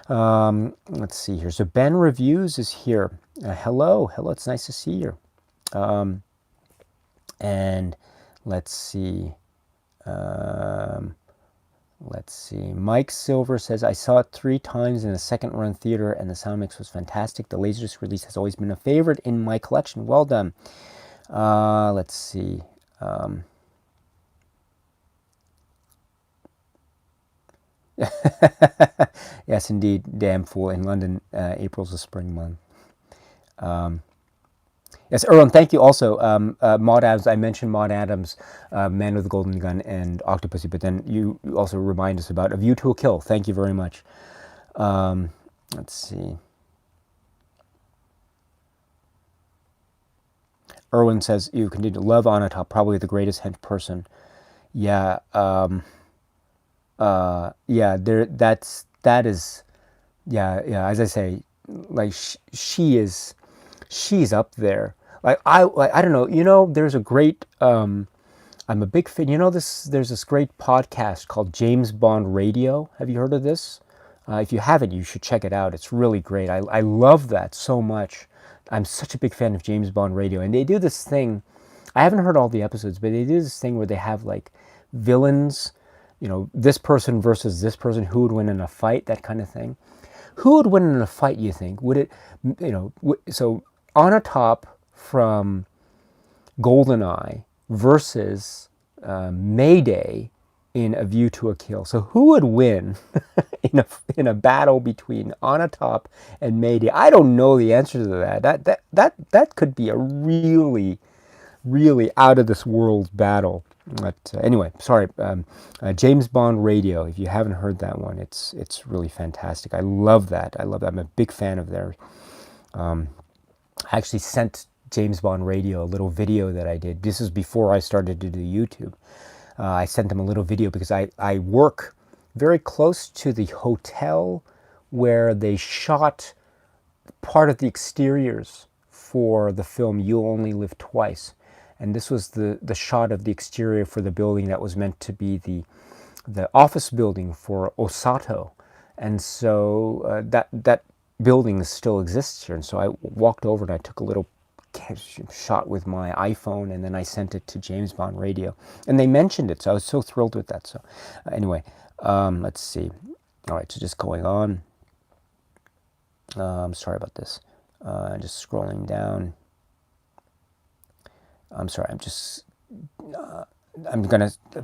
let's see here. So Ben Reviews is here. Hello. It's nice to see you. And let's see. Mike Silver says, I saw it 3 times in a second run theater and the sound mix was fantastic. The Laserdisc release has always been a favorite in my collection. Well done. Let's see. Yes, indeed. Damn fool. In London, April's a spring month. Yes, Erwin, thank you also. Maud Adams, I mentioned Maud Adams, Man with the Golden Gun, and Octopussy, but then you also remind us about A View to a Kill. Thank you very much. Let's see. Erwin says, you continue to love Onatopp, probably the greatest hench person. Yeah, yeah, that is, yeah, as I say, like, she's up there. Like I don't know. There's a great. I'm a big fan. There's this great podcast called James Bond Radio. Have you heard of this? If you haven't, you should check it out. It's really great. I love that so much. I'm such a big fan of James Bond Radio, and they do this thing. I haven't heard all the episodes, but they do this thing where they have like villains. This person versus this person. Who would win in a fight? That kind of thing. Who would win in a fight? You think? Would it? So Onatopp from GoldenEye versus Mayday in A View to a Kill. So who would win in a battle between Onatopp and Mayday? I don't know the answer to that. That could be a really, really out of this world battle. But anyway, sorry. James Bond Radio. If you haven't heard that one, it's really fantastic. I love that. I'm a big fan of theirs. I actually sent James Bond Radio a little video that I did. This is before I started to do YouTube. I sent them a little video because I work very close to the hotel where they shot part of the exteriors for the film You'll Only Live Twice. And this was the shot of the exterior for the building that was meant to be the office building for Osato. And so that building still exists here. And so I walked over and I took a little shot with my iPhone, and then I sent it to James Bond Radio. And they mentioned it, so I was so thrilled with that. So anyway, let's see. All right, so just going on. Sorry about this. Just scrolling down. I'm sorry,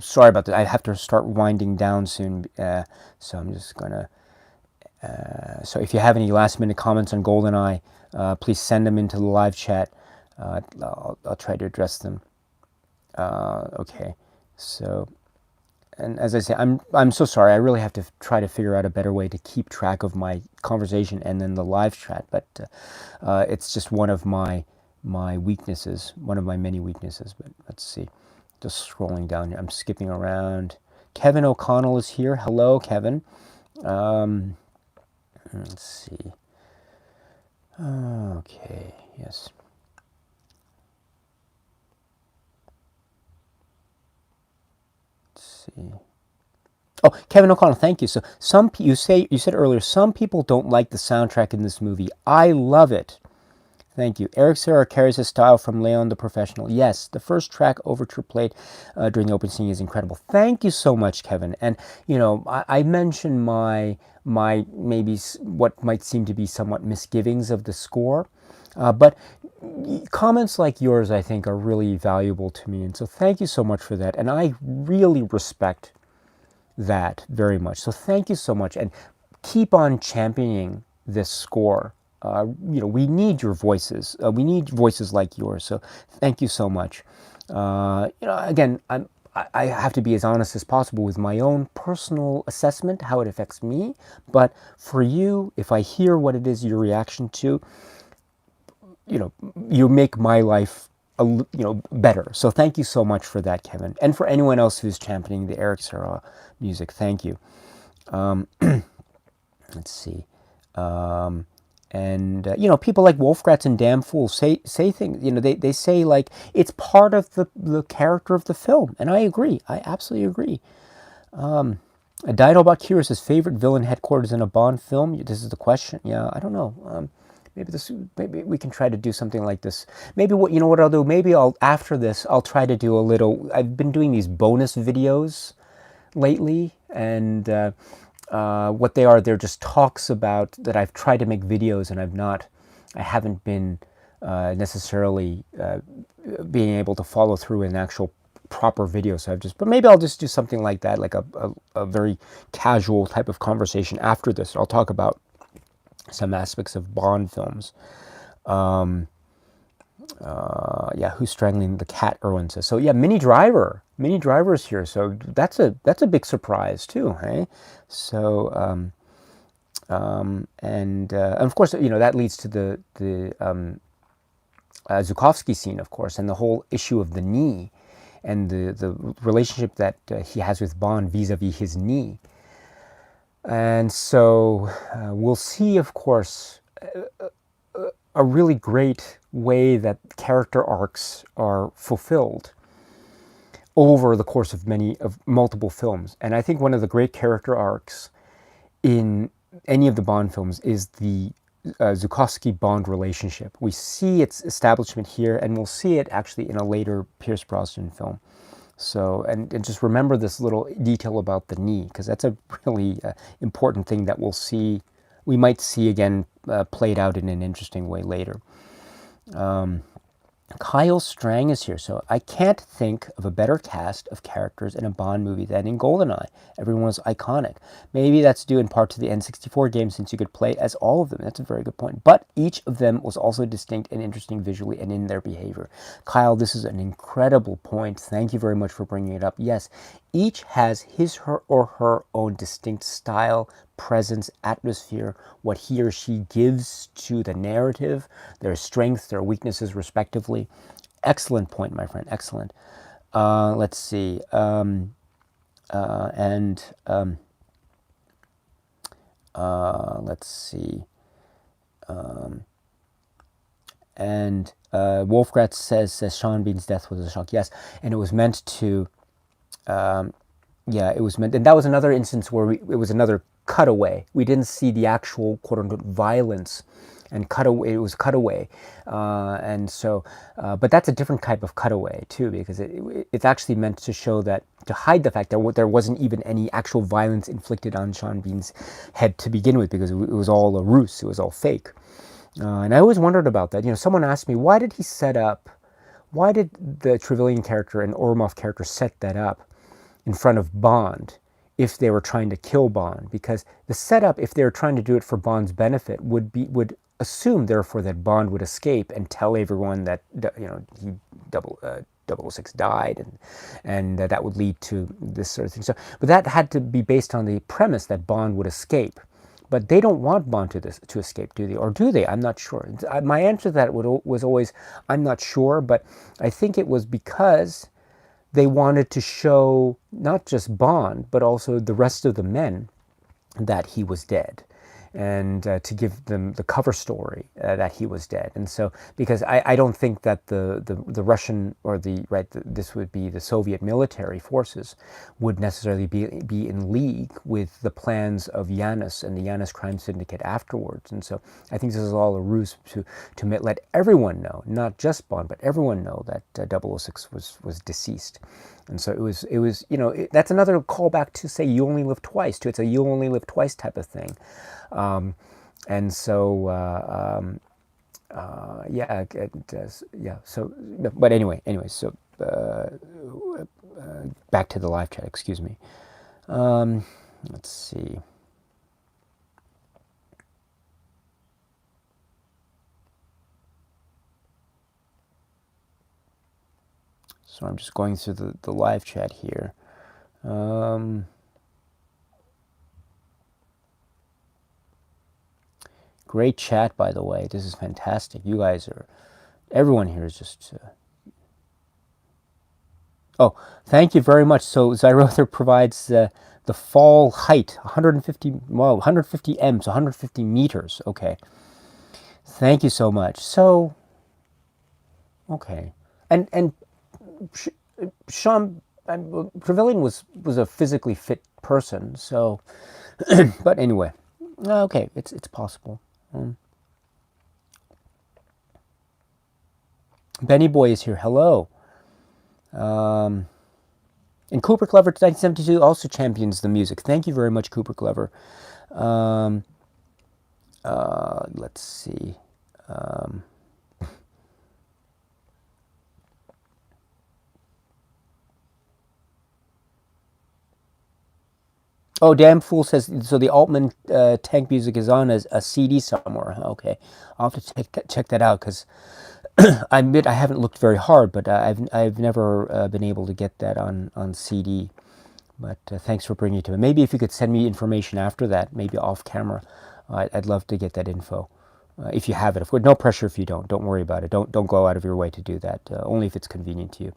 sorry about that. I have to start winding down soon. So I'm just gonna, so if you have any last minute comments on GoldenEye, please send them into the live chat. I'll try to address them. Okay, so, and as I say, I'm so sorry. I really have to try to figure out a better way to keep track of my conversation and then the live chat. But it's just one of my weaknesses, one of my many weaknesses. But let's see. Just scrolling down here. I'm skipping around. Kevin O'Connell is here. Hello, Kevin. Let's see. Okay, yes. Let's see. Oh, Kevin O'Connell, thank you. So you said earlier, some people don't like the soundtrack in this movie. I love it. Thank you. Eric Serra carries his style from Leon the Professional. Yes, the first track overture played during the open scene is incredible. Thank you so much, Kevin. And, I mentioned my maybe what might seem to be somewhat misgivings of the score. But comments like yours, I think, are really valuable to me. And so thank you so much for that. And I really respect that very much. So thank you so much. And keep on championing this score. We need your voices. We need voices like yours. So thank you so much. Again, I have to be as honest as possible with my own personal assessment, how it affects me. But for you, if I hear what it is your reaction to, you make my life better. So thank you so much for that, Kevin. And for anyone else who's championing the Eric Serra music, thank you. Let's see. People like Wolfgratz and Damn Fools say things, they say like it's part of the character of the film. And I agree. I absolutely agree. Dinobot Kira says favorite villain headquarters in a Bond film. This is the question. Yeah, I don't know. Maybe we can try to do something like this. Maybe what I'll do. Maybe after this I'll try to do a little. I've been doing these bonus videos lately, and what they are, they're just talks about that I've tried to make videos, and I haven't been necessarily being able to follow through in actual proper video. So but maybe I'll just do something like that, like a very casual type of conversation after this. I'll talk about some aspects of Bond films. Who's strangling the cat? Erwin says. So yeah, Mini Driver is here. So that's a big surprise too, hey? So and of course that leads to the Zukovsky scene, of course, and the whole issue of the knee, and the relationship that he has with Bond vis-a-vis his knee. And so we'll see, of course, a really great way that character arcs are fulfilled over the course of multiple films. And I think one of the great character arcs in any of the Bond films is the Zukovsky-Bond relationship. We see its establishment here, and we'll see it actually in a later Pierce Brosnan film. So, and just remember this little detail about the knee, because that's a really important thing that we might see again played out in an interesting way later. Kyle Strang is here. So I can't think of a better cast of characters in a Bond movie than in GoldenEye. Everyone was iconic. Maybe that's due in part to the N64 game, since you could play as all of them. That's a very good point. But each of them was also distinct and interesting visually and in their behavior. Kyle, this is an incredible point. Thank you very much for bringing it up. Yes, each has his or her own distinct style, presence, atmosphere, what he or she gives to the narrative, their strengths, their weaknesses, respectively. Excellent point, my friend. Excellent. Let's see. Let's see. Wolfgratz says Sean Bean's death was a shock. Yes, and it was meant to. It was meant, and that was another instance where it was another cutaway. We didn't see the actual quote-unquote violence, and cutaway. It was cutaway, and so, but that's a different type of cutaway too, because it's actually meant to show that, to hide the fact that there wasn't even any actual violence inflicted on Sean Bean's head to begin with, because it was all a ruse. It was all fake, and I always wondered about that. Someone asked me, why did the Trevelyan character and Orumov character set that up in front of Bond if they were trying to kill Bond? Because the setup, if they were trying to do it for Bond's benefit, would assume therefore that Bond would escape and tell everyone that he 006 died, and that would lead to this sort of thing. So, but that had to be based on the premise that Bond would escape. But they don't want Bond to escape, do they? Or do they? I'm not sure. My answer to that was always, I'm not sure, but I think it was because they wanted to show not just Bond, but also the rest of the men that he was dead, and to give them the cover story that he was dead. And so, because I don't think that the Russian, or this would be the Soviet military forces, would necessarily be in league with the plans of Yanis and the Yanis crime syndicate afterwards. And so I think this is all a ruse to let everyone know, not just Bond, but everyone know that 006 was deceased. And so it was that's another callback to say you only live twice. It's a you only live twice type of thing. And so Yeah, it does. Yeah. So, but anyway. So back to the live chat. Excuse me. Um, let's see. So I'm just going through the live chat here. Um, Great chat, by the way. This is fantastic. You guys are, everyone here is just. Oh, thank you very much. So Zyrother provides the fall height, 150, well, 150 m, so 150 meters. Okay. Thank you so much. So, okay. And Sean, Trevelyan was a physically fit person, so, but anyway, okay, it's possible. Benny Boy is here. Hello. Um, and Cooper Clever 1972 also champions the music. Thank you very much, Cooper Clever. Um, let's see. Um, oh, Damn Fool says, so the Altman tank music is on as a CD somewhere. Okay. I'll have to check that out because I admit I haven't looked very hard, but I've never been able to get that on CD. But thanks for bringing it to me. Maybe if you could send me information after that, maybe off camera, I'd love to get that info. If you have it, of course, no pressure if you don't. Don't worry about it. Don't go out of your way to do that. Only if it's convenient to you.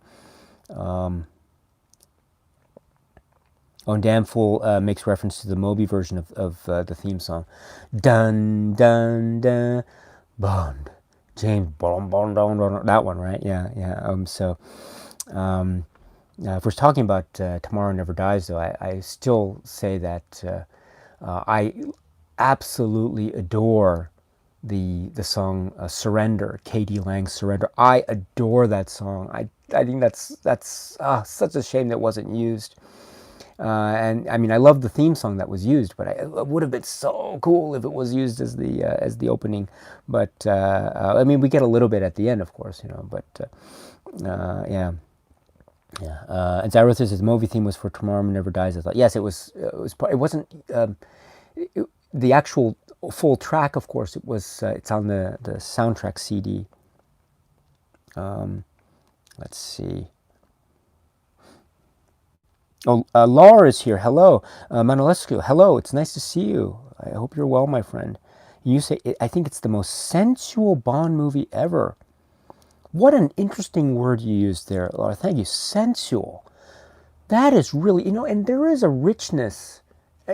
Oh, and Damn Fool makes reference to the Moby version of the theme song. Dun, dun, dun, Bond. James Bond, Bond, Bond, Bond. That one, right? Yeah, yeah. If we're talking about Tomorrow Never Dies, though, I still say that I absolutely adore the song Surrender, K.D. Lang's Surrender. I adore that song. I think that's such a shame that wasn't used. And I mean, I love the theme song that was used, but it would have been so cool if it was used as the opening. But I mean, we get a little bit at the end, of course, you know. But yeah, yeah. And Zyrus says the movie theme was for Tomorrow Never Dies. I thought, yes, it was. It wasn't the actual full track. Of course, it was. It's on the soundtrack CD. Let's see. Oh, Laura is here. Hello. Manolescu, hello. It's nice to see you. I hope you're well, my friend. You say, I think it's the most sensual Bond movie ever. What an interesting word you used there, Laura. Thank you. Sensual. That is really, and there is a richness,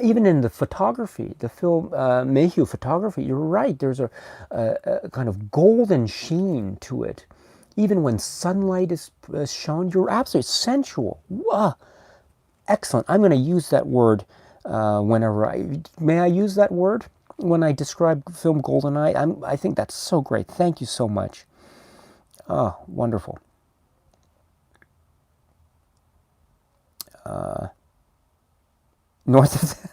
even in the photography, the film Mayhew photography. You're right. There's a kind of golden sheen to it. Even when sunlight is shown, you're absolutely sensual. Wow. Excellent. I'm going to use that word whenever may I use that word when I describe film GoldenEye? I think that's so great. Thank you so much. Oh, wonderful. North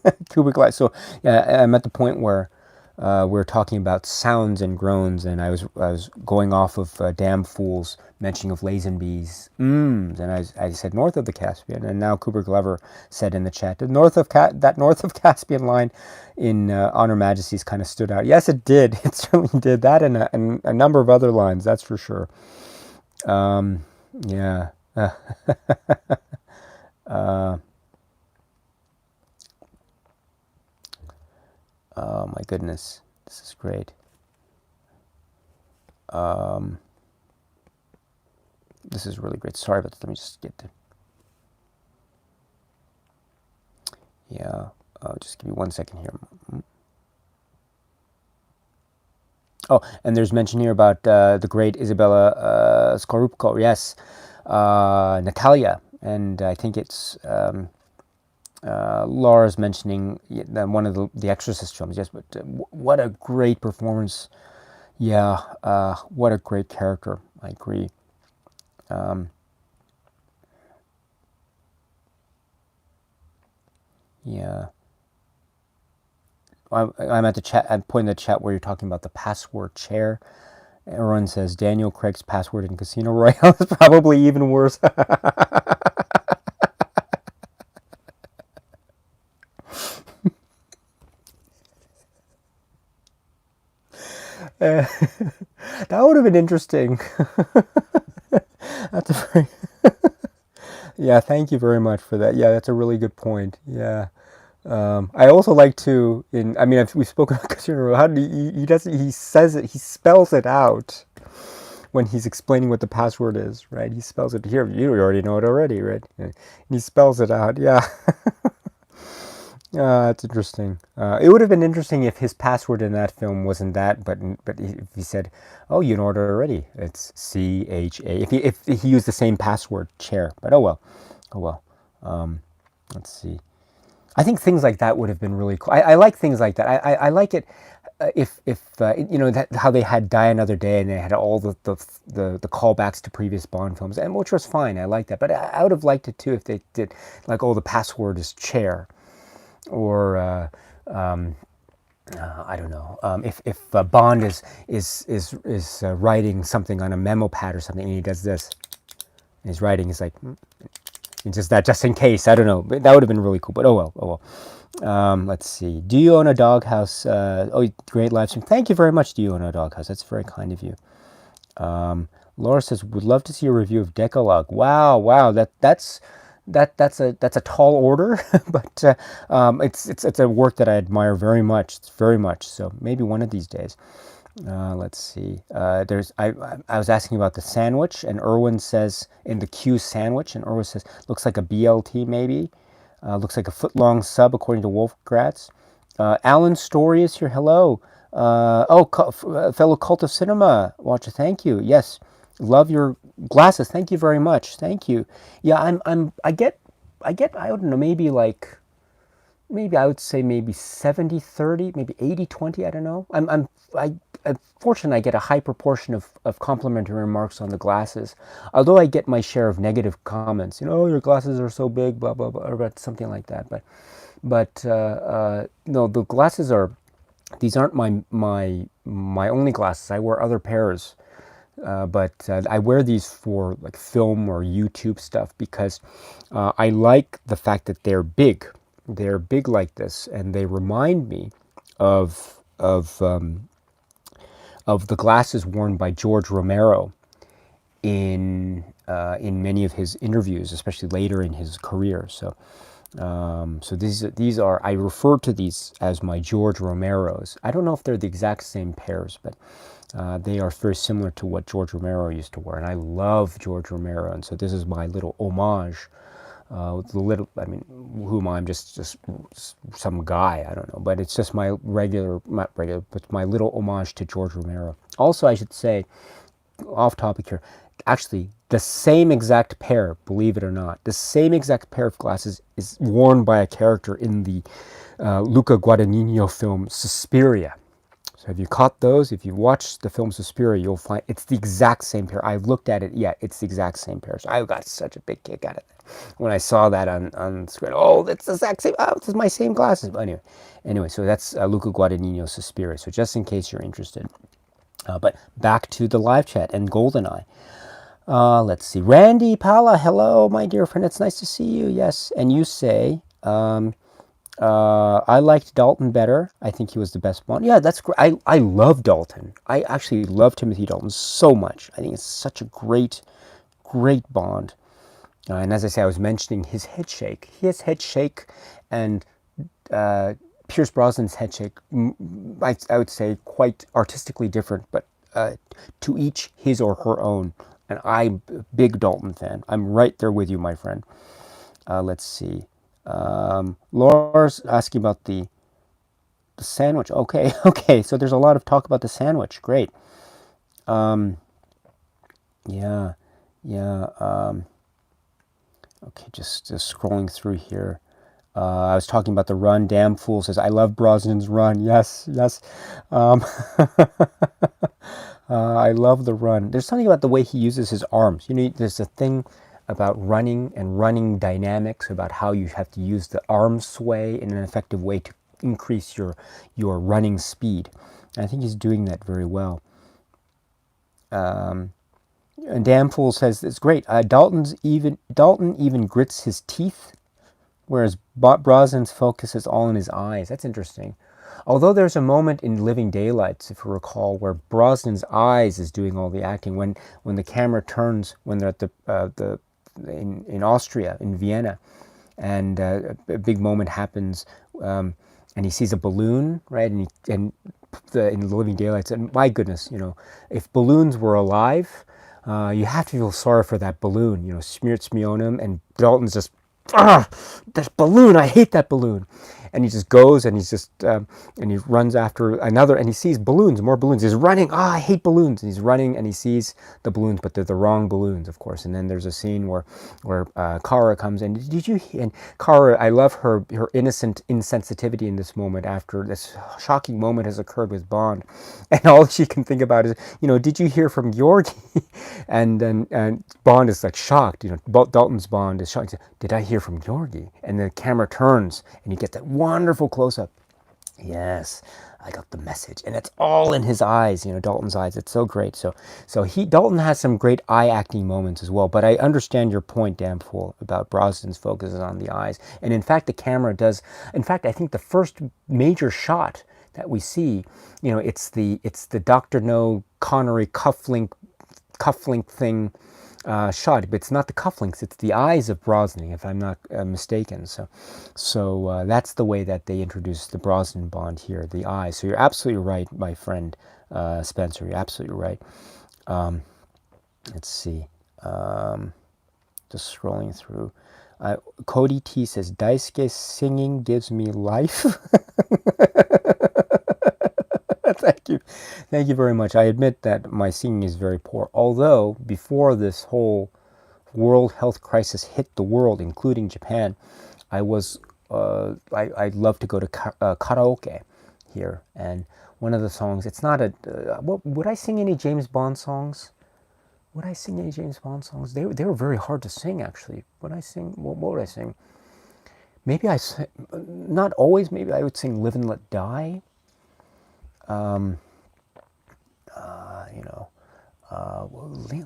of cubic light. So I'm at the point where we're talking about sounds and groans, and I was going off of Damn Fool's mentioning of Lazenby's and I said north of the Caspian, and now Cooper Glover said in the chat that north of Caspian line in On Her Majesty's kind of stood out. Yes, it did. It certainly did. That and a number of other lines. That's for sure. Yeah. Oh my goodness, this is great. This is really great. Sorry about that. Let me just get to. Yeah, just give me 1 second here. Oh, and there's mention here about the great Isabella Scorupco. Yes, Natalia, and I think it's Laura's mentioning one of the Exorcist films. Yes, but what a great performance. Yeah, what a great character. I agree. Yeah. I'm at the chat. I'm pointing the chat where you're talking about the password chair. Everyone says Daniel Craig's password in Casino Royale is probably even worse. That would have been interesting. That's a very yeah. Thank you very much for that. Yeah, that's a really good point. Yeah. I also like to in. I mean, we've spoken about Casino Royale. How do he doesn't he says it. He spells it out when he's explaining what the password is, right? He spells it here. You already know it already, right? And he spells it out. Yeah. That's interesting. It would have been interesting if his password in that film wasn't that, but if he said, "Oh, you know it already. It's CHA." If he used the same password, chair. But oh well, oh well. Let's see. I think things like that would have been really cool. I like things like that. I like it if you know that how they had Die Another Day and they had all the callbacks to previous Bond films, and which was fine. I like that, but I would have liked it too if they did like, oh, the password is chair, or I don't know, if Bond is writing something on a memo pad or something, and he does this, and he's writing, he's like, just that, just in case. I don't know, but that would have been really cool. But oh well, oh well. Let's see. Do you own a doghouse? Oh, great live stream. Thank you very much. Do you own a doghouse? That's very kind of you. Laura says, would love to see a review of Decalogue. Wow, wow. That's a tall order, but it's a work that I admire very much, very much. So maybe one of these days. Let's see. I was asking about the sandwich, and Erwin says in the Q sandwich, and Erwin says looks like a BLT maybe. Looks like a foot-long sub according to Wolfgratz. Alan Story is here. Hello. Fellow Cult of Cinema watcher. Thank you. Yes. Love your glasses. Thank you very much. Thank you. Yeah, I get, I don't know, maybe I would say maybe 70-30, maybe 80-20, I don't know. I'm fortunate I get a high proportion of complimentary remarks on the glasses, although I get my share of negative comments. You know, oh, your glasses are so big, blah, blah, blah, or something like that. But no, the glasses these aren't my only glasses. I wear other pairs. But I wear these for like film or YouTube stuff because I like the fact that they're big. They're big like this, and they remind me of the glasses worn by George Romero in many of his interviews, especially later in his career. So these are I refer to these as my George Romeros. I don't know if they're the exact same pairs, but they are very similar to what George Romero used to wear, and I love George Romero, and so this is my little homage. I mean, who am I? I'm just some guy, I don't know, but it's just my not regular, but my little homage to George Romero. Also, I should say, off topic here, actually, the same exact pair, believe it or not, the same exact pair of glasses is worn by a character in the Luca Guadagnino film Suspiria. So have you caught those? If you watch the film Suspiria, you'll find it's the exact same pair. I've looked at it. Yeah, it's the exact same pair. So I got such a big kick out of it when I saw that on screen. Oh, that's the exact same. Oh, this is my same glasses. But anyway, so that's Luca Guadagnino Suspiria. So just in case you're interested. But back to the live chat and GoldenEye. Let's see. Randy Pala, hello, my dear friend. It's nice to see you. Yes, and you say. I liked Dalton better. I think he was the best Bond. Yeah, that's great. I love Dalton. I actually love Timothy Dalton so much. I think it's such a great Bond. And as I say, I was mentioning his head shake. His head shake and Pierce Brosnan's head shake, I would say quite artistically different, but to each his or her own. And I'm a big Dalton fan. I'm right there with you, my friend. Let's see. Laura's asking about the sandwich. Okay. So there's a lot of talk about the sandwich. Great. Yeah. Okay, just scrolling through here. I was talking about the run. Damn fool says, I love Brosnan's run. Yes. I love the run. There's something about the way he uses his arms. You know, there's a thing about running and running dynamics, about how you have to use the arm sway in an effective way increase your running speed. And I think he's doing that very well. And Damfool says it's great. Dalton even grits his teeth, whereas Brosnan's focus is all in his eyes. That's interesting. Although there's a moment in Living Daylights, if you recall, where Brosnan's eyes is doing all the acting. When the camera turns, when they're at in Austria, in Vienna, and a big moment happens, and he sees a balloon, right? And in the Living Daylights, and my goodness, if balloons were alive, you have to feel sorry for that balloon, smeared Smionum, and Dalton's just, that balloon, I hate that balloon. And he just goes and and he runs after another, and he sees balloons, more balloons. He's running, I hate balloons. And he's running and he sees the balloons, but they're the wrong balloons, of course. And then there's a scene where Kara comes in. And Kara, I love her innocent insensitivity in this moment after this shocking moment has occurred with Bond. And all she can think about is, did you hear from Georgi? And then Bond is like shocked, Dalton's Bond is shocked. Did I hear from Georgi? And the camera turns and you get that wonderful close-up. Yes, I got the message, and it's all in his eyes, Dalton's eyes. It's so great. So Dalton has some great eye acting moments as well. But I understand your point, Damfool, about Brosnan's focus is on the eyes, and in fact, the camera does. In fact, I think the first major shot that we see, it's the Dr. No Connery cufflink thing. Shot, but it's not the cufflinks, it's the eyes of Brosnan, if I'm not mistaken. So that's the way that they introduce the Brosnan Bond here, the eyes. So you're absolutely right, my friend Spencer. You're absolutely right. Let's see. Just scrolling through. Cody T says, Daisuke singing gives me life. Thank you very much. I admit that my singing is very poor. Although before this whole world health crisis hit the world, including Japan, I love to go to karaoke here. And one of the songs, it's not a. Would I sing any James Bond songs? Would I sing any James Bond songs? They were very hard to sing, actually. Would I sing? What would I sing? Maybe not always. Maybe I would sing "Live and Let Die."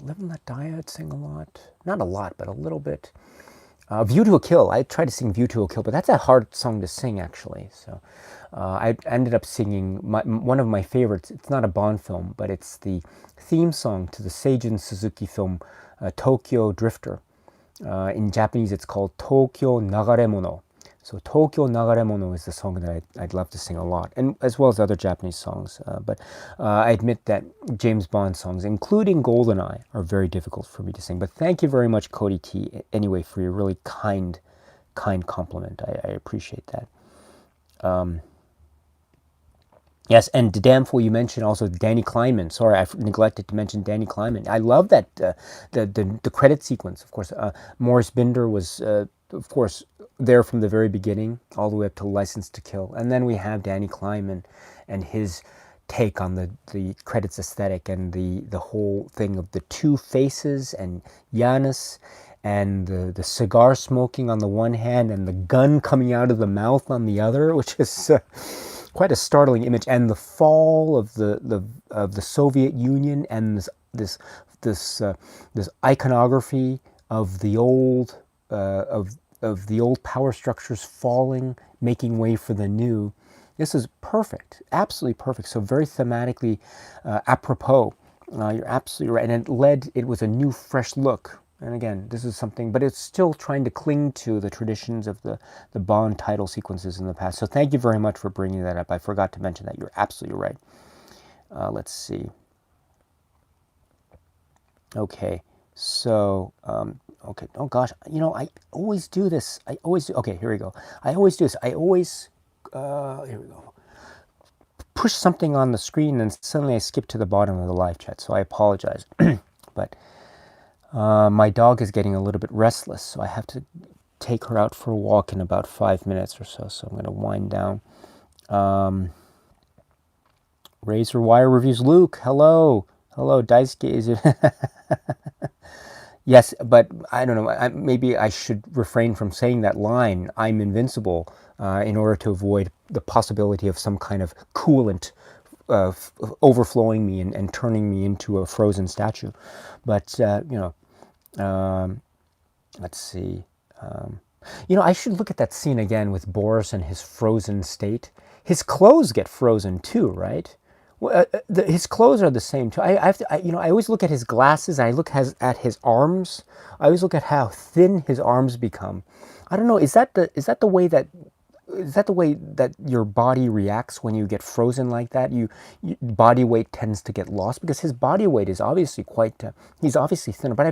Live and Let Die, I'd sing a lot. Not a lot, but a little bit. View to a Kill. I tried to sing View to a Kill, but that's a hard song to sing, actually. So I ended up singing one of my favorites. It's not a Bond film, but it's the theme song to the Seijun Suzuki film Tokyo Drifter. In Japanese, it's called Tokyo Nagaremono. So Tokyo Nagaremono is the song that I'd love to sing a lot, and as well as other Japanese songs. But I admit that James Bond songs, including GoldenEye, are very difficult for me to sing. But thank you very much, Cody T, anyway, for your really kind compliment. I appreciate that. Yes, and Damfool, you mentioned also Danny Kleinman. Sorry, I neglected to mention Danny Kleinman. I love that the credit sequence. Of course, Morris Binder was, of course, there from the very beginning, all the way up to License to Kill. And then we have Danny Kleinman and his take on the credits aesthetic and the whole thing of the two faces and Janus and the cigar smoking on the one hand and the gun coming out of the mouth on the other, which is quite a startling image. And the fall of the Soviet Union and this iconography of the old of the old power structures falling, making way for the new. This is perfect, absolutely perfect. So very thematically apropos. You're absolutely right. And it was a new, fresh look. And again, this is something, but it's still trying to cling to the traditions of the Bond title sequences in the past. So thank you very much for bringing that up. I forgot to mention that. You're absolutely right. Let's see. Okay, so, okay, oh gosh, I always do this. Okay, here we go. I always do this. Here we go. Push something on the screen and suddenly I skip to the bottom of the live chat, so I apologize. But my dog is getting a little bit restless, so I have to take her out for a walk in about 5 minutes or so, so I'm going to wind down. Razor Wire Reviews. Luke, hello. Hello, Daisuke. Is it? Yes, but I don't know. Maybe I should refrain from saying that line, "I'm invincible," in order to avoid the possibility of some kind of coolant overflowing me and turning me into a frozen statue. But let's see. I should look at that scene again with Boris and his frozen state. His clothes get frozen too, right? Well, his clothes are the same too. I have to, I always look at his glasses. I look at his arms. I always look at how thin his arms become. I don't know. Is that the way that your body reacts when you get frozen like that? Body weight tends to get lost because his body weight is obviously quite. He's obviously thinner, but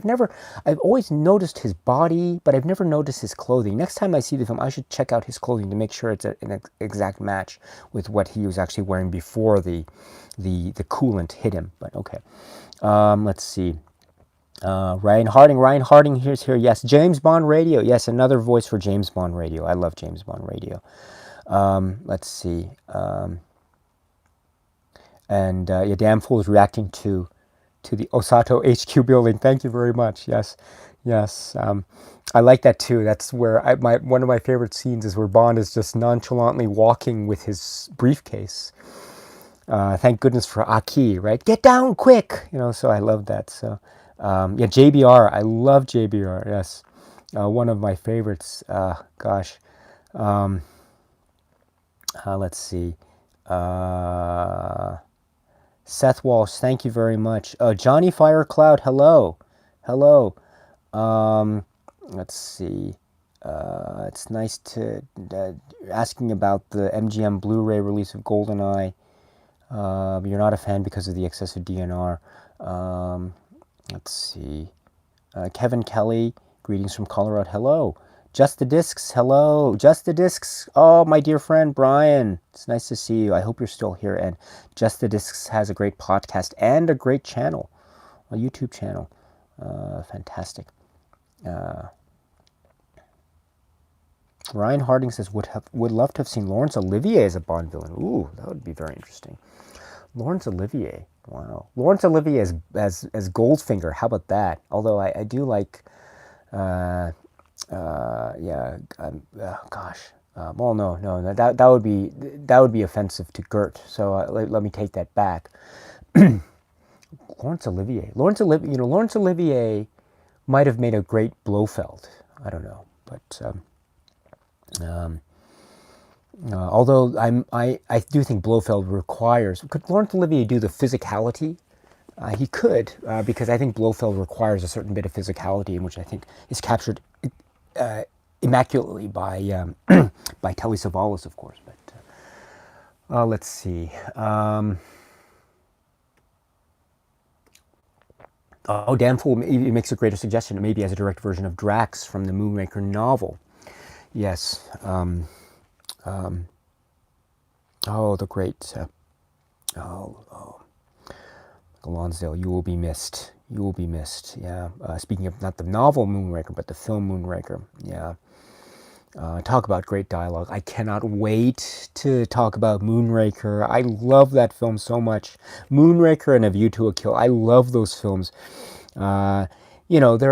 I've always noticed his body, but I've never noticed his clothing. Next time I see the film, I should check out his clothing to make sure it's an exact match with what he was actually wearing before the coolant hit him. But okay, let's see. Ryan Harding here's here. Yes, James Bond Radio. Yes, another voice for James Bond Radio. I love James Bond Radio. Let's see. And yeah, Damn Fool is reacting to the Osato HQ building. Thank you very much. Yes, yes. I like that too. That's where one of my favorite scenes is where Bond is just nonchalantly walking with his briefcase. Thank goodness for Aki, right? Get down quick, So I love that. So yeah, JBR. I love JBR. Yes, one of my favorites. Gosh, let's see. Seth Walsh, thank you very much. Johnny Firecloud, hello, hello. Let's see. It's nice to asking about the MGM Blu-ray release of GoldenEye. You're not a fan because of the excessive DNR. Let's see. Kevin Kelly, greetings from Colorado. Hello. Just the Discs. Hello. Just the Discs. Oh, my dear friend Brian. It's nice to see you. I hope you're still here. And Just the Discs has a great podcast and a great channel, a YouTube channel. Fantastic. Ryan Harding says, would love to have seen Laurence Olivier as a Bond villain. Ooh, that would be very interesting. Laurence Olivier. Wow. Laurence Olivier as Goldfinger. How about that? Although I do like, yeah, gosh. Well, no, that would be offensive to Gert. So let me take that back. Laurence Olivier. Laurence Olivier might have made a great Blofeld. I don't know, but although I do think Blofeld requires. Could Laurence Olivier do the physicality? He could, because I think Blofeld requires a certain bit of physicality, in which I think is captured immaculately by by Telly Savalas, of course. But let's see. Dan Fool makes a greater suggestion, maybe as a direct version of Drax from the Moonraker novel. Yes. Oh, the great. Lonsdale, you will be missed. You will be missed. Yeah. Speaking of not the novel Moonraker, but the film Moonraker. Yeah. Talk about great dialogue. I cannot wait to talk about Moonraker. I love that film so much. Moonraker and A View to a Kill. I love those films. There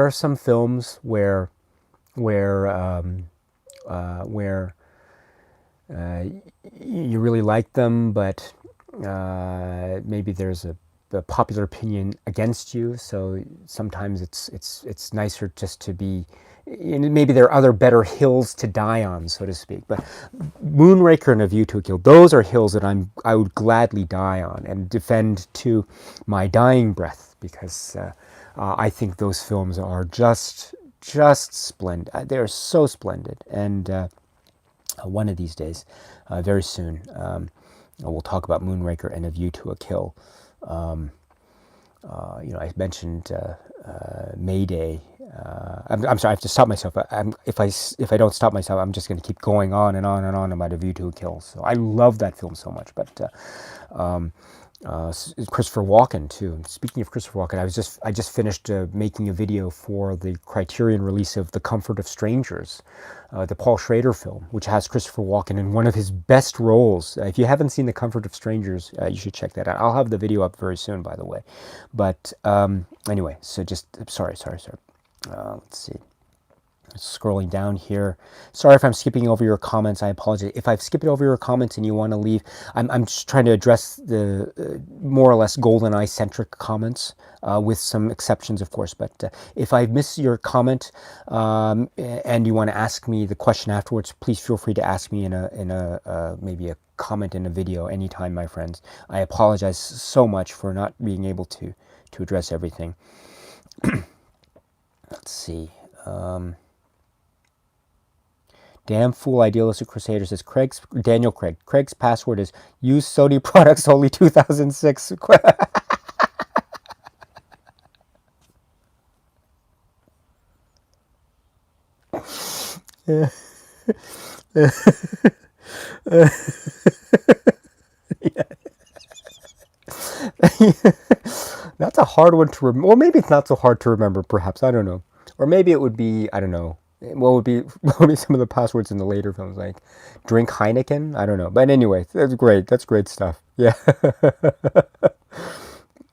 are some films where you really like them, but maybe there's a popular opinion against you. So sometimes it's nicer just to be. Maybe there are other better hills to die on, so to speak. But Moonraker and A View to a Kill, those are hills that I would gladly die on and defend to my dying breath, because I think those films are just splendid. They're so splendid, and one of these days, very soon, we'll talk about Moonraker and A View to a Kill. I mentioned Mayday. I'm sorry, I have to stop myself. If I don't stop myself, I'm just going to keep going on and on and on about A View to a Kill. So I love that film so much. But Christopher Walken too. And speaking of Christopher Walken, I just finished making a video for the Criterion release of The Comfort of Strangers, the Paul Schrader film, which has Christopher Walken in one of his best roles. If you haven't seen The Comfort of Strangers, you should check that out. I'll have the video up very soon, by the way. But anyway, so just sorry. Let's see. Scrolling down here. Sorry if I'm skipping over your comments. I apologize. If I've skipped over your comments and you want to leave, I'm just trying to address the more or less GoldenEye centric comments, with some exceptions, of course. But if I miss your comment, and you want to ask me the question afterwards, please feel free to ask me in a maybe a comment in a video anytime, my friends. I apologize so much for not being able to address everything. Let's see. Damn fool idealistic crusader says Daniel Craig. Craig's password is use Sony products only 2006. Yeah. That's a hard one to remember. Or maybe it's not so hard to remember, perhaps. I don't know. Or maybe it would be, I don't know. What would be some of the passwords in the later films, like drink Heineken? I don't know. But anyway, that's great. That's great stuff. Yeah.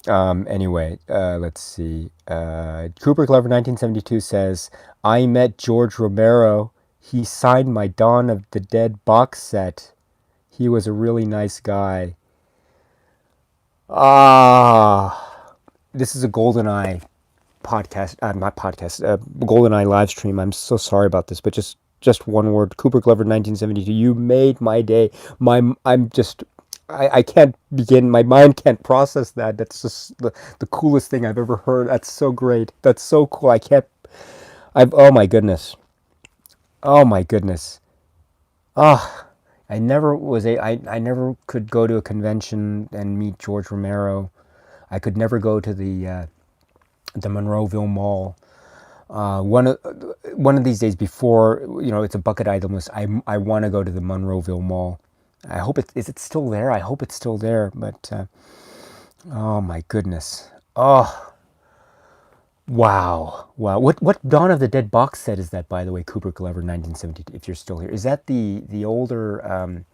Anyway, let's see. Cooper Clever 1972 says, I met George Romero. He signed my Dawn of the Dead box set. He was a really nice guy. This is a GoldenEye podcast, not podcast, GoldenEye live stream. I'm so sorry about this, but just one word. Cooper Glover, 1972. You made my day. I can't begin. My mind can't process that. That's just the coolest thing I've ever heard. That's so great. That's so cool. Oh my goodness. Oh my goodness. Oh, I never could go to a convention and meet George Romero. I could never go to the Monroeville Mall. One of these days, before it's a bucket item list, I want to go to the Monroeville Mall. I hope is it still there? I hope it's still there. But oh my goodness. Oh wow. What Dawn of the Dead box set is that, by the way? Cooper Clever 1972. If you're still here, is that the older?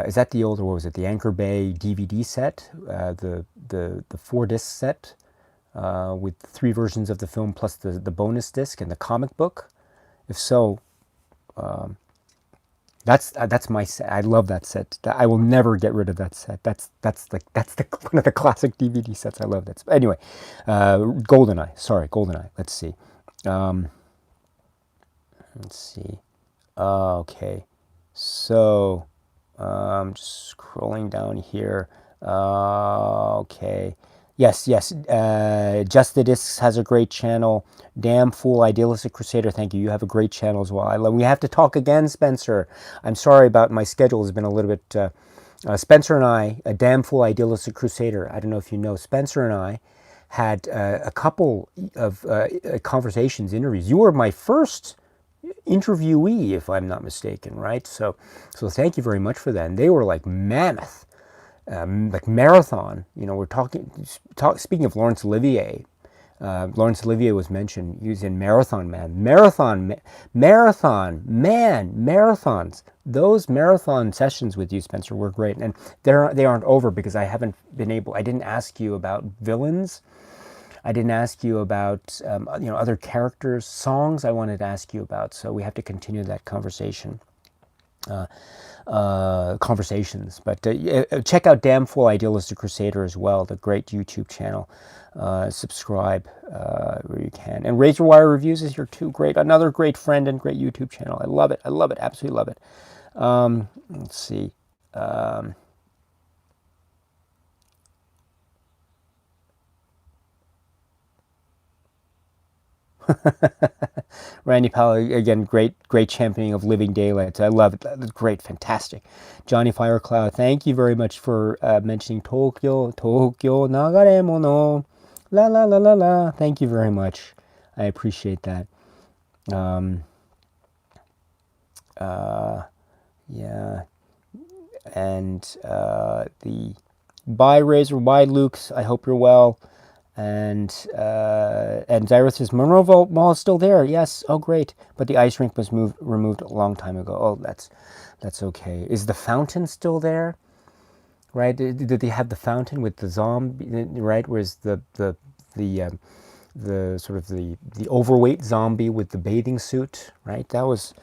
Is that the older? What was it? The Anchor Bay DVD set, the 4-disc set, with 3 versions of the film plus the bonus disc and the comic book. If so, that's my set. I love that set. I will never get rid of that set. That's the one of the classic DVD sets. I love that. But anyway, GoldenEye. Sorry, GoldenEye. Let's see. Let's see. Okay, so just scrolling down here. Okay. Yes. Just the Discs has a great channel. Damn Fool Idealistic Crusader, thank you. You have a great channel as well. We have to talk again, Spencer. I'm sorry about my schedule. Has been a little bit. Spencer and I, a Damn Fool Idealistic Crusader. I don't know if you know. Spencer and I had a couple of conversations, interviews. You were my first interviewee, if I'm not mistaken, right? So thank you very much for that. And they were like mammoth. Like marathon, we're speaking of Laurence Olivier. Laurence Olivier was mentioned. He was in Marathon Man. Marathons. Those marathon sessions with you, Spencer, were great. And they aren't over because I didn't ask you about villains. I didn't ask you about, other characters, songs I wanted to ask you about. So we have to continue that conversation. Conversations, but check out Damn Fool Idealistic Crusader as well, the great YouTube channel. Subscribe where you can, and Razor Wire Reviews is here too. Another great friend and great YouTube channel. I love it, absolutely love it. Let's see. Randy Powell, again, great championing of Living Daylights. I love it. That's great, fantastic. Johnny Firecloud, thank you very much for mentioning Tokyo Nagaremono. La la la la la. Thank you very much. I appreciate that. Yeah. And the bye Razor, bye Luke's. I hope you're well. And Zyra says, Monroeville Mall is still there. Yes. Oh, great. But the ice rink was removed a long time ago. Oh, that's okay. Is the fountain still there? Right? Did they have the fountain with the zombie? Right? Whereas the the sort of the overweight zombie with the bathing suit, right? That was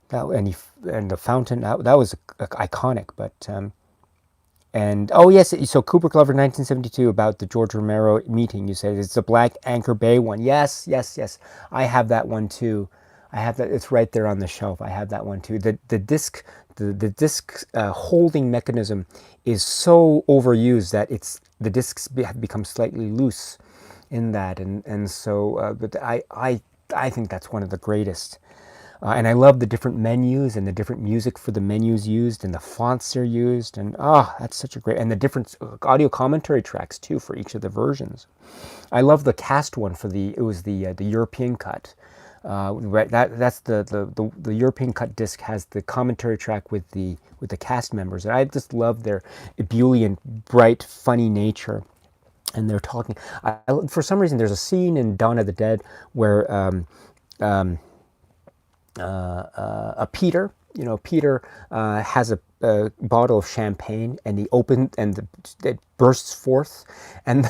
that, and the fountain, that was iconic. But and oh yes, so Cooper Glover 1972 about the George Romero meeting. You said it's the Black Anchor Bay one. Yes, yes, yes. I have that one too. I have that. It's right there on the shelf. I have that one too. The disc, the disc holding mechanism is so overused that the discs have become slightly loose in that, and so but I think that's one of the greatest. And I love the different menus and the different music for the menus used and the fonts they're used. And that's such a great, and the different audio commentary tracks too for each of the versions. I love the cast one for it was the European cut. Right, that's the European cut disc has the commentary track with the cast members. And I just love their ebullient, bright, funny nature. And they're talking. For some reason, there's a scene in Dawn of the Dead where Peter has a bottle of champagne, and it bursts forth, and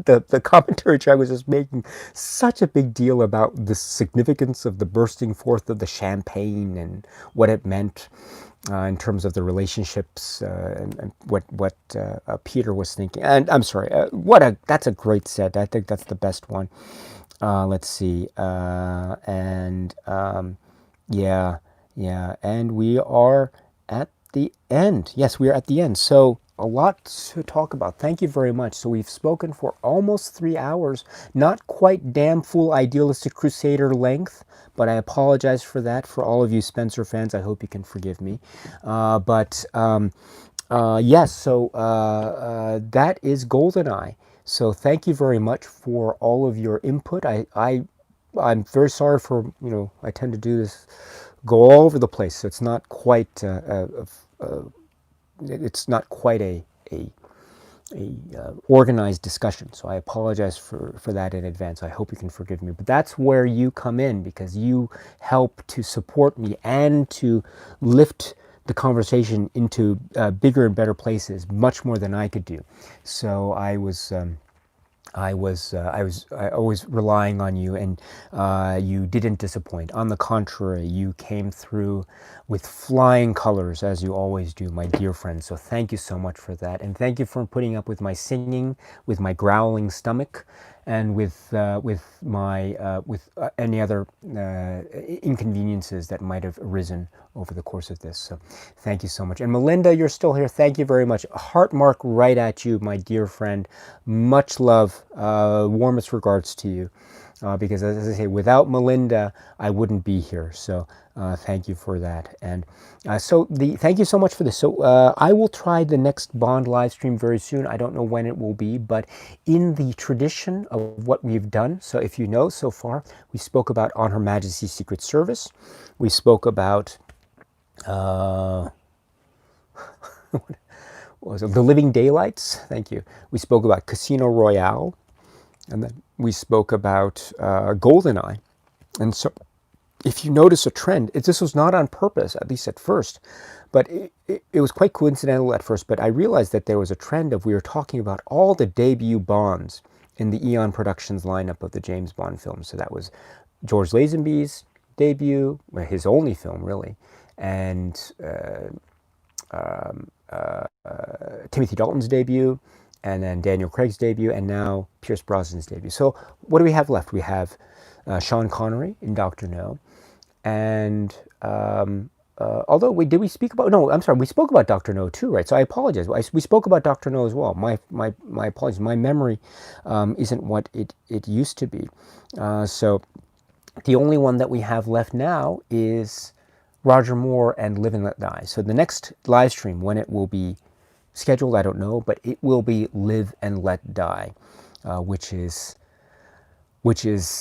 the commentary track was just making such a big deal about the significance of the bursting forth of the champagne and what it meant in terms of the relationships and what Peter was thinking. And I'm sorry, that's a great set. I think that's the best one. Let's see, yeah, and we are at the end. Yes, we are at the end. So a lot to talk about. Thank you very much. So we've spoken for almost 3 hours. Not quite damn full Idealistic Crusader length, but I apologize for that. For all of you Spencer fans, I hope you can forgive me. Yes, so that is GoldenEye. So thank you very much for all of your input. I'm very sorry for, I tend to do this, go all over the place. So it's not quite a organized discussion. So I apologize for that in advance. I hope you can forgive me. But that's where you come in, because you help to support me and to lift the conversation into bigger and better places, much more than I could do. So I was always relying on you, and you didn't disappoint. On the contrary, you came through with flying colors, as you always do, my dear friend. So thank you so much for that, and thank you for putting up with my singing, with my growling stomach, and with any other inconveniences that might have arisen over the course of this. So thank you so much. And Melinda, you're still here. Thank you very much. A heart mark right at you, my dear friend. Much love. Warmest regards to you. Because as I say, without Melinda, I wouldn't be here. So thank you for that. And thank you so much for this. So I will try the next Bond live stream very soon. I don't know when it will be, but in the tradition of what we've done. So if you know, so far, we spoke about On Her Majesty's Secret Service. We spoke about what was it? The Living Daylights. Thank you. We spoke about Casino Royale. And then we spoke about GoldenEye. And so if you notice a trend, this was not on purpose, at least at first, but it was quite coincidental at first, but I realized that there was a trend of, we were talking about all the debut Bonds in the Eon Productions lineup of the James Bond films. So that was George Lazenby's debut, his only film really, and Timothy Dalton's debut, and then Daniel Craig's debut, and now Pierce Brosnan's debut. So what do we have left? We have Sean Connery in Dr. No, and although did we speak about? No, I'm sorry, we spoke about Dr. No too, right? So I apologize. We spoke about Dr. No as well. My apologies. My memory isn't what it used to be. So the only one that we have left now is Roger Moore and Live and Let Die. So the next live stream, when it will be scheduled, I don't know, but it will be Live and Let Die, which is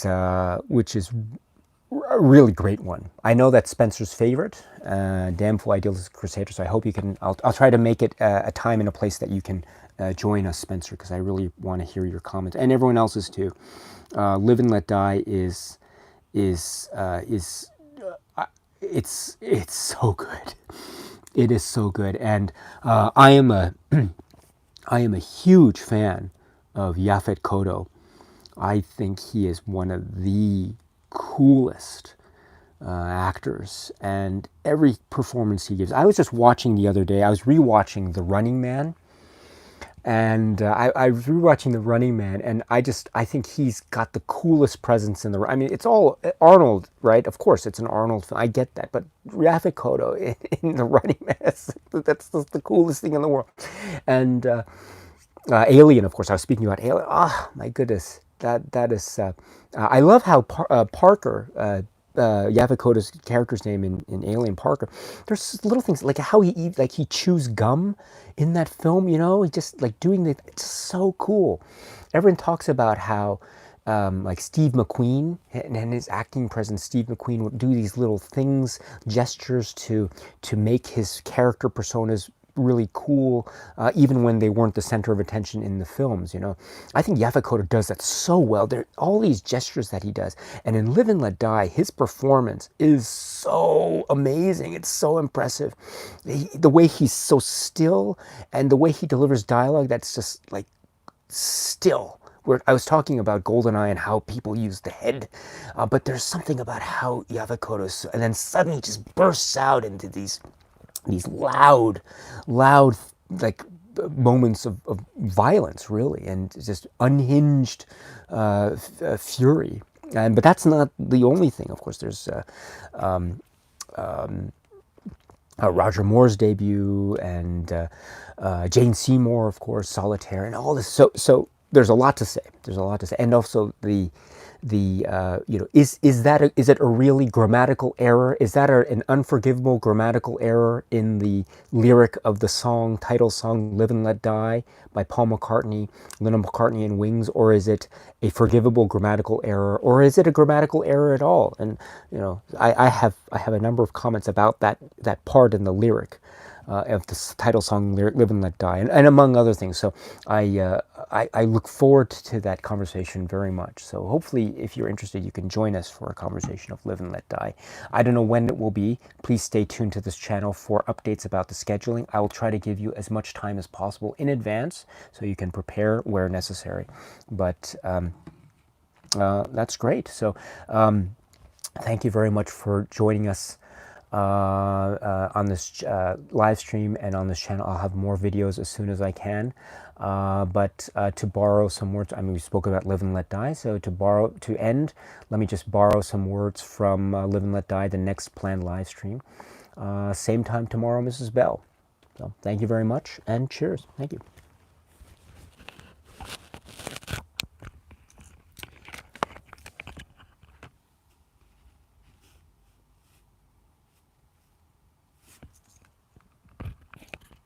a really great one. I know that's Spencer's favorite, Damn Full Idealistic Crusader. So I hope you can. I'll try to make it a time and a place that you can join us, Spencer, because I really want to hear your comments, and everyone else's too. Live and Let Die is it's so good. It is so good, and I am a huge fan of Yaphet Kotto. I think he is one of the coolest actors, and every performance he gives. I was just watching the other day. I was rewatching The Running Man, and I was rewatching The Running Man, and I think he's got the coolest presence in the. I mean, it's all Arnold, right? Of course, it's an Arnold film. I get that, but Yaphet Kotto in The Running Man, that's the coolest thing in the world. And Alien, of course. I was speaking about Alien. Oh my goodness, that is. I love how Parker. Yaphet Kotto's character's name in Alien, Parker. There's little things like how like he chews gum in that film. You know, he just like doing the. It's so cool. Everyone talks about how like Steve McQueen and his acting presence. Steve McQueen would do these little things, gestures to make his character personas really cool, even when they weren't the center of attention in the films. You know, I think Yaphet Kotto does that so well. There are all these gestures that he does, and in Live and Let Die, his performance is so amazing. It's so impressive. The way he's so still, and the way he delivers dialogue that's just like still. Where I was talking about GoldenEye and how people use the head, but there's something about how Yaphet Kotto, and then suddenly just bursts out into these loud, like moments of violence, really, and just unhinged fury. And but that's not the only thing. Of course, there's Roger Moore's debut and Jane Seymour, of course, Solitaire, and all this. So there's a lot to say. There's a lot to say, and also the you know, is it a really grammatical error? Is that an unforgivable grammatical error in the lyric of the song, title song, "Live and Let Die" by Paul McCartney, Lennon McCartney and Wings, or is it a forgivable grammatical error, or is it a grammatical error at all? And you know, I have a number of comments about that part in the lyric of the title song, "Live and Let Die," and among other things. So I look forward to that conversation very much. So hopefully, if you're interested, you can join us for a conversation of Live and Let Die. I don't know when it will be. Please stay tuned to this channel for updates about the scheduling. I will try to give you as much time as possible in advance so you can prepare where necessary. But that's great. So thank you very much for joining us on this live stream and on this channel. I'll have more videos as soon as I can. But to borrow some words, I mean, we spoke about Live and Let Die. So to end, let me just borrow some words from Live and Let Die, the next planned live stream. Same time tomorrow, Mrs. Bell. So thank you very much, and cheers. Thank you.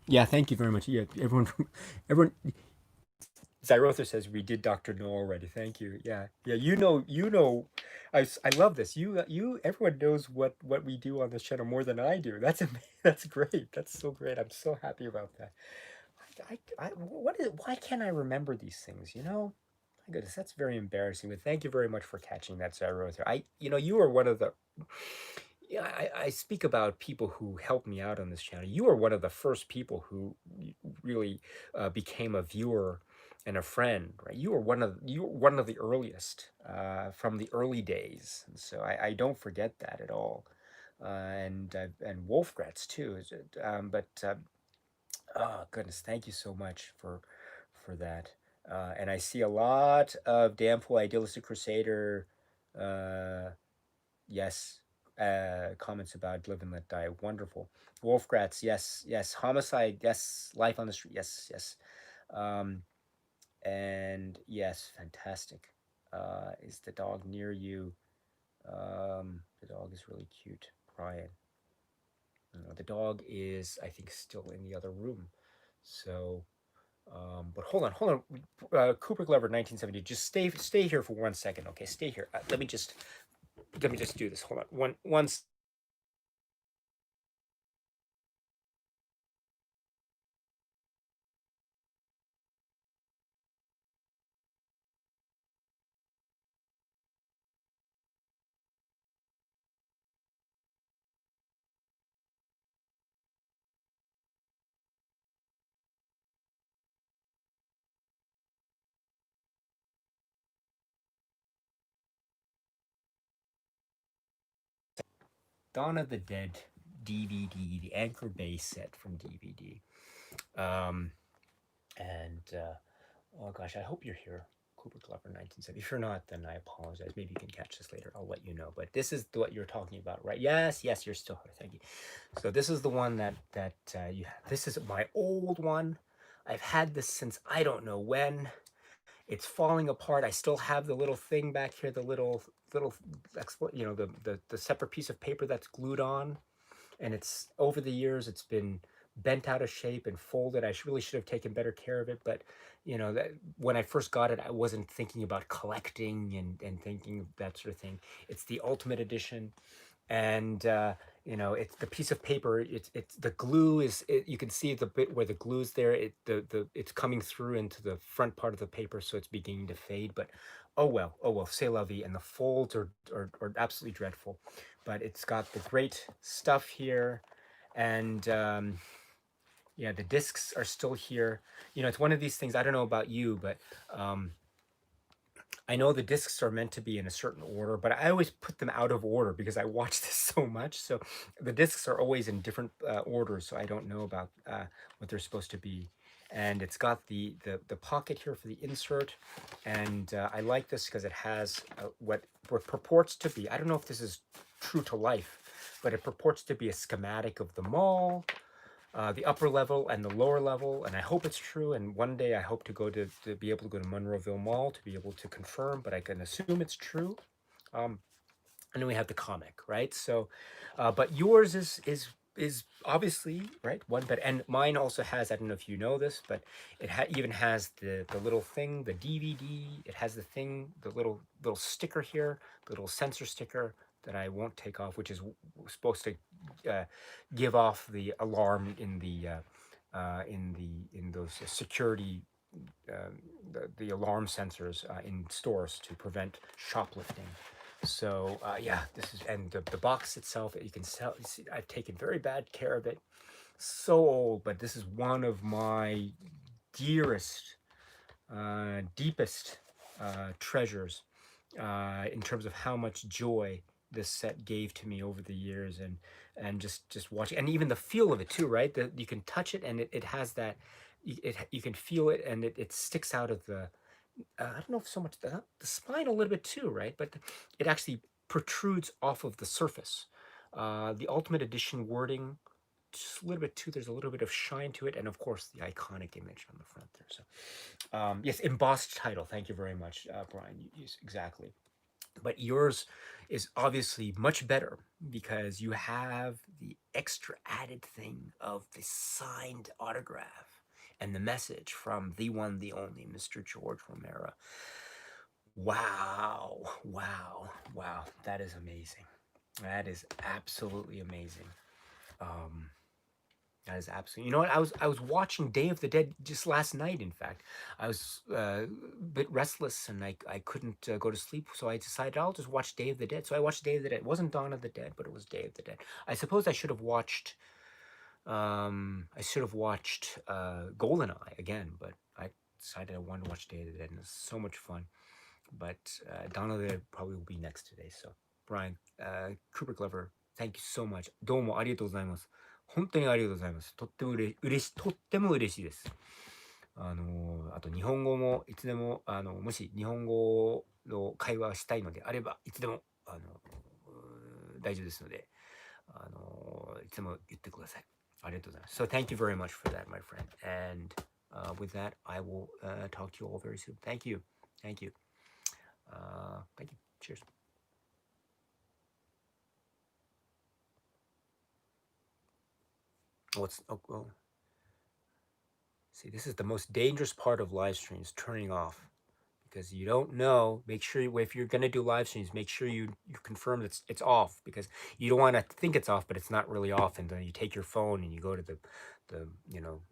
Yeah, thank you very much. Yeah, everyone. Zyrother says we did Dr. No already. Thank you. Yeah, yeah. I love this. Everyone knows what we do on this channel more than I do. That's great. That's so great. I'm so happy about that. Why can't I remember these things? You know, my goodness, that's very embarrassing. But thank you very much for catching that, Zyrother. You are one of the. Yeah, I speak about people who helped me out on this channel. You are one of the first people who really became a viewer and a friend, right? You were one of the earliest from the early days, and so I don't forget that at all. And Wolfgratz too. Is it? Oh goodness, thank you so much for that. And I see a lot of Damnful Idealistic Crusader. Uh, Yes. Comments about Live and Let Die. Wonderful. Wolfgratz. Yes. Yes. Homicide. Yes. Life on the Street. Yes. Yes. Um, and yes, fantastic. Is the dog near you? The dog is really cute. Brian. The dog is, I think, still in the other room. So, but hold on. Cooper Glover, 1970. Just stay here for 1 second. Okay, stay here. Let me just do this. Hold on. One Dawn of the Dead DVD, the Anchor Base set from DVD. Um, oh gosh, I hope you're here. Cooper Glover 1970. If you're not, then I apologize. Maybe you can catch this later. I'll let you know. But this is what you're talking about, right? Yes, yes, you're still here. Thank you. So this is the one that you have. This is my old one. I've had this since I don't know when. It's falling apart. I still have the little thing back here, the little the separate piece of paper that's glued on, and it's over the years it's been bent out of shape and folded. I really should have taken better care of it, but that when I first got it, I wasn't thinking about collecting and thinking that sort of thing. It's the ultimate edition, and it's the piece of paper. It's the glue you can see the bit where the glue's there. It's coming through into the front part of the paper, so it's beginning to fade. But oh well, c'est la vie. And the folds are absolutely dreadful, but it's got the great stuff here, and yeah, the discs are still here. It's one of these things. I don't know about you, but I know the discs are meant to be in a certain order, but I always put them out of order because I watch this so much. So the discs are always in different orders, so I don't know about what they're supposed to be. And it's got the pocket here for the insert, and I like this because it has what purports to be. I don't know if this is true to life, but it purports to be a schematic of the mall. The upper level and the lower level, and I hope it's true. And one day I hope to be able to go to Monroeville Mall to be able to confirm, but I can assume it's true. And then we have the comic, right? So, but yours is obviously right one, but and mine also has. I don't know if you know this, but it even has the little thing, the DVD. It has the thing, the little sticker here, the little sensor sticker that I won't take off, which is supposed to give off the alarm in those security the alarm sensors in stores to prevent shoplifting. So yeah, this is, and the box itself, you can see I've taken very bad care of it. So old, but this is one of my dearest, deepest treasures in terms of how much joy this set gave to me over the years, and just watching, and even the feel of it too, right? You can touch it, and it has that, you can feel it, and it sticks out of the I don't know if so much the spine a little bit too, right? But it actually protrudes off of the surface. The Ultimate Edition wording, just a little bit too. There's a little bit of shine to it, and of course the iconic image on the front there. So, yes, embossed title. Thank you very much, Brian. Yes, exactly. But yours is obviously much better because you have the extra added thing of the signed autograph and the message from the one, the only Mr. George Romero. Wow, wow, wow. That is amazing. That is absolutely amazing. Um, that is absolutely. You know what? I was watching Day of the Dead just last night. In fact, I was a bit restless and I couldn't go to sleep, so I decided I'll just watch Day of the Dead. So I watched Day of the Dead. It wasn't Dawn of the Dead, but it was Day of the Dead. I suppose I should have watched. GoldenEye again, but I decided I wanted to watch Day of the Dead, and it's so much fun. But Dawn of the Dead probably will be next today. So Brian, Cooper Glover, thank you so much. どうもありがとうございます。本当にありがとうございます。とってもとっても嬉しいです。あと日本語もいつでももし日本語の会話したいのであればいつでも大丈夫ですのでいつでも言ってください。ありがとうございます。So thank you very much for that, my friend. And with that, I will talk to you all very soon. Thank you. Thank you. Thank you. Cheers. See, this is the most dangerous part of live streams, turning off, because you don't know. Make sure if you're going to do live streams, make sure you confirm that it's off, because you don't want to think it's off, but it's not really off. And then you take your phone and you go to the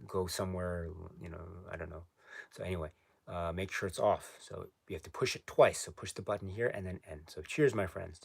go somewhere, I don't know. So anyway, make sure it's off. So you have to push it twice. So push the button here and then end. So cheers, my friends.